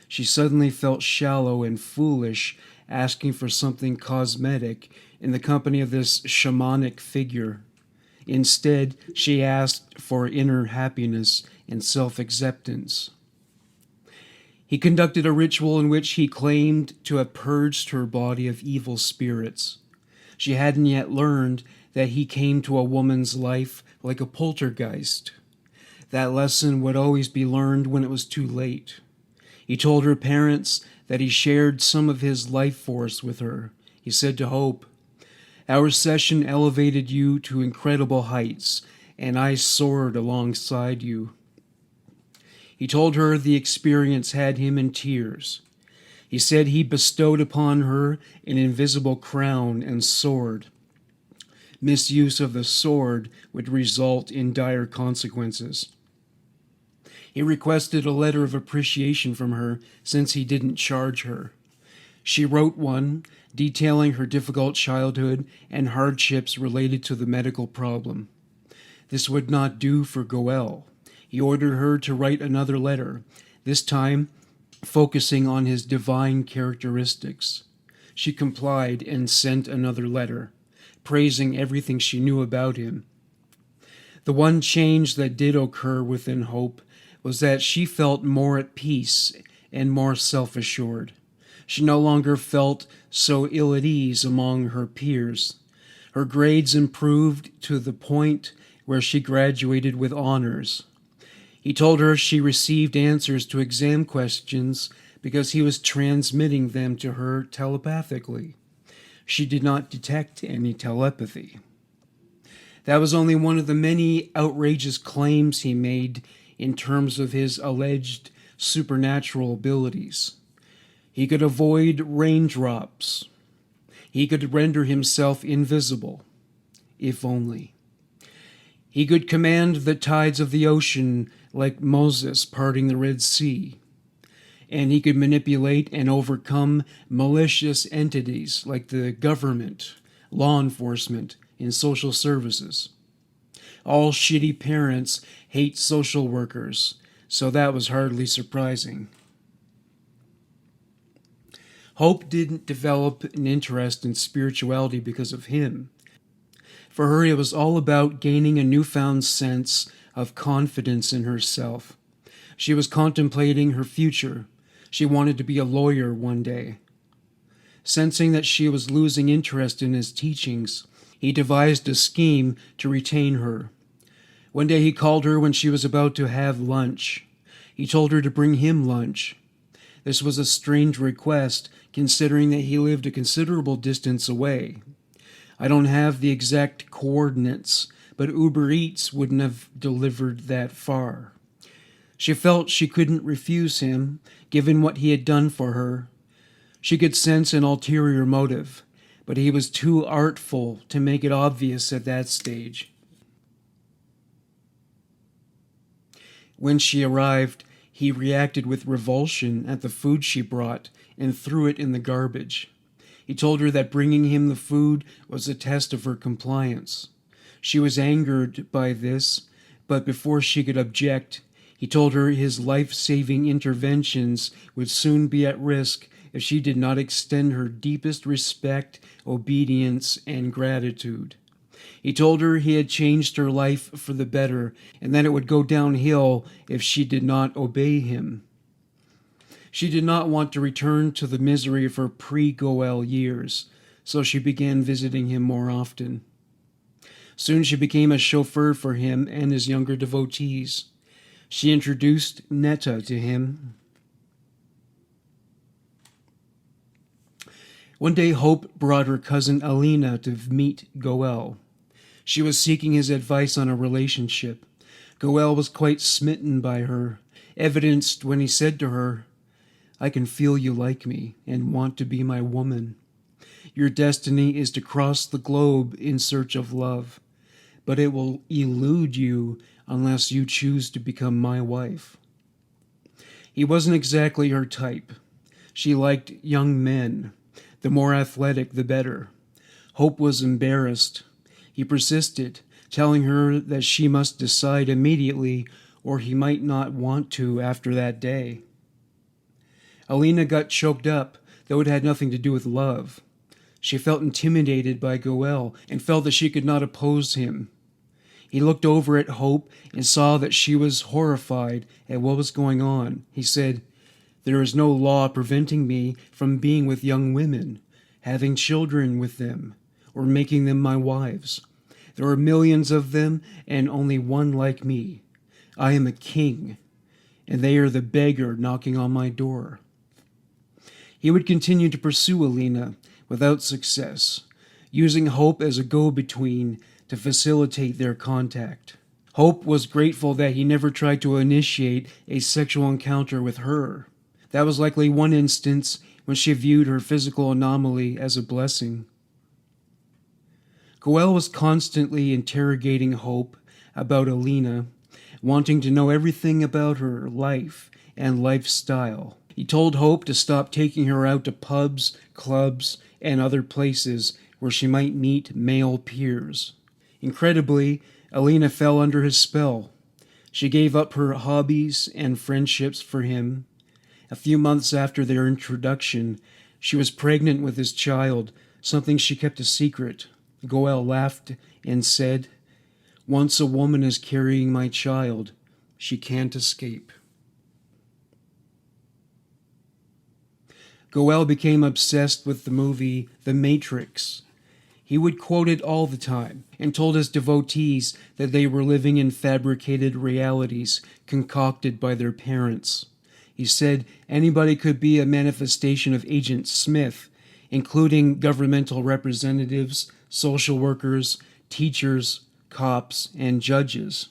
She suddenly felt shallow and foolish, asking for something cosmetic in the company of this shamanic figure. Instead, she asked for inner happiness and self-acceptance. He conducted a ritual in which he claimed to have purged her body of evil spirits. She hadn't yet learned that he came to a woman's life like a poltergeist. That lesson would always be learned when it was too late. He told her parents that he shared some of his life force with her. He said to Hope, "Our session elevated you to incredible heights, and I soared alongside you." He told her the experience had him in tears. He said he bestowed upon her an invisible crown and sword. Misuse of the sword would result in dire consequences. He requested a letter of appreciation from her since he didn't charge her. She wrote one, detailing her difficult childhood and hardships related to the medical problem. This would not do for Goel. He ordered her to write another letter, this time focusing on his divine characteristics. She complied and sent another letter, praising everything she knew about him. The one change that did occur within Hope was that she felt more at peace and more self-assured. She no longer felt so ill at ease among her peers. Her grades improved to the point where she graduated with honors. He told her she received answers to exam questions because he was transmitting them to her telepathically. She did not detect any telepathy. That was only one of the many outrageous claims he made in terms of his alleged supernatural abilities. He could avoid raindrops. He could render himself invisible, if only. He could command the tides of the ocean like Moses parting the Red Sea. And he could manipulate and overcome malicious entities like the government, law enforcement, and social services. All shitty parents hate social workers, so that was hardly surprising. Hope didn't develop an interest in spirituality because of him. For her, it was all about gaining a newfound sense of confidence in herself. She was contemplating her future. She wanted to be a lawyer one day. Sensing that she was losing interest in his teachings, he devised a scheme to retain her. One day he called her when she was about to have lunch. He told her to bring him lunch. This was a strange request, considering that he lived a considerable distance away. I don't have the exact coordinates, but Uber Eats wouldn't have delivered that far. She felt she couldn't refuse him, given what he had done for her. She could sense an ulterior motive, but he was too artful to make it obvious at that stage. When she arrived, He reacted with revulsion at the food she brought and threw it in the garbage. He told her that bringing him the food was a test of her compliance. She was angered by this, but before she could object, he told her his life-saving interventions would soon be at risk if she did not extend her deepest respect, obedience, and gratitude. He told her he had changed her life for the better and that it would go downhill if she did not obey him. She did not want to return to the misery of her pre-Goel years, so she began visiting him more often. Soon she became a chauffeur for him and his younger devotees. She introduced Netta to him. One day Hope brought her cousin Alina to meet Goel. She was seeking his advice on a relationship. Goel was quite smitten by her, evidenced when he said to her, "I can feel you like me and want to be my woman. Your destiny is to cross the globe in search of love, but it will elude you unless you choose to become my wife." He wasn't exactly her type. She liked young men. The more athletic, the better. Hope was embarrassed. He persisted, telling her that she must decide immediately or he might not want to after that day. Alina got choked up, though it had nothing to do with love. She felt intimidated by Goel and felt that she could not oppose him. He looked over at Hope and saw that she was horrified at what was going on. He said, "There is no law preventing me from being with young women, having children with them, or making them my wives. There are millions of them and only one like me. I am a king, and they are the beggar knocking on my door." He would continue to pursue Alina without success, using Hope as a go-between to facilitate their contact. Hope was grateful that he never tried to initiate a sexual encounter with her. That was likely one instance when she viewed her physical anomaly as a blessing. Goel was constantly interrogating Hope about Alina, wanting to know everything about her life and lifestyle. He told Hope to stop taking her out to pubs, clubs, and other places where she might meet male peers. Incredibly, Alina fell under his spell. She gave up her hobbies and friendships for him. A few months after their introduction, she was pregnant with his child, something she kept a secret. Goel laughed and said, "Once a woman is carrying my child, she can't escape." Goel became obsessed with the movie The Matrix. He would quote it all the time and told his devotees that they were living in fabricated realities concocted by their parents. He said anybody could be a manifestation of Agent Smith, including governmental representatives, social workers, teachers, cops, and judges.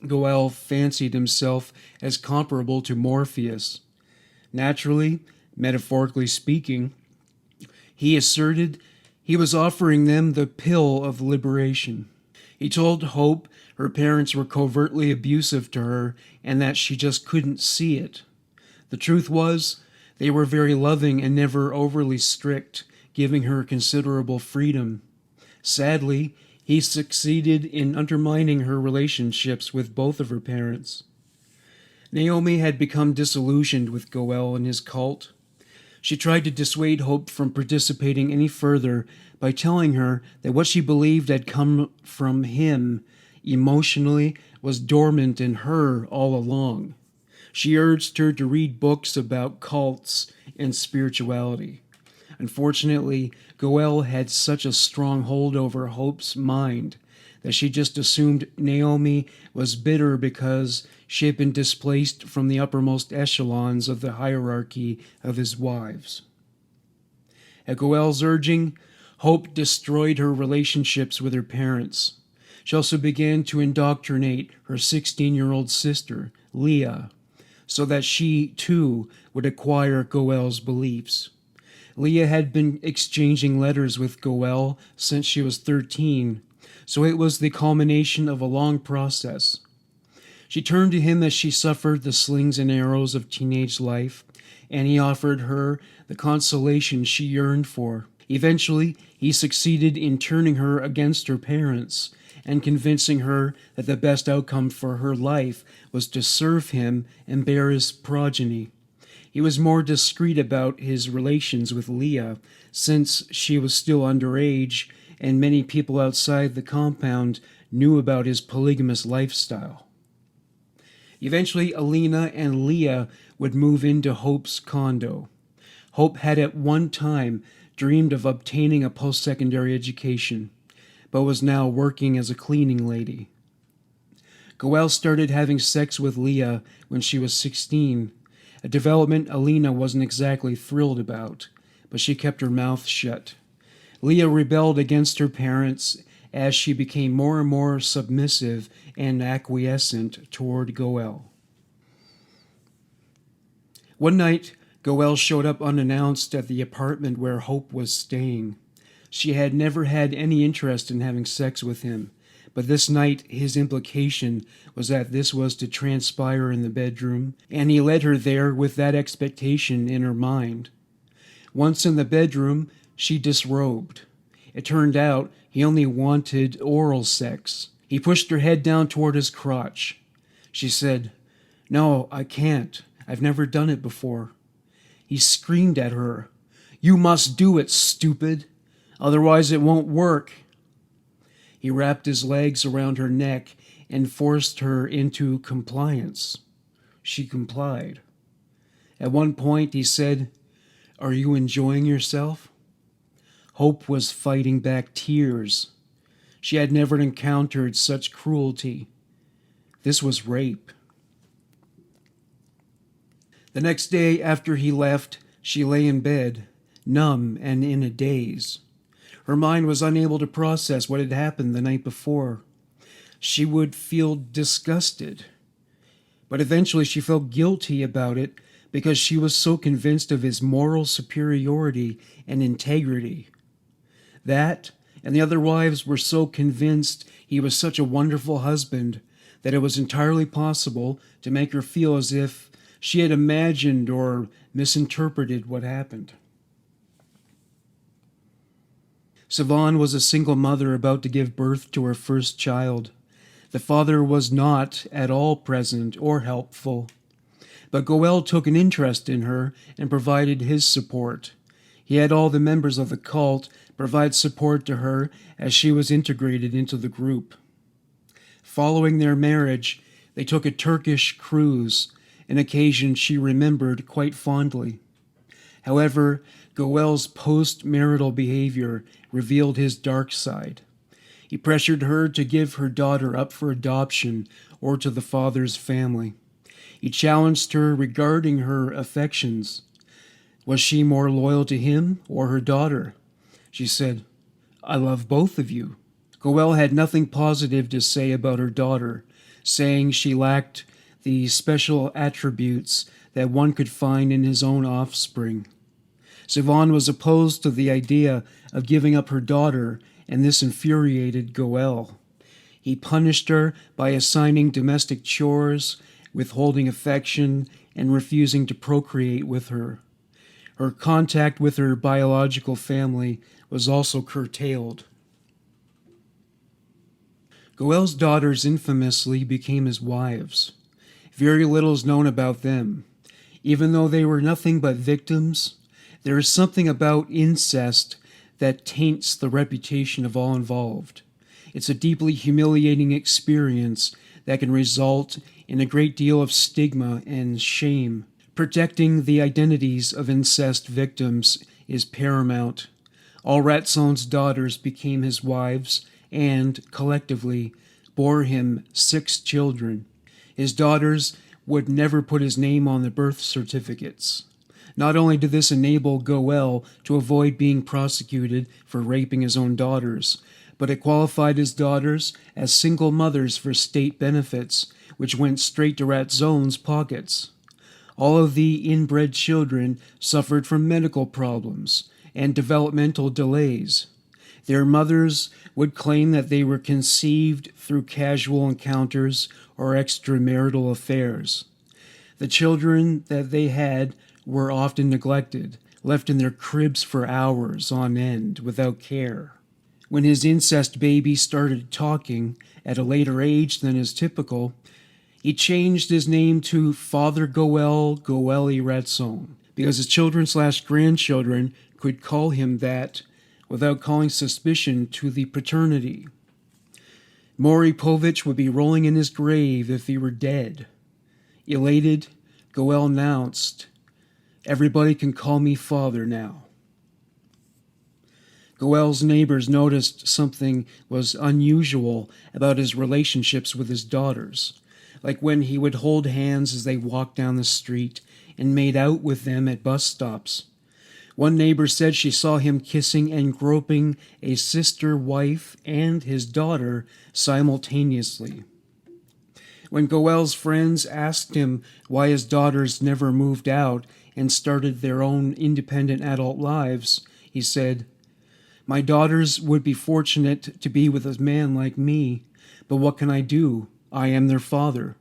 Goel fancied himself as comparable to Morpheus. Naturally, metaphorically speaking, he asserted he was offering them the pill of liberation. He told Hope her parents were covertly abusive to her and that she just couldn't see it. The truth was, they were very loving and never overly strict, giving her considerable freedom. Sadly, he succeeded in undermining her relationships with both of her parents. Naomi had become disillusioned with Goel and his cult. She tried to dissuade Hope from participating any further by telling her that what she believed had come from him emotionally was dormant in her all along. She urged her to read books about cults and spirituality. Unfortunately, Goel had such a strong hold over Hope's mind that she just assumed Naomi was bitter because she had been displaced from the uppermost echelons of the hierarchy of his wives. At Goel's urging, Hope destroyed her relationships with her parents. She also began to indoctrinate her 16-year-old sister, Leah, so that she, too, would acquire Goel's beliefs. Leah had been exchanging letters with Goel since she was 13, so it was the culmination of a long process. She turned to him as she suffered the slings and arrows of teenage life, and he offered her the consolation she yearned for. Eventually, he succeeded in turning her against her parents and convincing her that the best outcome for her life was to serve him and bear his progeny. He was more discreet about his relations with Leah, since she was still underage and many people outside the compound knew about his polygamous lifestyle. Eventually, Alina and Leah would move into Hope's condo. Hope had at one time dreamed of obtaining a post-secondary education, but was now working as a cleaning lady. Goel started having sex with Leah when she was 16, a development Alina wasn't exactly thrilled about, but she kept her mouth shut. Leah rebelled against her parents as she became more and more submissive and acquiescent toward Goel. One night, Goel showed up unannounced at the apartment where Hope was staying. She had never had any interest in having sex with him, but this night his implication was that this was to transpire in the bedroom, and he led her there with that expectation in her mind. Once in the bedroom, she disrobed. It turned out he only wanted oral sex. He pushed her head down toward his crotch. She said, "No, I can't. I've never done it before." He screamed at her, "You must do it, stupid. Otherwise it won't work." He wrapped his legs around her neck and forced her into compliance. She complied. At one point he said, "Are you enjoying yourself?" Hope was fighting back tears. She had never encountered such cruelty. This was rape. The next day after he left, she lay in bed, numb and in a daze. Her mind was unable to process what had happened the night before. She would feel disgusted, but eventually she felt guilty about it because she was so convinced of his moral superiority and integrity. That and the other wives were so convinced he was such a wonderful husband that it was entirely possible to make her feel as if she had imagined or misinterpreted what happened. Sivan was a single mother about to give birth to her first child. The father was not at all present or helpful, but Goel took an interest in her and provided his support. He had all the members of the cult provide support to her as she was integrated into the group. Following their marriage, they took a Turkish cruise, an occasion she remembered quite fondly. However, Goel's post-marital behavior revealed his dark side. He pressured her to give her daughter up for adoption or to the father's family. He challenged her regarding her affections. Was she more loyal to him or her daughter? She said, "I love both of you." Goel had nothing positive to say about her daughter, saying she lacked the special attributes that one could find in his own offspring. Sivan was opposed to the idea of giving up her daughter, and this infuriated Goel. He punished her by assigning domestic chores, withholding affection, and refusing to procreate with her. Her contact with her biological family was also curtailed. Goel's daughters infamously became his wives. Very little is known about them. Even though they were nothing but victims, there is something about incest that taints the reputation of all involved. It's a deeply humiliating experience that can result in a great deal of stigma and shame. Protecting the identities of incest victims is paramount. All Ratzon's daughters became his wives and, collectively, bore him 6 children. His daughters would never put his name on the birth certificates. Not only did this enable Goel to avoid being prosecuted for raping his own daughters, but it qualified his daughters as single mothers for state benefits, which went straight to Ratzon's pockets. All of the inbred children suffered from medical problems and developmental delays. Their mothers would claim that they were conceived through casual encounters or extramarital affairs. The children that they had were often neglected, left in their cribs for hours on end without care. When his incest baby started talking at a later age than is typical, he changed his name to Father Goel Ratzon, because his children/grandchildren could call him that without calling suspicion to the paternity. Maury Povich would be rolling in his grave if he were dead. Elated, Goel announced, "Everybody can call me Father now." Goel's neighbors noticed something was unusual about his relationships with his daughters, like when he would hold hands as they walked down the street and made out with them at bus stops. One neighbor said she saw him kissing and groping a sister, wife, and his daughter simultaneously. When Goel's friends asked him why his daughters never moved out and started their own independent adult lives, he said, "My daughters would be fortunate to be with a man like me, but what can I do? I am their father.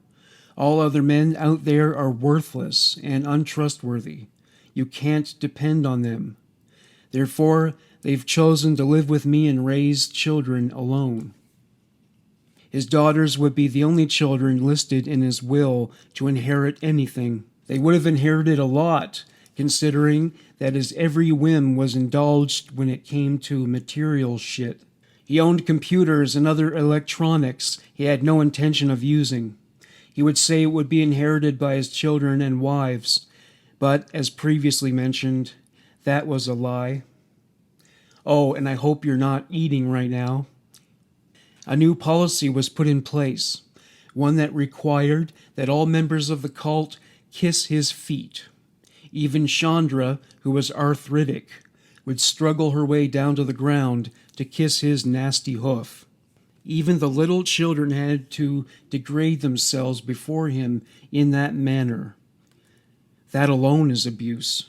All other men out there are worthless and untrustworthy. You can't depend on them. Therefore, they've chosen to live with me and raise children alone." His daughters would be the only children listed in his will to inherit anything. They would have inherited a lot, considering that his every whim was indulged when it came to material shit. He owned computers and other electronics he had no intention of using. He would say it would be inherited by his children and wives, but, as previously mentioned, that was a lie. Oh, and I hope you're not eating right now. A new policy was put in place, one that required that all members of the cult kiss his feet. Even Chandra, who was arthritic, would struggle her way down to the ground to kiss his nasty hoof. Even the little children had to degrade themselves before him in that manner. That alone is abuse.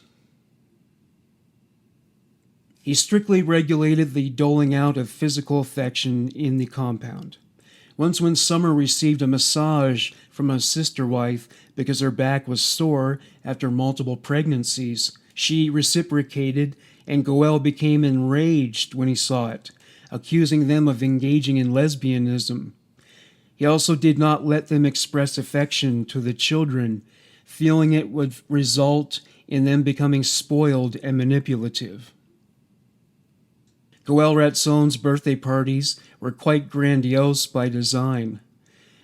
He strictly regulated the doling out of physical affection in the compound. Once when Summer received a massage from a sister wife because her back was sore after multiple pregnancies, she reciprocated, and Goel became enraged when he saw it, accusing them of engaging in lesbianism. He also did not let them express affection to the children, feeling it would result in them becoming spoiled and manipulative. Goel Ratzon's birthday parties were quite grandiose by design.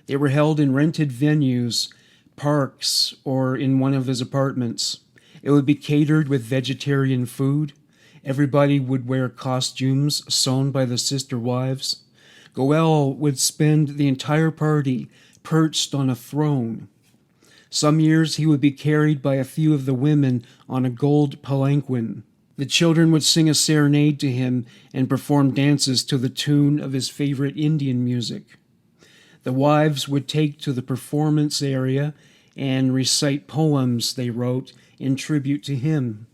They were held in rented venues, parks, or in one of his apartments. It would be catered with vegetarian food. Everybody would wear costumes sewn by the sister wives. Goel would spend the entire party perched on a throne. Some years he would be carried by a few of the women on a gold palanquin. The children would sing a serenade to him and perform dances to the tune of his favorite Indian music. The wives would take to the performance area and recite poems they wrote in tribute to him.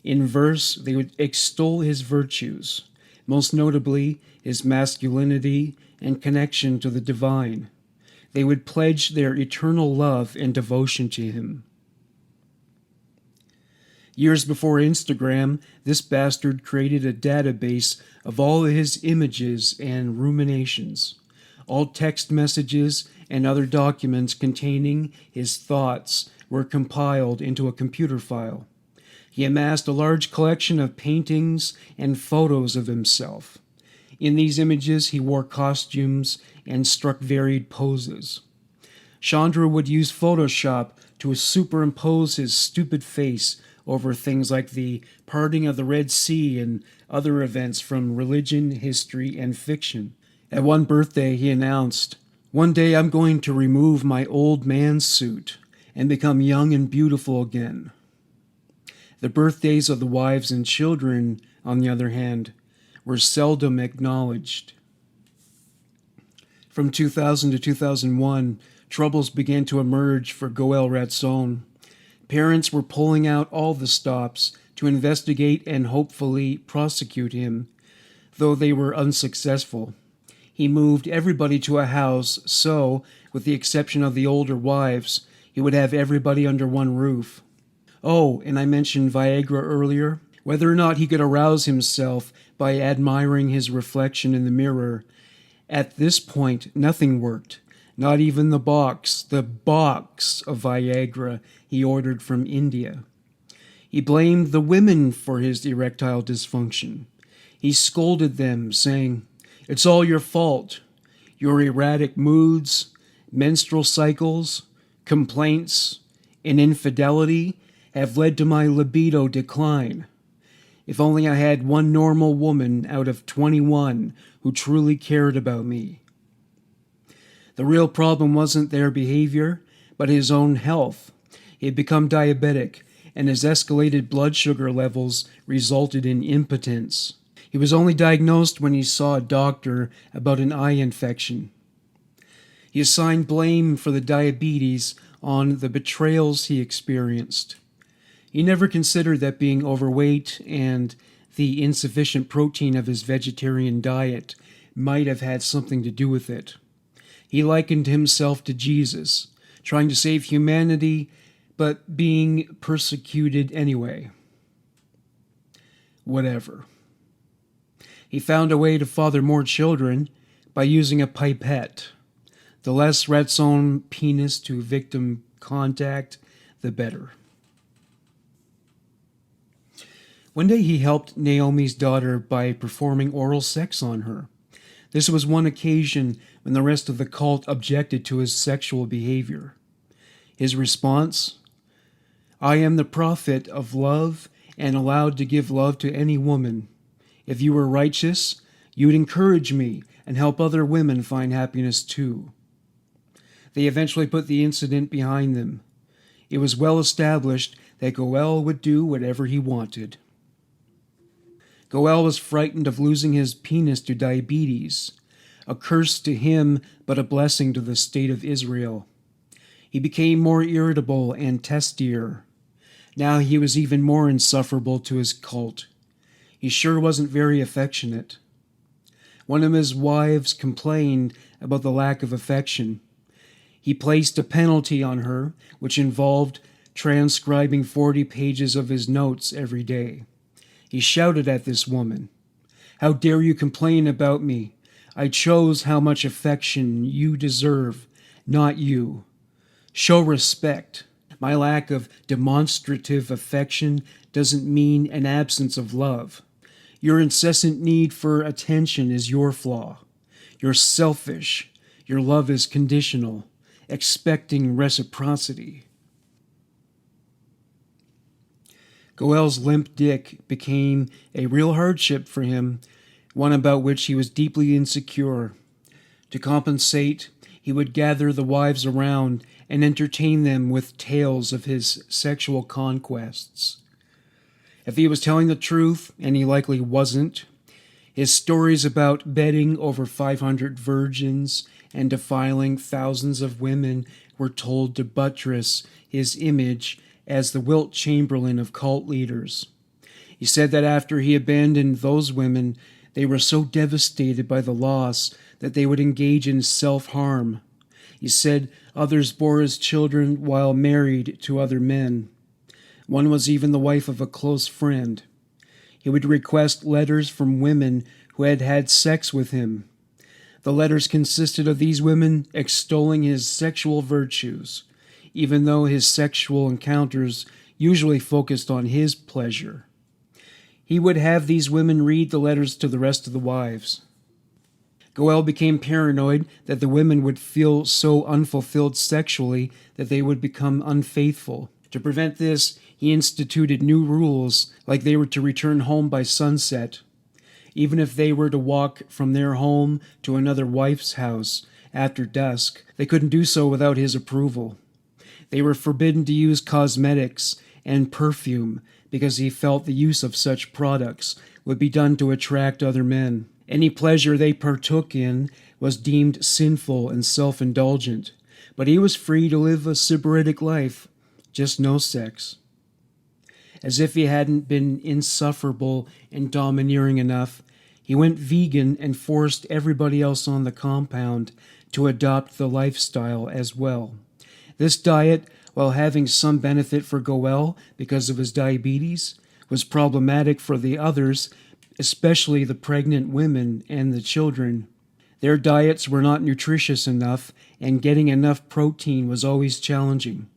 In verse, they would extol his virtues, most notably his masculinity and connection to the divine. They would pledge their eternal love and devotion to him. Years before Instagram, this bastard created a database of all his images and ruminations. All text messages and other documents containing his thoughts were compiled into a computer file. He amassed a large collection of paintings and photos of himself. In these images, he wore costumes and struck varied poses. Chandra would use Photoshop to superimpose his stupid face over things like the parting of the Red Sea and other events from religion, history, and fiction. At one birthday, he announced, "One day I'm going to remove my old man suit and become young and beautiful again." The birthdays of the wives and children, on the other hand, were seldom acknowledged. From 2000 to 2001, troubles began to emerge for Goel Ratzon. Parents were pulling out all the stops to investigate and hopefully prosecute him. though they were unsuccessful. He moved everybody to a house so, with the exception of the older wives, he would have everybody under one roof. Oh, and I mentioned Viagra earlier. Whether or not he could arouse himself by admiring his reflection in the mirror, at this point nothing worked. Not even the box of Viagra he ordered from India. He blamed the women for his erectile dysfunction. He scolded them, saying, "It's all your fault. Your erratic moods, menstrual cycles, complaints, and infidelity have led to my libido decline. If only I had one normal woman out of 21 who truly cared about me." The real problem wasn't their behavior, but his own health. He had become diabetic, and his escalated blood sugar levels resulted in impotence. He was only diagnosed when he saw a doctor about an eye infection. He assigned blame for the diabetes on the betrayals he experienced. He never considered that being overweight and the insufficient protein of his vegetarian diet might have had something to do with it. He likened himself to Jesus, trying to save humanity, but being persecuted anyway. Whatever. He found a way to father more children by using a pipette. The less Ratzon penis to victim contact, the better. One day he helped Naomi's daughter by performing oral sex on her. This was one occasion when the rest of the cult objected to his sexual behavior. His response? "I am the prophet of love and allowed to give love to any woman. If you were righteous, you would encourage me and help other women find happiness too." They eventually put the incident behind them. It was well established that Goel would do whatever he wanted. Goel was frightened of losing his penis to diabetes, a curse to him but a blessing to the state of Israel. He became more irritable and testier. Now he was even more insufferable to his cult. He sure wasn't very affectionate. One of his wives complained about the lack of affection. He placed a penalty on her, which involved transcribing 40 pages of his notes every day. He shouted at this woman, "How dare you complain about me? I chose how much affection you deserve, not you. Show respect. My lack of demonstrative affection doesn't mean an absence of love. Your incessant need for attention is your flaw. You're selfish. Your love is conditional, expecting reciprocity." Goel's limp dick became a real hardship for him, one about which he was deeply insecure. To compensate, he would gather the wives around and entertain them with tales of his sexual conquests. If he was telling the truth, and he likely wasn't, his stories about bedding over 500 virgins and defiling thousands of women were told to buttress his image as the Wilt Chamberlain of cult leaders. He said that after he abandoned those women, they were so devastated by the loss that they would engage in self-harm. He said others bore his children while married to other men. One was even the wife of a close friend. He would request letters from women who had had sex with him. The letters consisted of these women extolling his sexual virtues, even though his sexual encounters usually focused on his pleasure. He would have these women read the letters to the rest of the wives. Goel became paranoid that the women would feel so unfulfilled sexually that they would become unfaithful. To prevent this, he instituted new rules, like they were to return home by sunset. Even if they were to walk from their home to another wife's house after dusk, they couldn't do so without his approval. They were forbidden to use cosmetics and perfume because he felt the use of such products would be done to attract other men. Any pleasure they partook in was deemed sinful and self-indulgent, but he was free to live a sybaritic life, just no sex. As if he hadn't been insufferable and domineering enough, He went vegan and forced everybody else on the compound to adopt the lifestyle as well. This diet, while having some benefit for Goel because of his diabetes, was problematic for the others, especially the pregnant women and the children. Their diets were not nutritious enough, and getting enough protein was always challenging.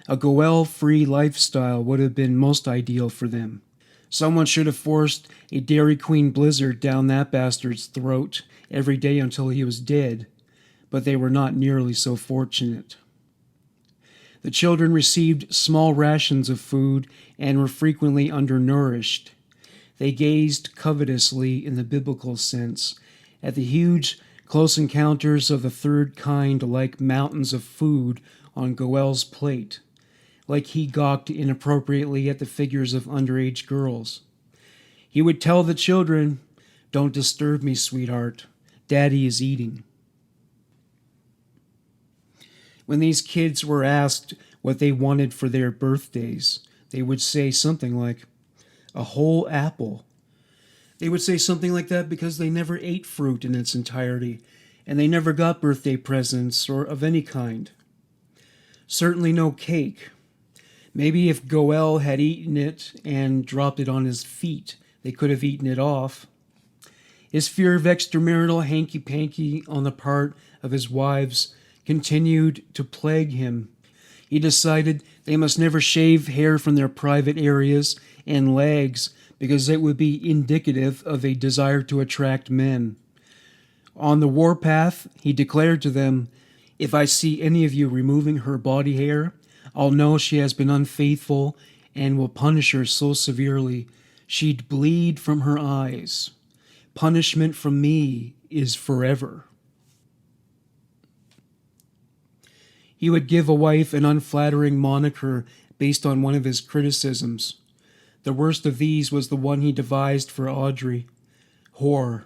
A Goel-free lifestyle would have been most ideal for them. Someone should have forced a Dairy Queen blizzard down that bastard's throat every day until he was dead, but they were not nearly so fortunate. The children received small rations of food and were frequently undernourished. They gazed covetously, in the biblical sense, at the huge close encounters of the third kind like mountains of food on Goel's plate, like he gawked inappropriately at the figures of underage girls. He would tell the children, "Don't disturb me, sweetheart. Daddy is eating." When these kids were asked what they wanted for their birthdays, they would say something like, "A whole apple." They would say something like that because they never ate fruit in its entirety, and they never got birthday presents or of any kind. Certainly no cake. Maybe if Goel had eaten it and dropped it on his feet, they could have eaten it off. His fear of extramarital hanky-panky on the part of his wives continued to plague him. He decided they must never shave hair from their private areas and legs because it would be indicative of a desire to attract men. On the warpath, he declared to them, "If I see any of you removing her body hair, I'll know she has been unfaithful and will punish her so severely she'd bleed from her eyes. Punishment from me is forever." He would give a wife an unflattering moniker based on one of his criticisms. The worst of these was the one he devised for Audrey, whore.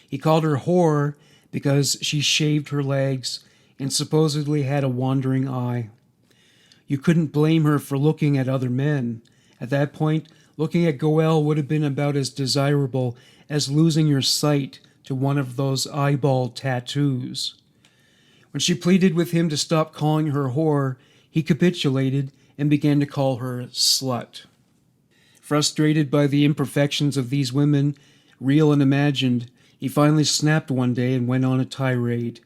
He called her whore because she shaved her legs and supposedly had a wandering eye. You couldn't blame her for looking at other men. At that point, looking at Goel would have been about as desirable as losing your sight to one of those eyeball tattoos. When she pleaded with him to stop calling her whore, he capitulated and began to call her slut. Frustrated by the imperfections of these women, real and imagined, he finally snapped one day and went on a tirade.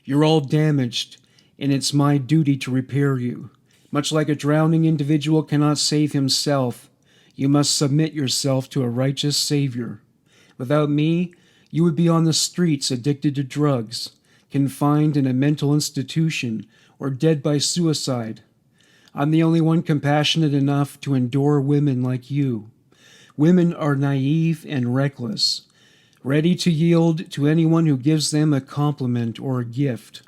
"You're all damaged, and it's my duty to repair you. Much like a drowning individual cannot save himself, you must submit yourself to a righteous Savior. Without me, you would be on the streets addicted to drugs, confined in a mental institution, or dead by suicide. I'm the only one compassionate enough to endure women like you. Women are naive and reckless, ready to yield to anyone who gives them a compliment or a gift.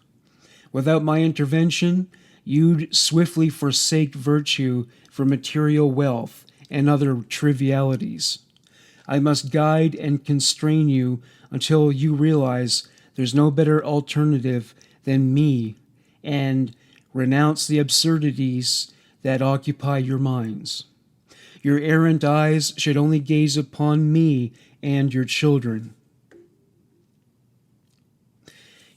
Without my intervention, you'd swiftly forsake virtue for material wealth and other trivialities. I must guide and constrain you until you realize there's no better alternative than me, and renounce the absurdities that occupy your minds. Your errant eyes should only gaze upon me and your children."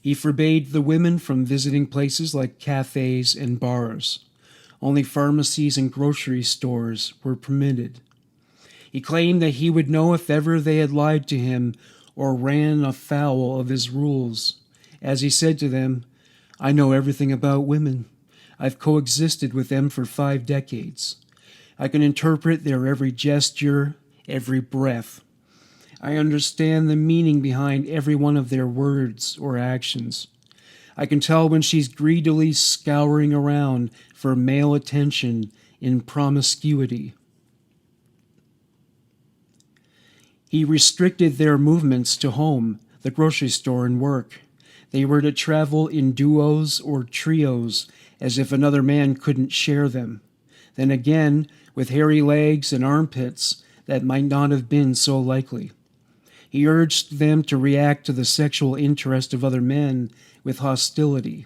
He forbade the women from visiting places like cafes and bars. Only pharmacies and grocery stores were permitted. He claimed that he would know if ever they had lied to him or ran afoul of his rules. As he said to them, "I know everything about women. I've coexisted with them for 5 decades. I can interpret their every gesture, every breath. I understand the meaning behind every one of their words or actions. I can tell when she's greedily scouring around for male attention in promiscuity." He restricted their movements to home, the grocery store, and work. They were to travel in duos or trios, as if another man couldn't share them. Then again, with hairy legs and armpits, that might not have been so likely. He urged them to react to the sexual interest of other men with hostility.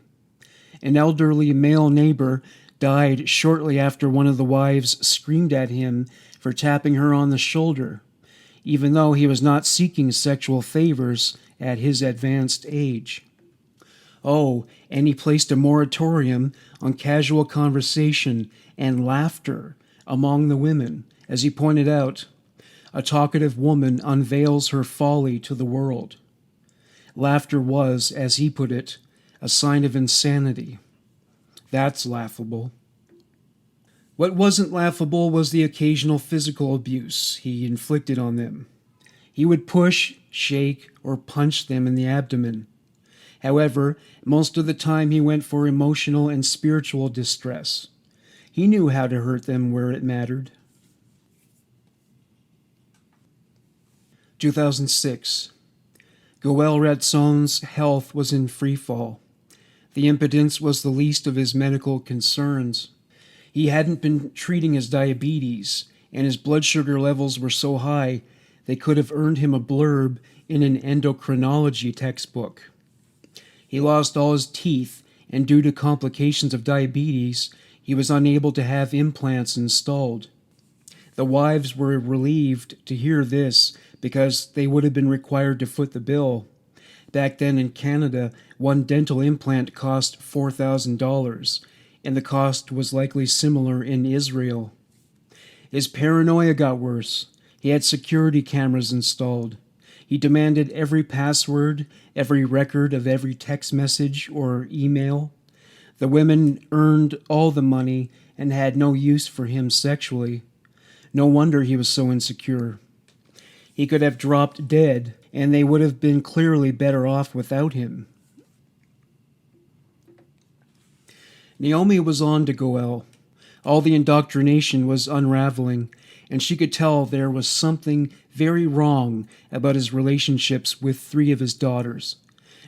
An elderly male neighbor died shortly after one of the wives screamed at him for tapping her on the shoulder. even though he was not seeking sexual favors at his advanced age. Oh, and he placed a moratorium on casual conversation and laughter among the women. As he pointed out, a talkative woman unveils her folly to the world. Laughter was, as he put it, a sign of insanity. That's laughable. What wasn't laughable was the occasional physical abuse he inflicted on them. He would push, shake, or punch them in the abdomen. However, most of the time he went for emotional and spiritual distress. He knew how to hurt them where it mattered. 2006. Goel Ratzon's health was in freefall. The impotence was the least of his medical concerns. He hadn't been treating his diabetes, and his blood sugar levels were so high they could have earned him a blurb in an endocrinology textbook. He lost all his teeth, and due to complications of diabetes, he was unable to have implants installed. The wives were relieved to hear this because they would have been required to foot the bill. Back then in Canada, one dental implant cost $4,000, and the cost was likely similar in Israel. His paranoia got worse. He had security cameras installed. He demanded every password, every record of every text message or email. The women earned all the money and had no use for him sexually. No wonder he was so insecure. He could have dropped dead, and they would have been clearly better off without him. Naomi was on to Goel. All the indoctrination was unraveling, and she could tell there was something very wrong about his relationships with 3 of his daughters.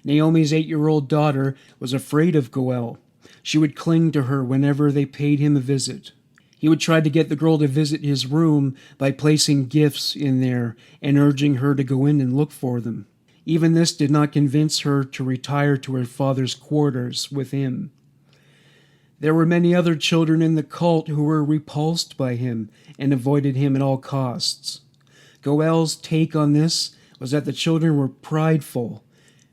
Naomi's 8-year-old daughter was afraid of Goel. She would cling to her whenever they paid him a visit. He would try to get the girl to visit his room by placing gifts in there and urging her to go in and look for them. Even this did not convince her to retire to her father's quarters with him. There were many other children in the cult who were repulsed by him and avoided him at all costs. Goel's take on this was that the children were prideful,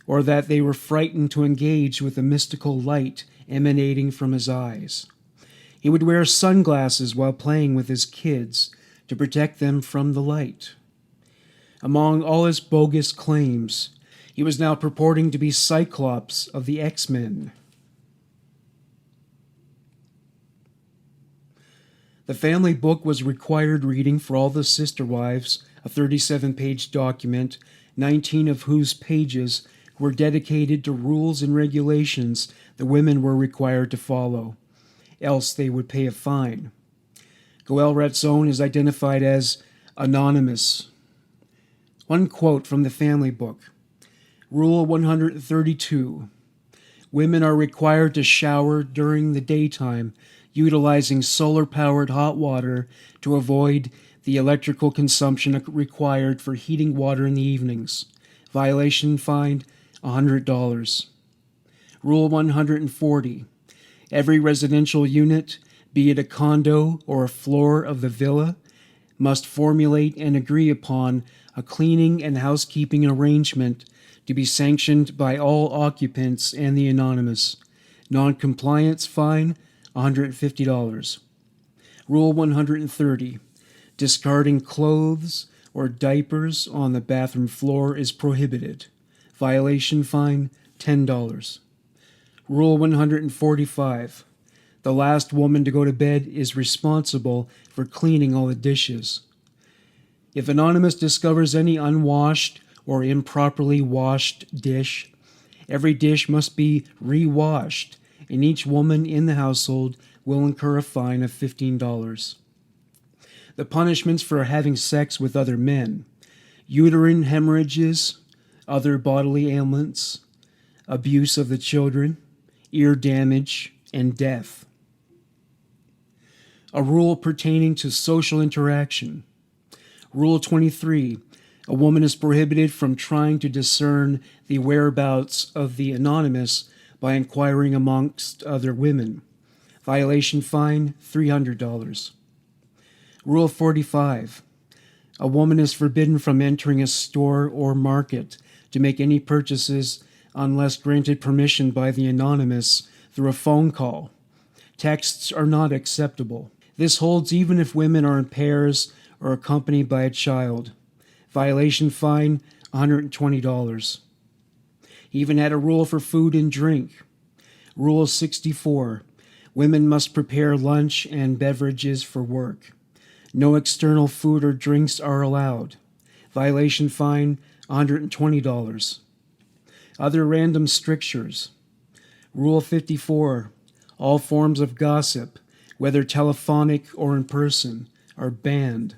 or that they were frightened to engage with the mystical light emanating from his eyes. He would wear sunglasses while playing with his kids to protect them from the light. Among all his bogus claims, he was now purporting to be Cyclops of the X-Men. The family book was required reading for all the sister wives, a 37-page document, 19 of whose pages were dedicated to rules and regulations the women were required to follow, else they would pay a fine. Goel Ratzon is identified as anonymous. One quote from the family book. Rule 132. Women are required to shower during the daytime, utilizing solar-powered hot water to avoid the electrical consumption required for heating water in the evenings. Violation fined $100. Rule 140. Every residential unit, be it a condo or a floor of the villa, must formulate and agree upon a cleaning and housekeeping arrangement to be sanctioned by all occupants and the anonymous. Non-compliance fine, $150. Rule 130. Discarding clothes or diapers on the bathroom floor is prohibited. Violation fine, $10. Rule 145. The last woman to go to bed is responsible for cleaning all the dishes. If Anonymous discovers any unwashed or improperly washed dish, every dish must be re-washed, and each woman in the household will incur a fine of $15. The punishments for having sex with other men: uterine hemorrhages, other bodily ailments, abuse of the children, ear damage, and death. A rule pertaining to social interaction. Rule 23. A woman is prohibited from trying to discern the whereabouts of the anonymous by inquiring amongst other women. Violation fine, $300. Rule 45. A woman is forbidden from entering a store or market to make any purchases unless granted permission by the anonymous through a phone call. Texts are not acceptable. This holds even if women are in pairs or accompanied by a child. Violation fine, $120. He even had a rule for food and drink. Rule 64. Women must prepare lunch and beverages for work. No external food or drinks are allowed. Violation fine, $120. Other random strictures. Rule 54. All forms of gossip, whether telephonic or in person, are banned.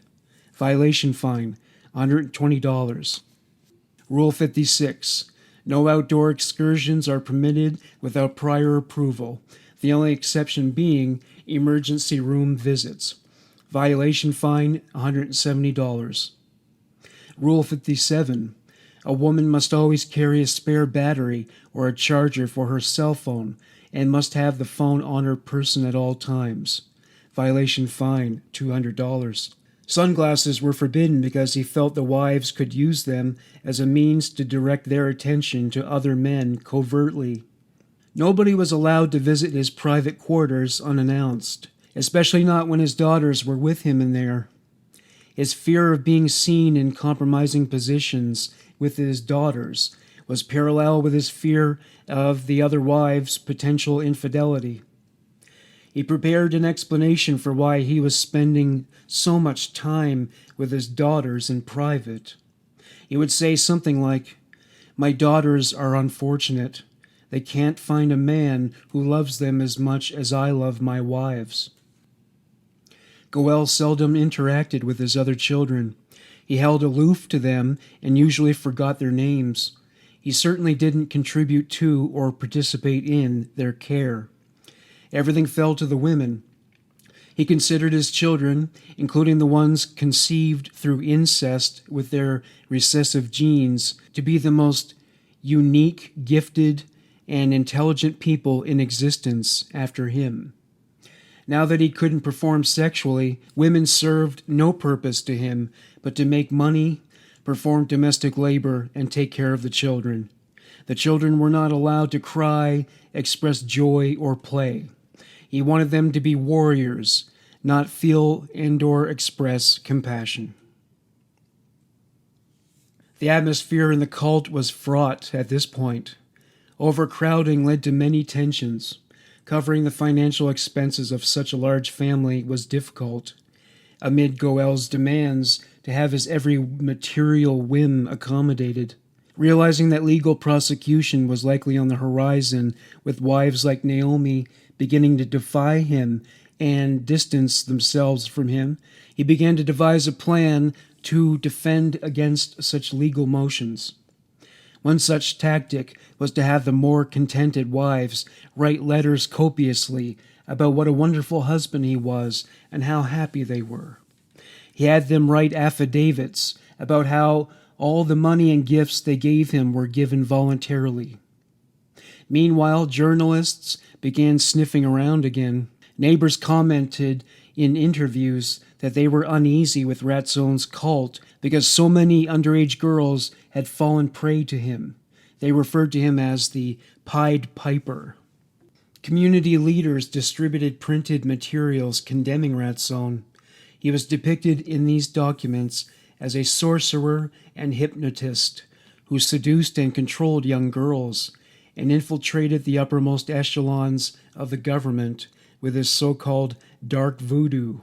Violation fine, $120. Rule 56. No outdoor excursions are permitted without prior approval, the only exception being emergency room visits. Violation fine, $170. Rule 57. A woman must always carry a spare battery or a charger for her cell phone and must have the phone on her person at all times. Violation fine, $200. Sunglasses were forbidden because he felt the wives could use them as a means to direct their attention to other men covertly. Nobody was allowed to visit his private quarters unannounced, especially not when his daughters were with him in there. His fear of being seen in compromising positions with his daughters was parallel with his fear of the other wives' potential infidelity. He prepared an explanation for why he was spending so much time with his daughters in private. He would say something like, "My daughters are unfortunate. They can't find a man who loves them as much as I love my wives." Goel seldom interacted with his other children. He held aloof to them and usually forgot their names. He certainly didn't contribute to or participate in their care. Everything fell to the women. He considered his children, including the ones conceived through incest with their recessive genes, to be the most unique, gifted, and intelligent people in existence after him. Now that he couldn't perform sexually, women served no purpose to him but to make money, perform domestic labor, and take care of the children. The children were not allowed to cry, express joy, or play. He wanted them to be warriors, not feel and/or express compassion. The atmosphere in the cult was fraught at this point. Overcrowding led to many tensions. Covering the financial expenses of such a large family was difficult. Amid Goel's demands to have his every material whim accommodated, realizing that legal prosecution was likely on the horizon, with wives like Naomi beginning to defy him and distance themselves from him, he began to devise a plan to defend against such legal motions. One such tactic was to have the more contented wives write letters copiously about what a wonderful husband he was and how happy they were. He had them write affidavits about how all the money and gifts they gave him were given voluntarily. Meanwhile, journalists began sniffing around again. Neighbors commented in interviews that they were uneasy with Ratzon's cult because so many underage girls had fallen prey to him. They referred to him as the Pied Piper. Community leaders distributed printed materials condemning Ratzon. He was depicted in these documents as a sorcerer and hypnotist who seduced and controlled young girls and infiltrated the uppermost echelons of the government with his so-called dark voodoo.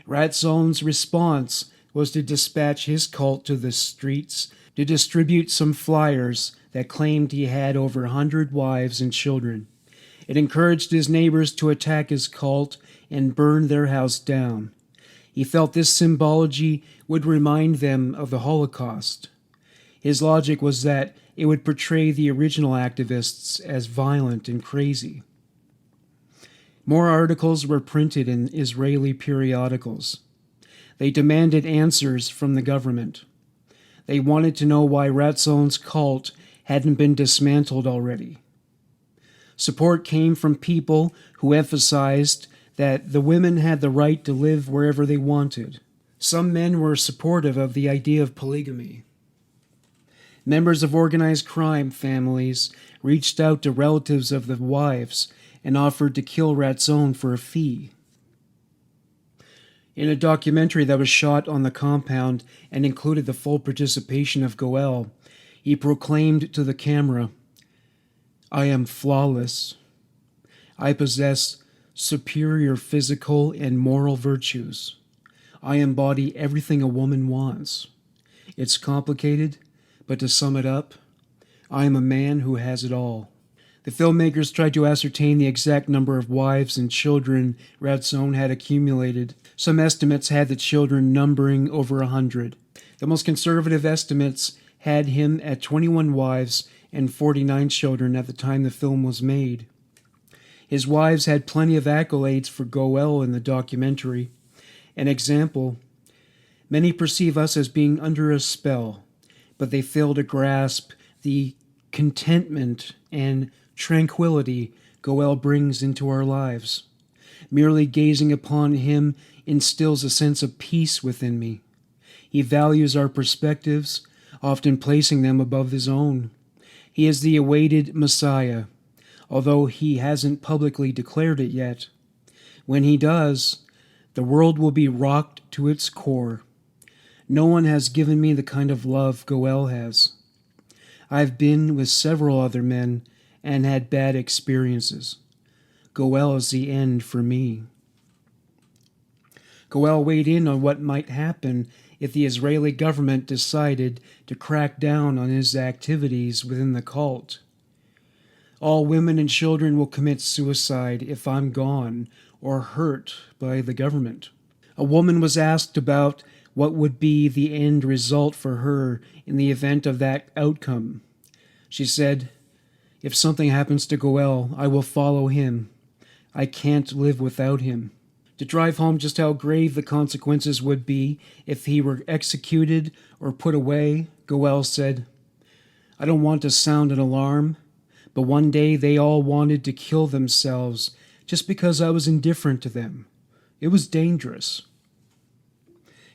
Ratzon's response was to dispatch his cult to the streets to distribute some flyers that claimed he had over 100 wives and children. It encouraged his neighbors to attack his cult and burn their house down. He felt this symbology would remind them of the Holocaust. His logic was that it would portray the original activists as violent and crazy. More articles were printed in Israeli periodicals. They demanded answers from the government. They wanted to know why Ratzon's cult hadn't been dismantled already. Support came from people who emphasized that the women had the right to live wherever they wanted. Some men were supportive of the idea of polygamy. Members of organized crime families reached out to relatives of the wives and offered to kill Ratzon for a fee. In a documentary that was shot on the compound and included the full participation of Goel, he proclaimed to the camera, "I am flawless. I possess superior physical and moral virtues. I embody everything a woman wants. It's complicated, but to sum it up, I am a man who has it all." The filmmakers tried to ascertain the exact number of wives and children Ratzon had accumulated. Some estimates had the children numbering over 100. The most conservative estimates had him at 21 wives and 49 children at the time the film was made. His wives had plenty of accolades for Goel in the documentary. An example, many perceive us as being under a spell, but they fail to grasp the contentment and tranquility Goel brings into our lives. Merely gazing upon him instills a sense of peace within me. He values our perspectives, often placing them above his own. He is the awaited Messiah, although he hasn't publicly declared it yet. When he does, the world will be rocked to its core. No one has given me the kind of love Goel has. I've been with several other men and had bad experiences. Goel is the end for me. Goel weighed in on what might happen if the Israeli government decided to crack down on his activities within the cult. All women and children will commit suicide if I'm gone or hurt by the government. A woman was asked about what would be the end result for her in the event of that outcome. She said, "If something happens to Goel, I will follow him. I can't live without him." To drive home just how grave the consequences would be if he were executed or put away, Goel said, "I don't want to sound an alarm, but one day they all wanted to kill themselves just because I was indifferent to them. It was dangerous."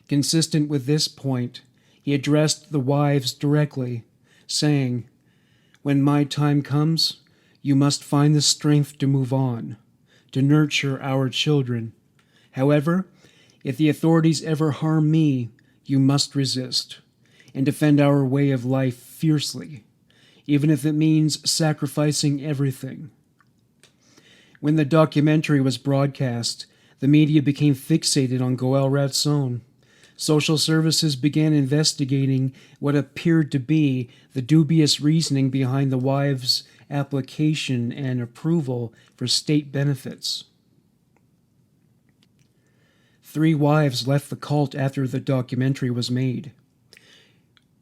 Consistent with this point, he addressed the wives directly, saying, "When my time comes, you must find the strength to move on, to nurture our children. However, if the authorities ever harm me, you must resist and defend our way of life fiercely, even if it means sacrificing everything." When the documentary was broadcast, the media became fixated on Goel Ratzon. Social services began investigating what appeared to be the dubious reasoning behind the wives' application and approval for state benefits. 3 wives left the cult after the documentary was made.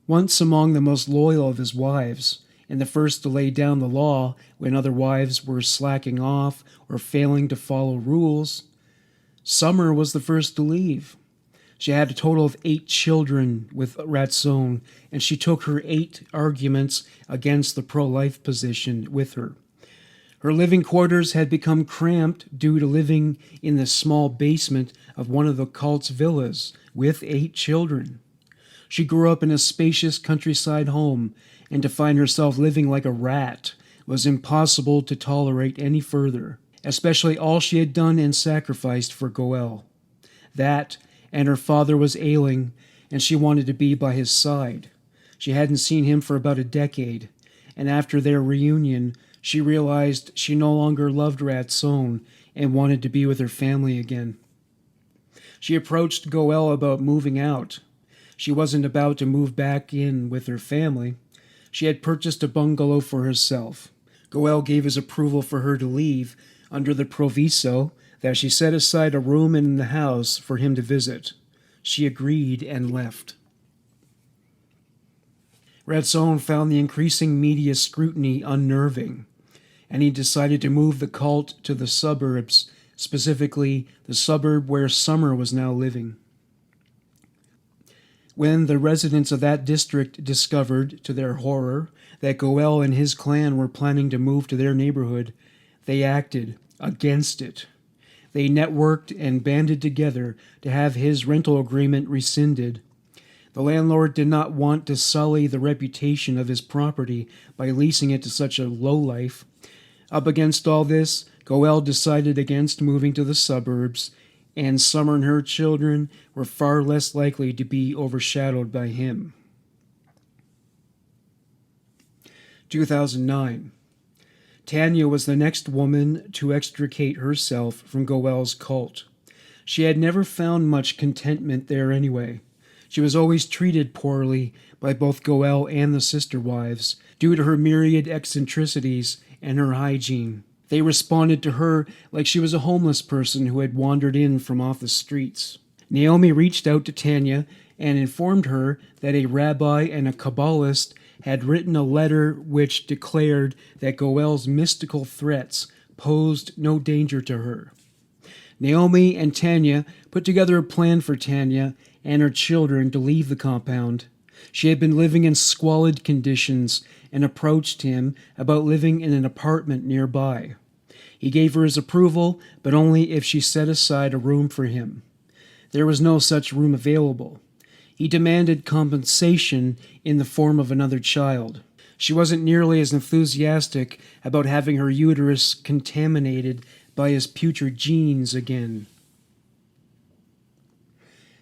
Once among the most loyal of his wives, and the first to lay down the law when other wives were slacking off or failing to follow rules, Summer was the first to leave. She had a total of 8 children with Ratzon, and she took her 8 arguments against the pro-life position with her. Her living quarters had become cramped due to living in the small basement of one of the cult's villas with 8 children. She grew up in a spacious countryside home, and to find herself living like a rat was impossible to tolerate any further, especially all she had done and sacrificed for Goel. That, and her father was ailing, and she wanted to be by his side. She hadn't seen him for about a decade, and after their reunion, she realized she no longer loved Ratzon and wanted to be with her family again. She approached Goel about moving out. She wasn't about to move back in with her family. She had purchased a bungalow for herself. Goel gave his approval for her to leave under the proviso that she set aside a room in the house for him to visit. She agreed and left. Ratzon found the increasing media scrutiny unnerving, and he decided to move the cult to the suburbs, specifically the suburb where Summer was now living. When the residents of that district discovered, to their horror, that Goel and his clan were planning to move to their neighborhood, they acted against it. They networked and banded together to have his rental agreement rescinded. The landlord did not want to sully the reputation of his property by leasing it to such a lowlife. Up against all this, Goel decided against moving to the suburbs, and Summer and her children were far less likely to be overshadowed by him. 2009. Tanya was the next woman to extricate herself from Goel's cult. She had never found much contentment there anyway. She was always treated poorly by both Goel and the sister wives due to her myriad eccentricities and her hygiene. They responded to her like she was a homeless person who had wandered in from off the streets. Naomi reached out to Tanya and informed her that a rabbi and a Kabbalist had written a letter which declared that Goel's mystical threats posed no danger to her. Naomi and Tanya put together a plan for Tanya and her children to leave the compound. She had been living in squalid conditions and approached him about living in an apartment nearby. He gave her his approval, but only if she set aside a room for him. There was no such room available. He demanded compensation in the form of another child. She wasn't nearly as enthusiastic about having her uterus contaminated by his putrid genes again.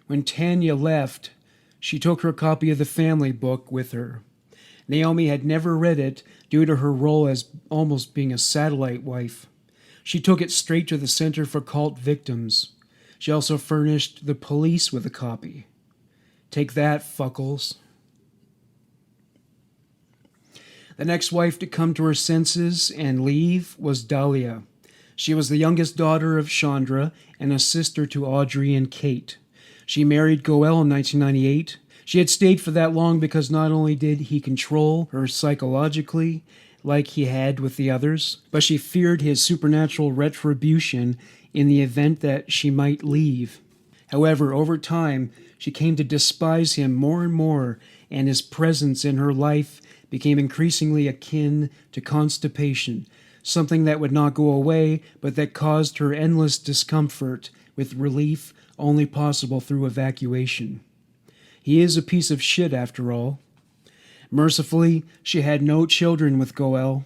When Tanya left, she took her copy of the family book with her. Naomi had never read it due to her role as almost being a satellite wife. She took it straight to the Center for Cult Victims. She also furnished the police with a copy. Take that, fuckles. The next wife to come to her senses and leave was Dahlia. She was the youngest daughter of Chandra and a sister to Audrey and Kate. She married Goel in 1998. She had stayed for that long because not only did he control her psychologically, like he had with the others, but she feared his supernatural retribution in the event that she might leave. However, over time, she came to despise him more and more, and his presence in her life became increasingly akin to constipation, something that would not go away, but that caused her endless discomfort, with relief only possible through evacuation. He is a piece of shit, after all. Mercifully, she had no children with Goel.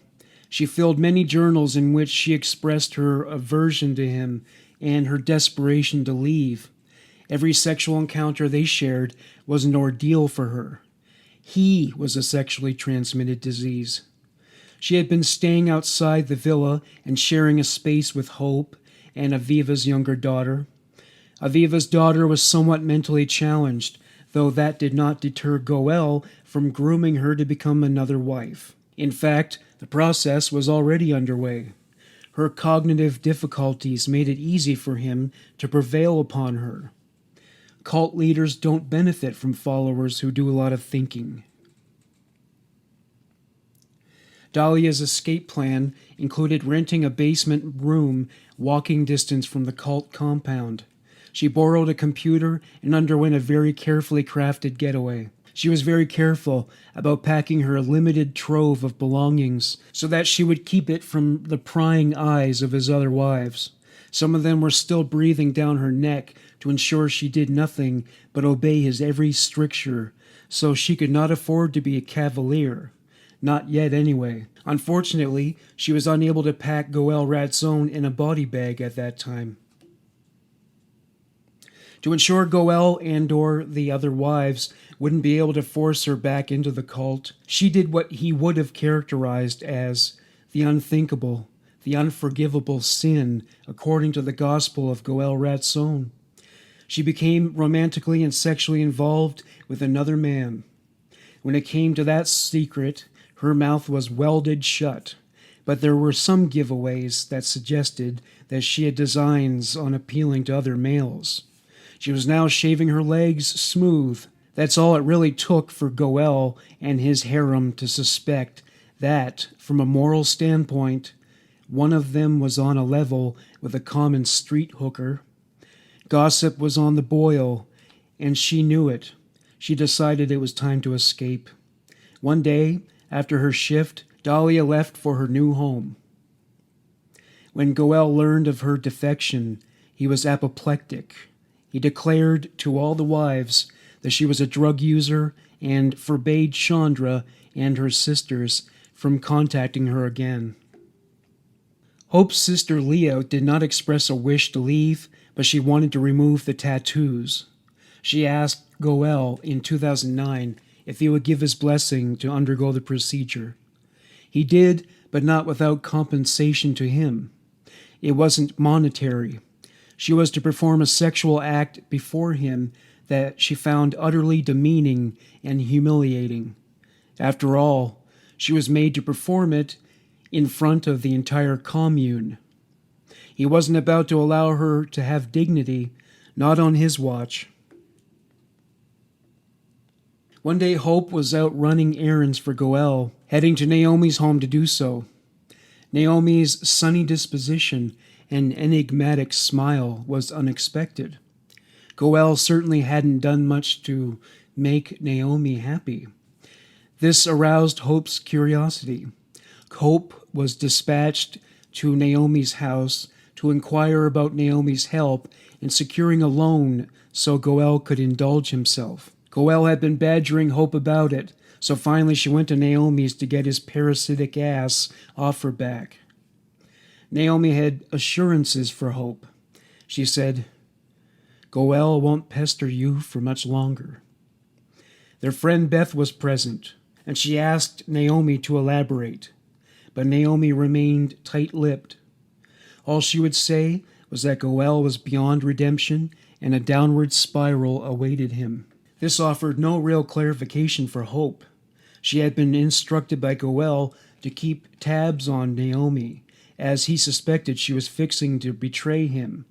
She filled many journals in which she expressed her aversion to him and her desperation to leave. Every sexual encounter they shared was an ordeal for her. He was a sexually transmitted disease. She had been staying outside the villa and sharing a space with Hope and Aviva's younger daughter. Aviva's daughter was somewhat mentally challenged, though that did not deter Goel from grooming her to become another wife. In fact, the process was already underway. Her cognitive difficulties made it easy for him to prevail upon her. Cult leaders don't benefit from followers who do a lot of thinking. Dahlia's escape plan included renting a basement room walking distance from the cult compound. She borrowed a computer and underwent a very carefully crafted getaway. She was very careful about packing her limited trove of belongings so that she would keep it from the prying eyes of his other wives. Some of them were still breathing down her neck to ensure she did nothing but obey his every stricture, so she could not afford to be a cavalier. Not yet, anyway. Unfortunately, she was unable to pack Goel Ratzon in a body bag at that time. To ensure Goel and/or the other wives wouldn't be able to force her back into the cult, she did what he would have characterized as the unthinkable, the unforgivable sin, according to the gospel of Goel Ratzon. She became romantically and sexually involved with another man. When it came to that secret, her mouth was welded shut, but there were some giveaways that suggested that she had designs on appealing to other males. She was now shaving her legs smooth. That's all it really took for Goel and his harem to suspect that, from a moral standpoint, one of them was on a level with a common street hooker. Gossip was on the boil, and she knew it. She decided it was time to escape. One day, after her shift, Dahlia left for her new home. When Goel learned of her defection, He was apoplectic. He declared to all the wives that she was a drug user and forbade Chandra and her sisters from contacting her again. Hope's sister Leah did not express a wish to leave, but she wanted to remove the tattoos. She asked Goel in 2009 if he would give his blessing to undergo the procedure. He did, but not without compensation to him. It wasn't monetary. She was to perform a sexual act before him that she found utterly demeaning and humiliating. After all, she was made to perform it in front of the entire commune. He wasn't about to allow her to have dignity, not on his watch. One day Hope was out running errands for Goel, heading to Naomi's home to do so. Naomi's sunny disposition and enigmatic smile was unexpected. Goel certainly hadn't done much to make Naomi happy. This aroused Hope's curiosity. Hope was dispatched to Naomi's house to inquire about Naomi's help in securing a loan so Goel could indulge himself. Goel had been badgering Hope about it, so finally she went to Naomi's to get his parasitic ass off her back. Naomi had assurances for Hope. She said, "Goel won't pester you for much longer." Their friend Beth was present, and she asked Naomi to elaborate, but Naomi remained tight-lipped. All she would say was that Goel was beyond redemption and a downward spiral awaited him. This offered no real clarification for Hope. She had been instructed by Goel to keep tabs on Naomi, as he suspected she was fixing to betray him.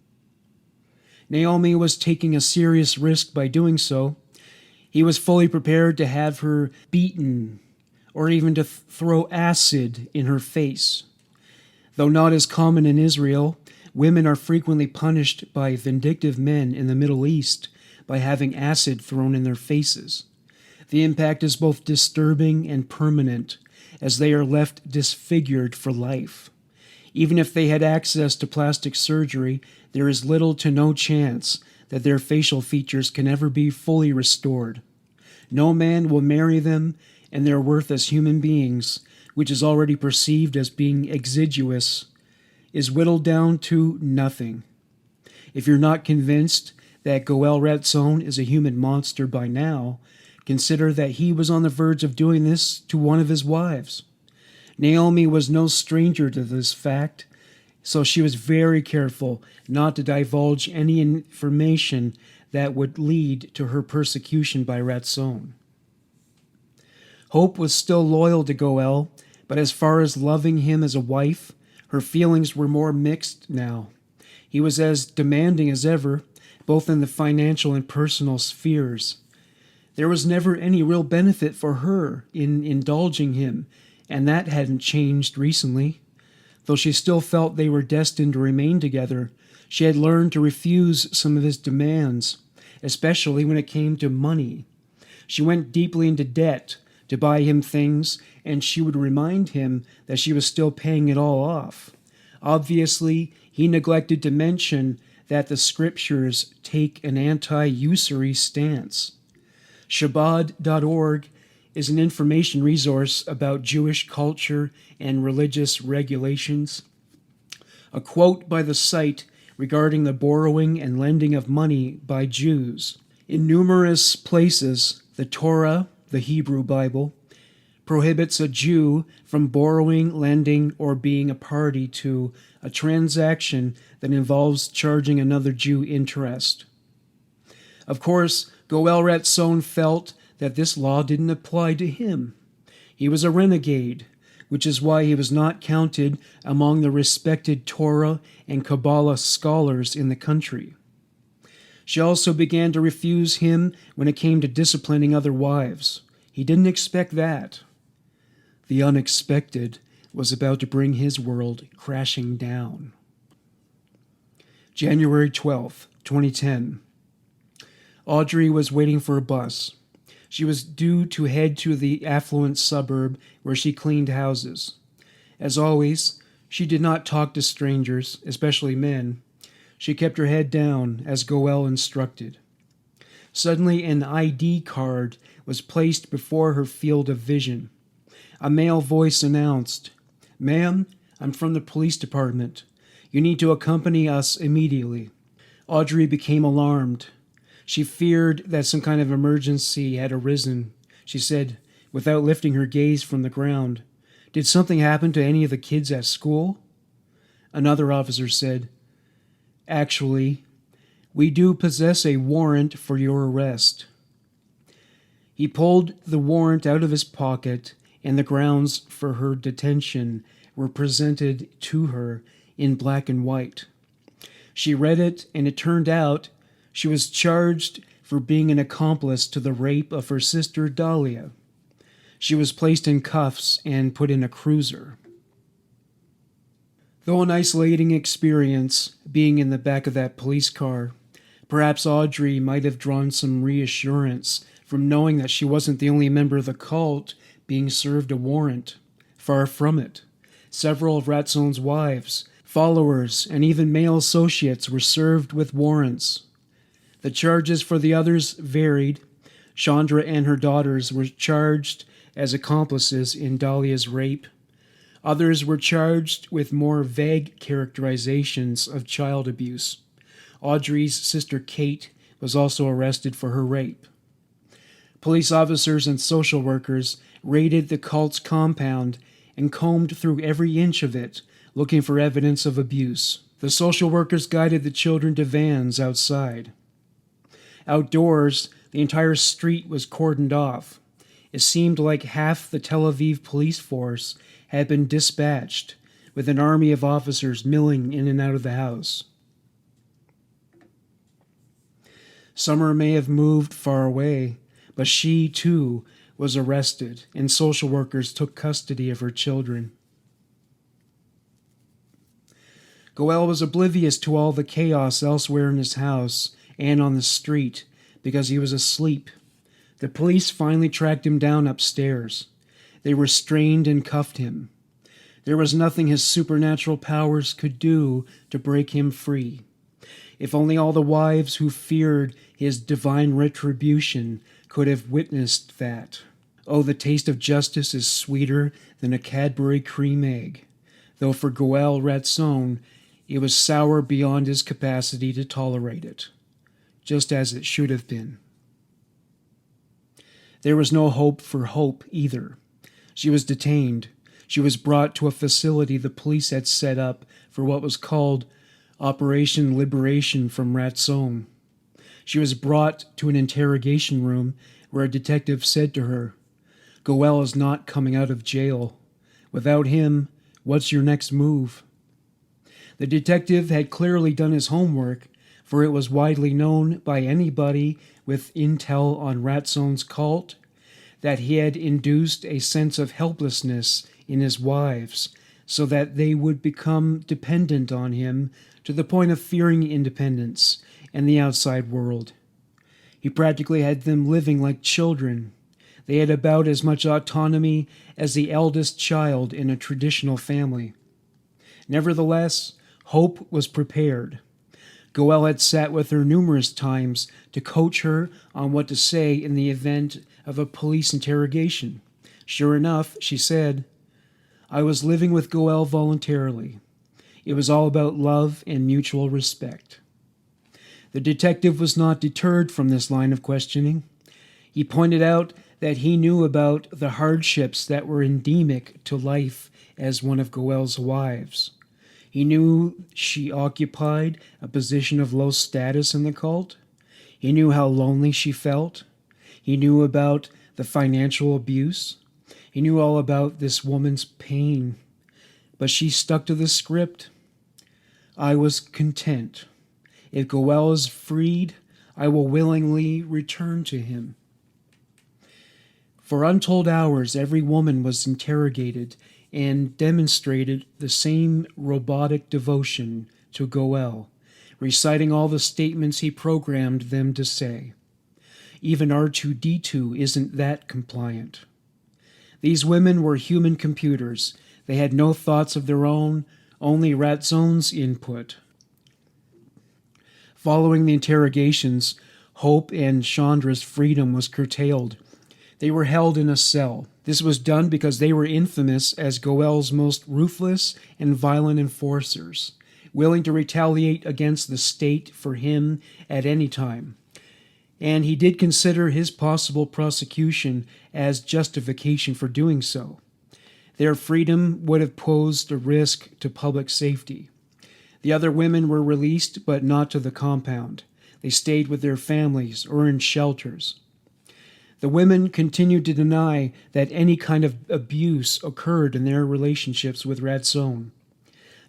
Naomi was taking a serious risk by doing so. He was fully prepared to have her beaten or even to throw acid in her face. Though not as common in Israel, women are frequently punished by vindictive men in the Middle East by having acid thrown in their faces. The impact is both disturbing and permanent, as they are left disfigured for life. Even if they had access to plastic surgery, there is little to no chance that their facial features can ever be fully restored. No man will marry them, and their worth as human beings, which is already perceived as being exiguous, is whittled down to nothing. If you're not convinced that Goel Ratzon is a human monster by now, consider that he was on the verge of doing this to one of his wives. Naomi was no stranger to this fact, so she was very careful not to divulge any information that would lead to her persecution by Ratzon. Hope was still loyal to Goel, but as far as loving him as a wife, her feelings were more mixed now. He was as demanding as ever, both in the financial and personal spheres. There was never any real benefit for her in indulging him, and that hadn't changed recently. Though she still felt they were destined to remain together, she had learned to refuse some of his demands, especially when it came to money. She went deeply into debt to buy him things, and she would remind him that she was still paying it all off. Obviously, he neglected to mention that the scriptures take an anti-usury stance. Shabbat.org is an information resource about Jewish culture and religious regulations. A quote by the site regarding the borrowing and lending of money by Jews. In numerous places, the Torah, the Hebrew Bible, prohibits a Jew from borrowing, lending, or being a party to a transaction that involves charging another Jew interest. Of course, Goel Ratzon felt that this law didn't apply to him. He was a renegade, which is why he was not counted among the respected Torah and Kabbalah scholars in the country. She also began to refuse him when it came to disciplining other wives. He didn't expect that. The unexpected was about to bring his world crashing down. January 12th, 2010. Audrey was waiting for a bus. She was due to head to the affluent suburb where she cleaned houses. As always, she did not talk to strangers, especially men. She kept her head down as Goel instructed. Suddenly, an ID card was placed before her field of vision. A male voice announced, "Ma'am, I'm from the police department. You need to accompany us immediately." Audrey became alarmed. She feared that some kind of emergency had arisen. She said, without lifting her gaze from the ground, "Did something happen to any of the kids at school?" Another officer said, "Actually, we do possess a warrant for your arrest." He pulled the warrant out of his pocket, and the grounds for her detention were presented to her in black and white. She read it, and it turned out she was charged for being an accomplice to the rape of her sister Dahlia. She was placed in cuffs and put in a cruiser. Though an isolating experience, being in the back of that police car, perhaps Audrey might have drawn some reassurance from knowing that she wasn't the only member of the cult being served a warrant. Far from it. Several of Ratzon's wives, followers, and even male associates were served with warrants. The charges for the others varied. Chandra and her daughters were charged as accomplices in Dahlia's rape. Others were charged with more vague characterizations of child abuse. Audrey's sister Kate was also arrested for her rape. Police officers and social workers raided the cult's compound and combed through every inch of it, looking for evidence of abuse. The social workers guided the children to vans outside. Outdoors, the entire street was cordoned off. It seemed like half the Tel Aviv police force had been dispatched, with an army of officers milling in and out of the house. Summer may have moved far away, but she, too, was arrested, and social workers took custody of her children. Goel was oblivious to all the chaos elsewhere in his house and on the street because he was asleep. The police finally tracked him down upstairs. They restrained and cuffed him. There was nothing his supernatural powers could do to break him free. If only all the wives who feared his divine retribution could have witnessed that. Oh, the taste of justice is sweeter than a Cadbury cream egg, though for Goel Ratzon it was sour beyond his capacity to tolerate it, just as it should have been. There was no hope for Hope either. She was detained. She was brought to a facility the police had set up for what was called Operation Liberation from Ratzon. She was brought to an interrogation room where a detective said to her, "Goel is not coming out of jail. Without him, what's your next move?" The detective had clearly done his homework, for it was widely known by anybody with intel on Ratzon's cult that he had induced a sense of helplessness in his wives so that they would become dependent on him to the point of fearing independence and the outside world. He practically had them living like children. They had about as much autonomy as the eldest child in a traditional family. Nevertheless, Hope was prepared. Goel had sat with her numerous times to coach her on what to say in the event of a police interrogation. Sure enough, she said, "I was living with Goel voluntarily. It was all about love and mutual respect." The detective was not deterred from this line of questioning. He pointed out that he knew about the hardships that were endemic to life as one of Goel's wives. He knew she occupied a position of low status in the cult. He knew how lonely she felt. He knew about the financial abuse. He knew all about this woman's pain. But she stuck to the script. "I was content. If Goel is freed, I will willingly return to him." For untold hours, every woman was interrogated and demonstrated the same robotic devotion to Goel, reciting all the statements he programmed them to say. Even R2-D2 isn't that compliant. These women were human computers. They had no thoughts of their own, only Ratzon's input. Following the interrogations, Hope and Chandra's freedom was curtailed. They were held in a cell. This was done because they were infamous as Goel's most ruthless and violent enforcers, willing to retaliate against the state for him at any time. And he did consider his possible prosecution as justification for doing so. Their freedom would have posed a risk to public safety. The other women were released, but not to the compound. They stayed with their families or in shelters. The women continued to deny that any kind of abuse occurred in their relationships with Ratzon.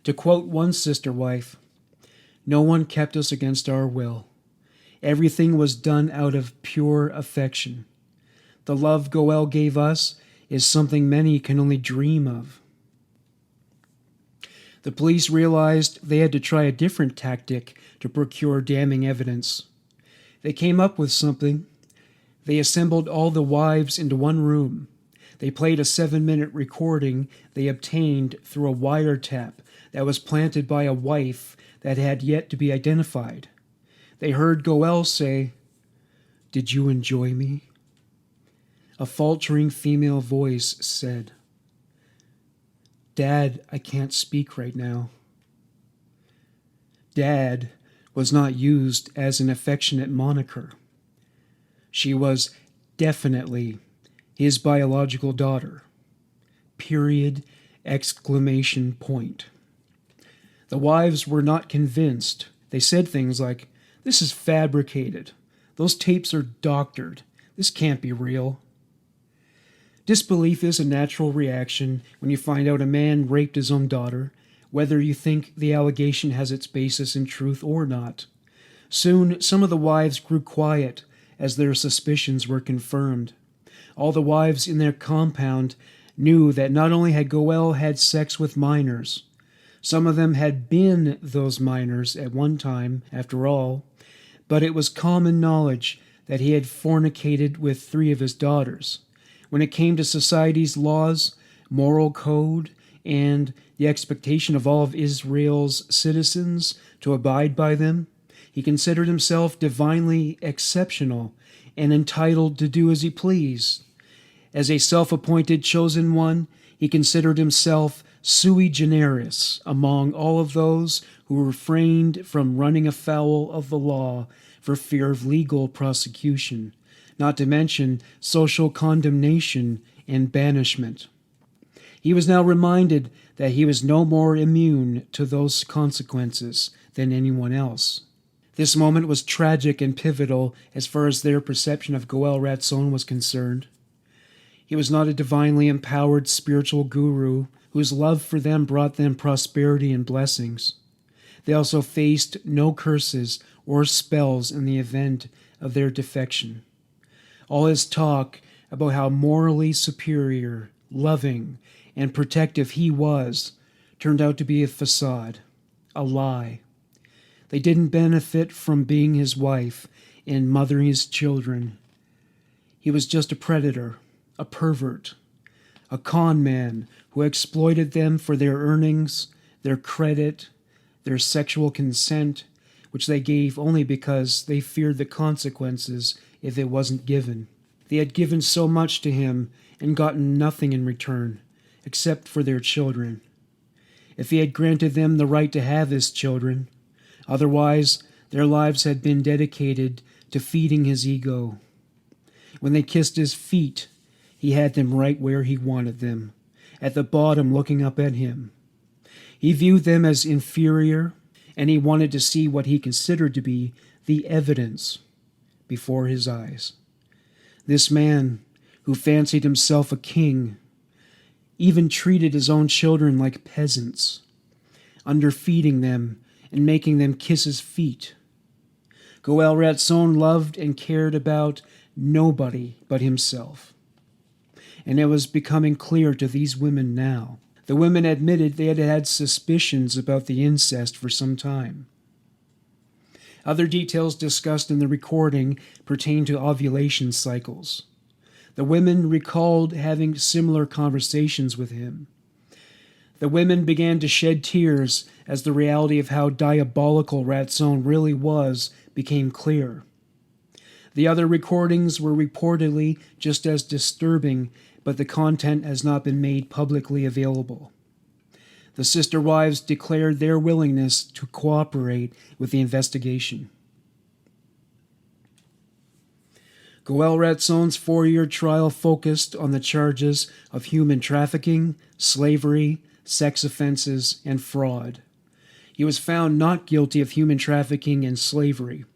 To quote one sister wife, "No one kept us against our will. Everything was done out of pure affection. The love Goel gave us is something many can only dream of." The police realized they had to try a different tactic to procure damning evidence. They came up with something. They assembled all the wives into one room. They played a 7-minute recording they obtained through a wiretap that was planted by a wife that had yet to be identified. They heard Goel say, "Did you enjoy me?" A faltering female voice said, "Dad, I can't speak right now." Dad was not used as an affectionate moniker. She was definitely his biological daughter. Period, exclamation point. The wives were not convinced. They said things like, "This is fabricated. Those tapes are doctored. This can't be real." Disbelief is a natural reaction when you find out a man raped his own daughter, whether you think the allegation has its basis in truth or not. Soon, some of the wives grew quiet as their suspicions were confirmed. All the wives in their compound knew that not only had Goel had sex with minors, some of them had been those minors at one time, after all, but it was common knowledge that he had fornicated with 3 of his daughters. When it came to society's laws, moral code, and the expectation of all of Israel's citizens to abide by them, he considered himself divinely exceptional and entitled to do as he pleased. As a self-appointed chosen one, he considered himself sui generis among all of those who refrained from running afoul of the law for fear of legal prosecution, not to mention social condemnation and banishment. He was now reminded that he was no more immune to those consequences than anyone else. This moment was tragic and pivotal as far as their perception of Goel Ratzon was concerned. He was not a divinely empowered spiritual guru whose love for them brought them prosperity and blessings. They also faced no curses or spells in the event of their defection. All his talk about how morally superior, loving, and protective he was turned out to be a facade, a lie. They didn't benefit from being his wife and mothering his children. He was just a predator, a pervert, a con man who exploited them for their earnings, their credit, their sexual consent, which they gave only because they feared the consequences if it wasn't given. They had given so much to him and gotten nothing in return, except for their children. If he had granted them the right to have his children, otherwise their lives had been dedicated to feeding his ego. When they kissed his feet, he had them right where he wanted them, at the bottom looking up at him. He viewed them as inferior, and he wanted to see what he considered to be the evidence before his eyes. This man, who fancied himself a king, even treated his own children like peasants, underfeeding them and making them kiss his feet. Goel Ratzon loved and cared about nobody but himself. And it was becoming clear to these women now. The women admitted they had had suspicions about the incest for some time. Other details discussed in the recording pertain to ovulation cycles. The women recalled having similar conversations with him. The women began to shed tears as the reality of how diabolical Ratzon really was became clear. The other recordings were reportedly just as disturbing, but the content has not been made publicly available. The sister wives declared their willingness to cooperate with the investigation. Goel Ratzon's 4-year trial focused on the charges of human trafficking, slavery, sex offenses, and fraud. He was found not guilty of human trafficking and slavery,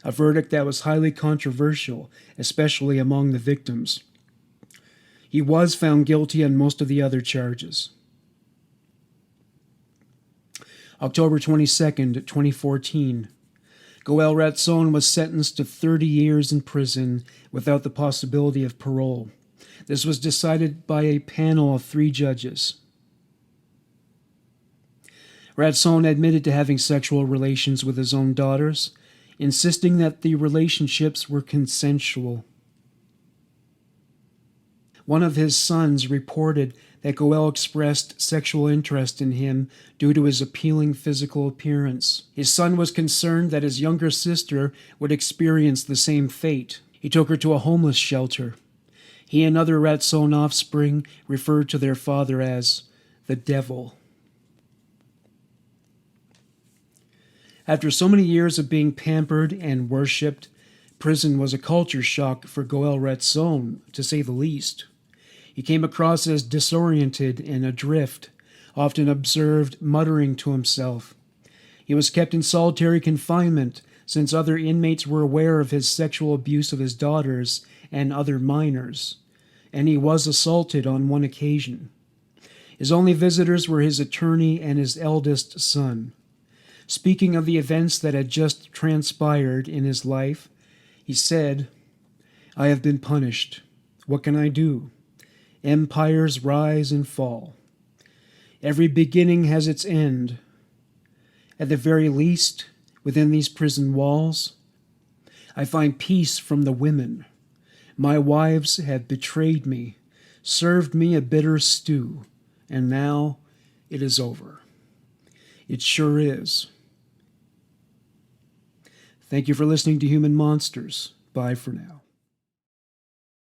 a verdict that was highly controversial, especially among the victims. He was found guilty on most of the other charges. October 22, 2014. Goel Ratzon was sentenced to 30 years in prison without the possibility of parole. This was decided by a panel of 3 judges. Ratzon admitted to having sexual relations with his own daughters, insisting that the relationships were consensual. One of his sons reported that Goel expressed sexual interest in him due to his appealing physical appearance. His son was concerned that his younger sister would experience the same fate. He took her to a homeless shelter. He and other Ratzon offspring referred to their father as the devil. After so many years of being pampered and worshipped, prison was a culture shock for Goel Ratzon, to say the least. He came across as disoriented and adrift, often observed muttering to himself. He was kept in solitary confinement since other inmates were aware of his sexual abuse of his daughters and other minors, and he was assaulted on one occasion. His only visitors were his attorney and his eldest son. Speaking of the events that had just transpired in his life, he said, "I have been punished. What can I do? Empires rise and fall. Every beginning has its end. At the very least, within these prison walls, I find peace from the women. My wives have betrayed me, served me a bitter stew, and now it is over. It sure is." Thank you for listening to Human Monsters. Bye for now.